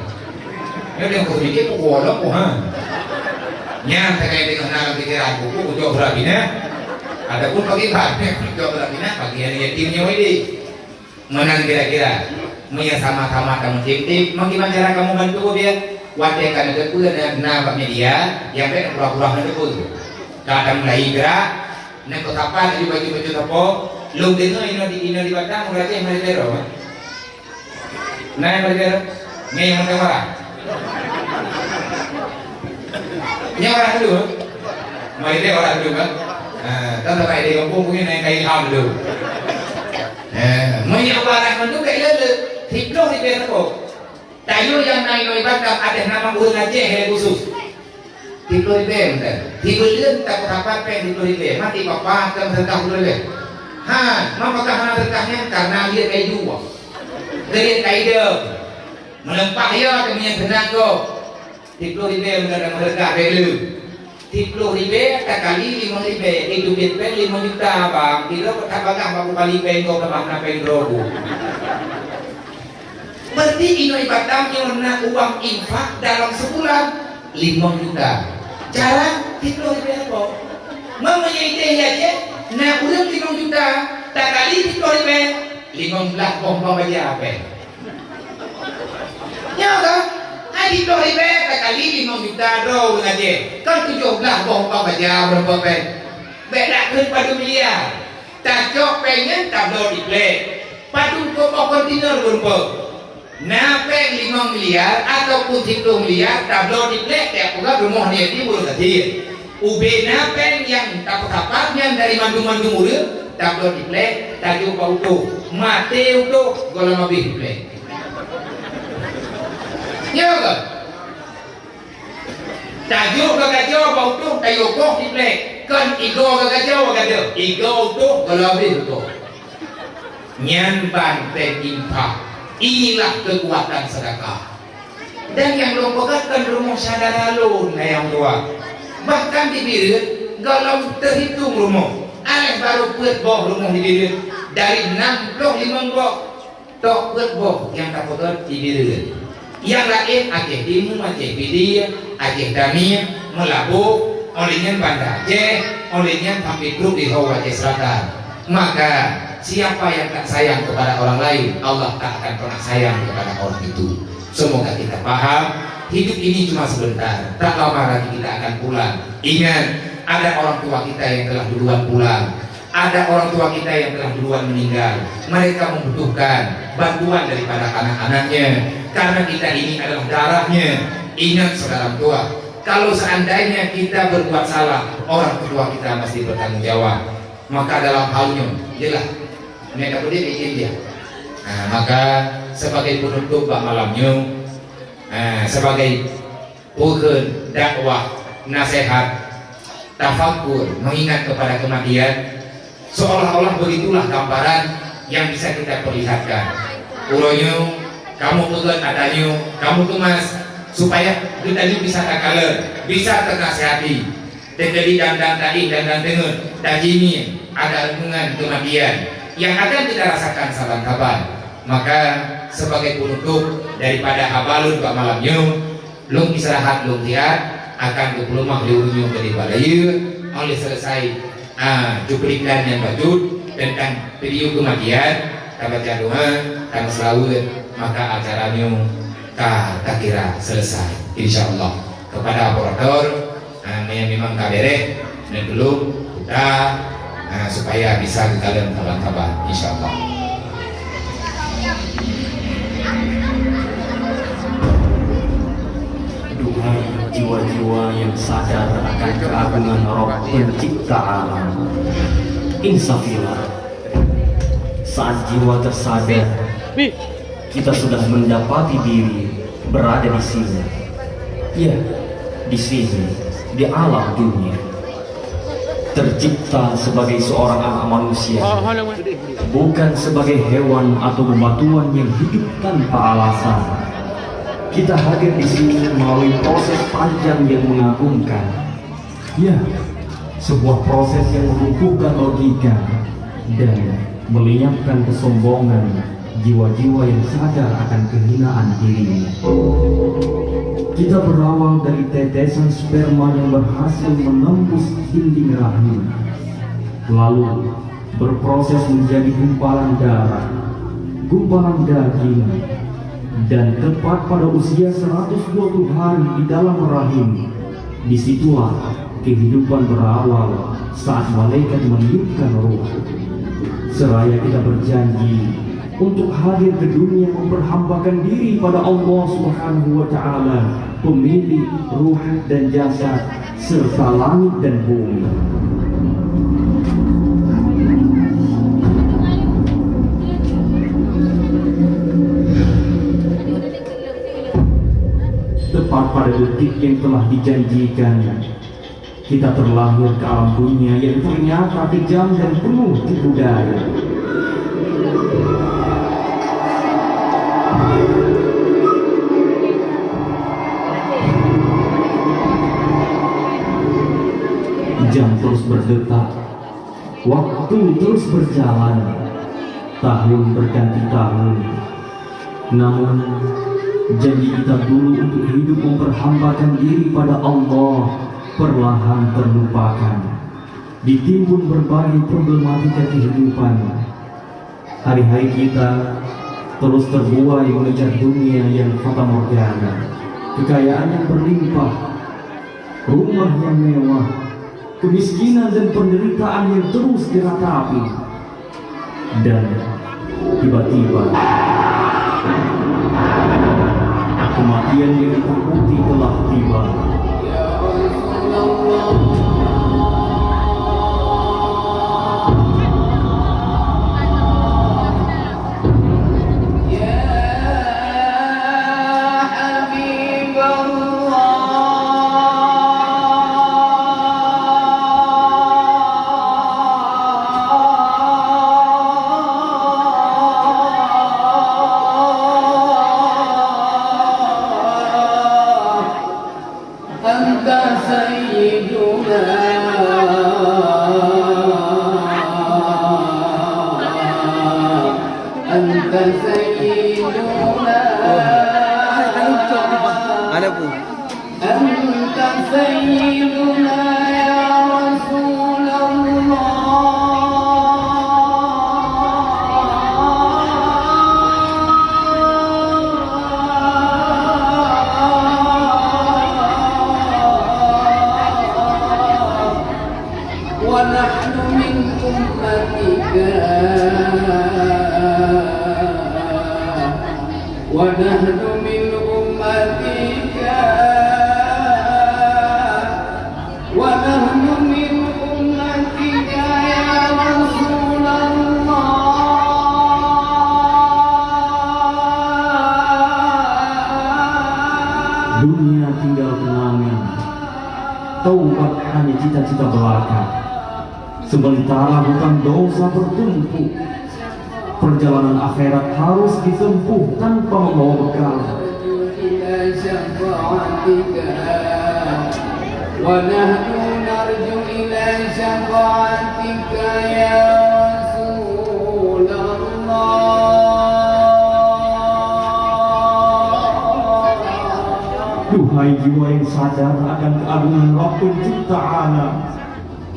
Yang dia kau dikit kau bolong kau nya terkait dengan dalam pikiran buku jauh berabina. Adapun bagi bahannya jauh berabina bagian yatimnya ini menang kira-kira sama-sama kamu tim bagaimana cara kamu bantu dia watekan ada pun dan nabaknya dia yang baik pura-pura ada pun kadang mulai gerak nak kapan di baju-baju apa lu dengar ini di batang berarti yang ada teror nah yang ada yang marah orang dulu, mai dia orang dulu kan, tanda mai dia kampung punya naik kain ham dulu, mai orang itu kayak le, hiblo di berko, tayo yang naik naik batang ada nama urang Aceh yang khusus, hiblo di ber, hiblo dia tak berapa pen hiblo di ber, mati bapak kan terkah hiblo di ber, apakah hana terkahnya karena dia kayak dua, dia kayak dia, melempah dia kemudian tenang kok. 10.000 mendadak mereka belu 10.000 kali 5.000 itu duit 5 juta bang kilo katakan baru kali penggo ke mana penggo berarti ino ibadah yang uang infak dalam sebulan 5 juta cara 10.000 apa mamanya ide aja nah udah 5 juta tak kali 10.000 15 bom aja apa ya kan Adi doh ribe kali 5 juta doh aja. Kan 17 boh baca berapa pen. Beda kan padu miliar. Tak jok pengen tak doh diplay. Padu kok kontainer berapa. Nah pen 5 miliar ataupun 10 miliar tak doh diplay tiap bulan rumah dia timur tadi. Ubena pen yang tapak-tapaknya dari mandu-mandu muda tak doh diplay tak jok auto. Mate auto gola mabih diplay. Ya kan? Tajuk kagak bautu tayo kok diplek kan igo kagak kagak igo tu lebih tu nyanban infak inilah kekuatan sedekah dan yang lompokan rumah sadara lu yang tua bahkan di birit kalau terhitung rumah alih baru buat boh rumah di diri dari 65 boh tok buat boh yang tak kotor di diri yang lain Aceh Timur, Aceh Pidia, Aceh Damia, Melabu, olehnya Banda Aceh, olehnya Hampir Grup di Hawa Aceh Selatan. Maka siapa yang tak sayang kepada orang lain, Allah tak akan pernah sayang kepada orang itu. Semoga kita paham, hidup ini cuma sebentar, tak lama lagi kita akan pulang. Ingat, ada orang tua kita yang telah duluan pulang, ada orang tua kita yang telah duluan meninggal. Mereka membutuhkan bantuan daripada anak-anaknya, karena kita ini adalah darahnya. Ingat saudara tua, kalau seandainya kita berbuat salah, orang tua kita mesti bertanggung jawab. Maka dalam halnya, jelas, mereka boleh bikin dia. Nah, maka sebagai penutup malamnya, sebagai pohon dakwah, nasihat, tafakur, mengingat kepada kematian, seolah-olah begitulah gambaran yang bisa kita perlihatkan. Uronya, kamu pegang adanya, kamu kemas supaya kita ini bisa takaler, bisa ternasihati. Terjadi dan tadi dan dengar tadi ini ada hubungan kematian yang akan kita rasakan saban kapan. Maka sebagai penutup daripada habalun pak malamnya, belum istirahat belum tiap akan diploma liurnya daripada oleh selesai cuplikan yang bajut tentang video kematian kabar doa dan selalu maka acaranya tak kira selesai insyaallah. Kepada operator yang memang kabareh dan belum udah supaya bisa kalian kabar insyaallah. Duhai jiwa-jiwa yang sadar akan keagungan Rabb pencipta alam, insafilah. Saat jiwa tersadar, kita sudah mendapati diri berada di sini. Ya, di sini, di alam dunia. Tercipta sebagai seorang anak manusia, bukan sebagai hewan atau bebatuan yang hidup tanpa alasan. Kita hadir di sini melalui proses panjang yang mengagumkan. Ya, sebuah proses yang melumpuhkan logika dan melenyapkan kesombongan jiwa-jiwa yang sadar akan kehinaan dirinya. Kita berawal dari tetesan sperma yang berhasil menembus dinding rahim, lalu berproses menjadi gumpalan darah, gumpalan daging, dan tepat pada usia 120 hari di dalam rahim, disitulah kehidupan berawal saat malaikat meniupkan ruh. Seraya kita berjanji untuk hadir ke dunia memperhambakan diri pada Allah Subhanahu wa Ta'ala, pemilik ruh dan jasad serta langit dan bumi. Tepat pada detik yang telah dijanjikan, kita terlahir ke alam dunia yang ternyata kejam dan penuh tipu daya. Jam terus berdetak, waktu terus berjalan, tahun berganti tahun. Namun janji kita dulu untuk hidup memperhambakan diri pada Allah perlahan terlupakan, ditimbun berbagai problematika kehidupan. Hari-hari kita terus terbuai mengejar dunia yang fatamorgana, kekayaan yang berlimpah, rumah yang mewah, kemiskinan dan penderitaan yang terus diratapi. Dan tiba-tiba kematian yang terbukti telah tiba. أنت سيدنا Ada pun. أنت سيدنا يا رسول الله ونحن من أمتك ونحن من أمتك ونحن من أمتك يا رسول الله. Dunia tinggal kenangan, taubat hanya cita-cita belaka. Sementara bukan dosa bertumpuk, perjalanan akhirat harus ditempuh tanpa membawa bekal. ونحن نرجو إلى شفاعتك يا رسول الله. Duhai jiwa yang sadar akan keagungan Rabbul Ta'ala,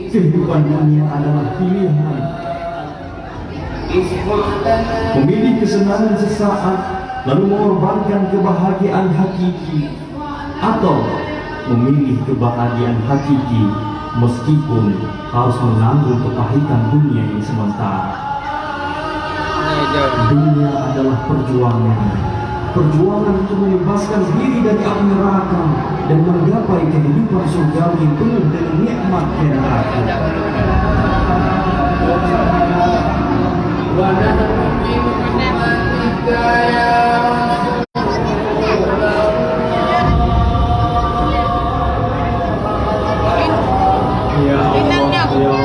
kehidupan dunia adalah pilihan. Memilih kesenangan sesaat lalu mengorbankan kebahagiaan hakiki, atau memilih kebahagiaan hakiki meskipun harus menanggung kepahitan dunia yang sementara. Dunia adalah perjuangan untuk membebaskan diri dari api neraka dan menggapai kehidupan surgawi yang penuh dengan nikmat hereafter. Ya Allah, ya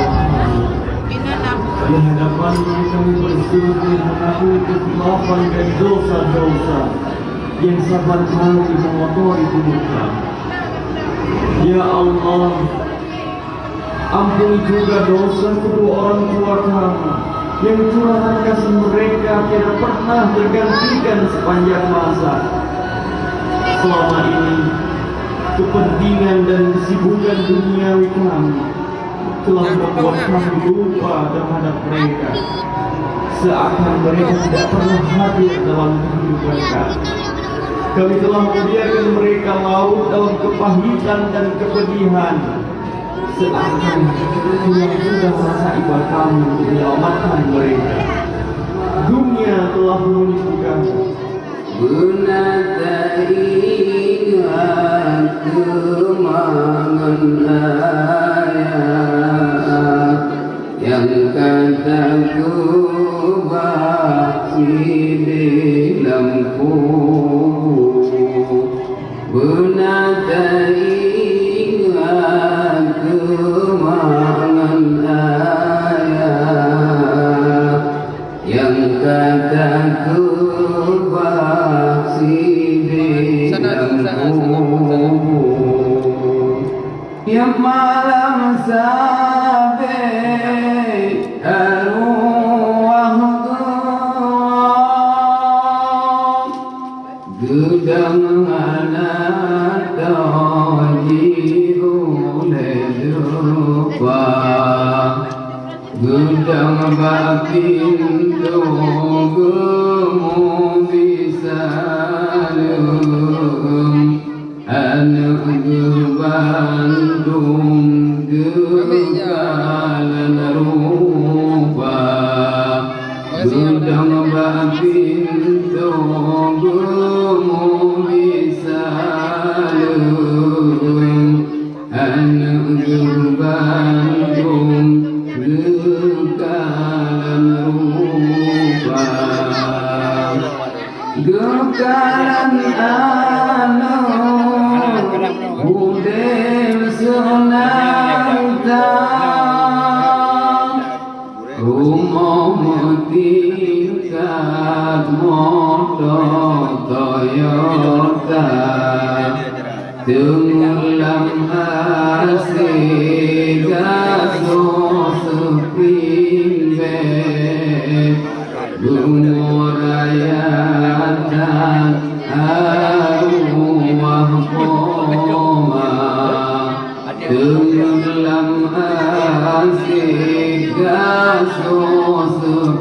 di hadapan kami bersujud mengakui kekhilafan dan dosa-dosa yang sabar kali mengotori tubuh kami. Ya Allah, ampuni juga dosa kedua orang tua kami yang curahan kasih mereka tidak pernah tergantikan sepanjang masa. Selama ini kepentingan dan kesibukan duniawi kami telah membuat kami lupa terhadap mereka, seakan mereka tidak pernah hadir dalam kehidupan kami. Kami telah membiarkan mereka larut dalam kepahitan dan kepedihan, seakan yang sudah merasa iba kami untuk menyelamatkan mereka. Dunia telah menipu kami. Yang kataku baki di lampu Benata ingat kemangan ayah Yang kataku baki di lampu Yang malam sampai arwah gudang anak tajiru lelupa gudang bapindo gemu bisa anak Bandung gegalan rupa gudang bapindo gemu bisa anak Bandung gegalan rupa gegalan anak budem senantang rumah tingkat motor Toyota tenggelam asik gaso sepinggan umur gasos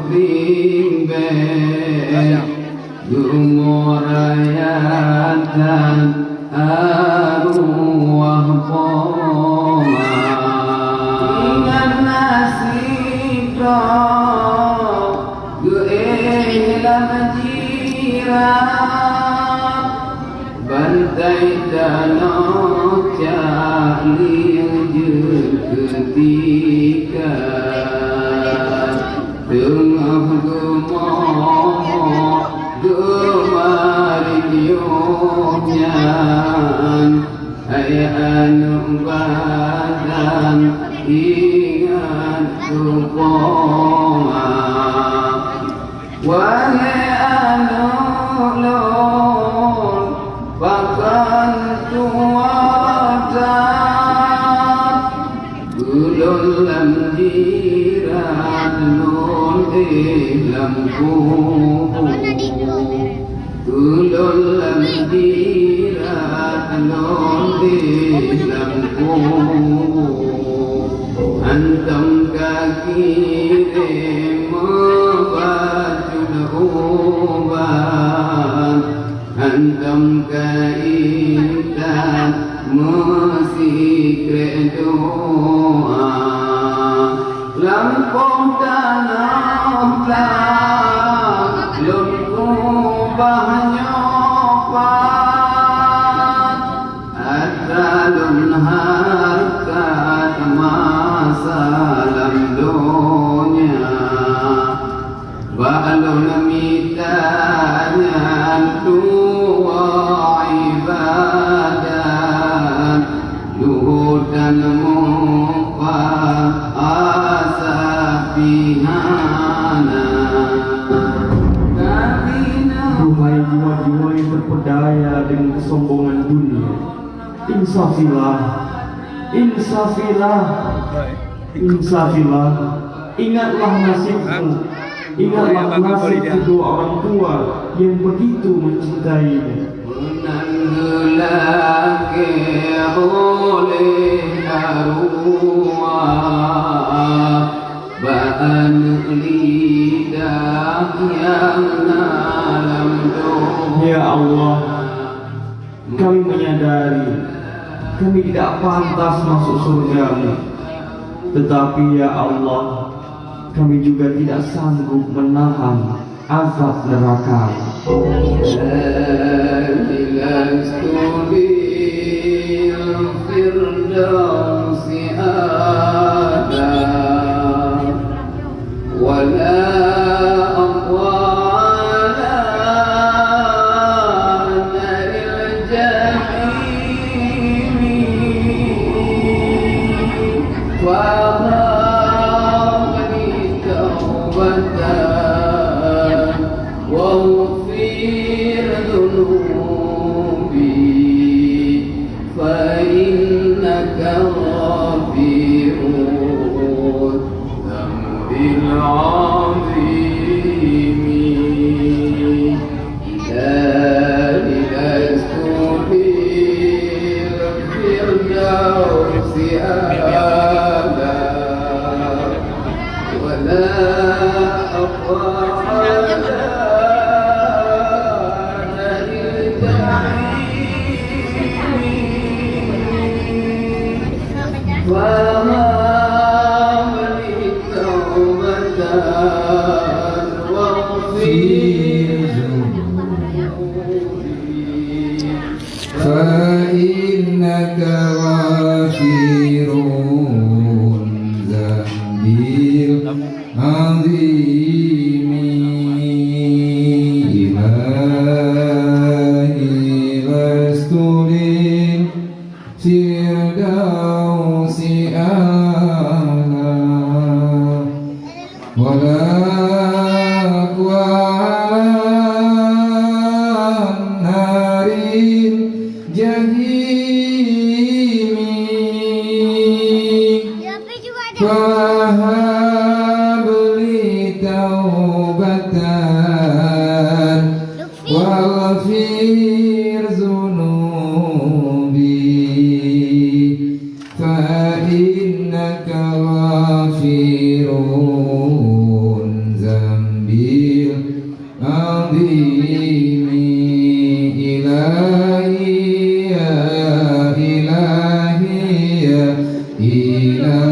rimbe Gumorayatan arwah poma Ingat nasibro Gu'elam jirat Bantai danau ca'lil ketika Tengah gemoh Gemariyonyan Ayaan badan Ingat supoma Wahai anulun Bahkan tuadat Gulun lam jiran Nun lam kubur Gulun lam jiran Nun lam kubur Antum kakire Mabajul uban Antum kaitan Musikre doa Lampung tanam lang Lumpubah nyopat Adalun harkat masalam dunia Ba'alun mitanyan dua ibadat Luhur dan muka asapihana Duhai jiwa-jiwa yang terpedaya dengan kesombongan dunia, insafilah, insafilah, insafilah. Ingatlah nasibmu, ingatlah nasib kedua orang tua yang begitu mencintaimu. Menanggelake oleh arwah Ba'an lidah yang dalam doa Ya Allah, kami menyadari kami tidak pantas masuk surgamu. Tetapi ya Allah, kami juga tidak sanggup menahan azab neraka. واغفر ذنوبي فإنك غفير الذنب العظيم إلهي لست في الفردوس أعلى ولا أخاف فإنك غفير ذنب العظيم إلهي لست للفردوس أعلى ولا أقوى على النار الجحيم فهب لي توبة واغفر ذنوبي فإنك غفير ila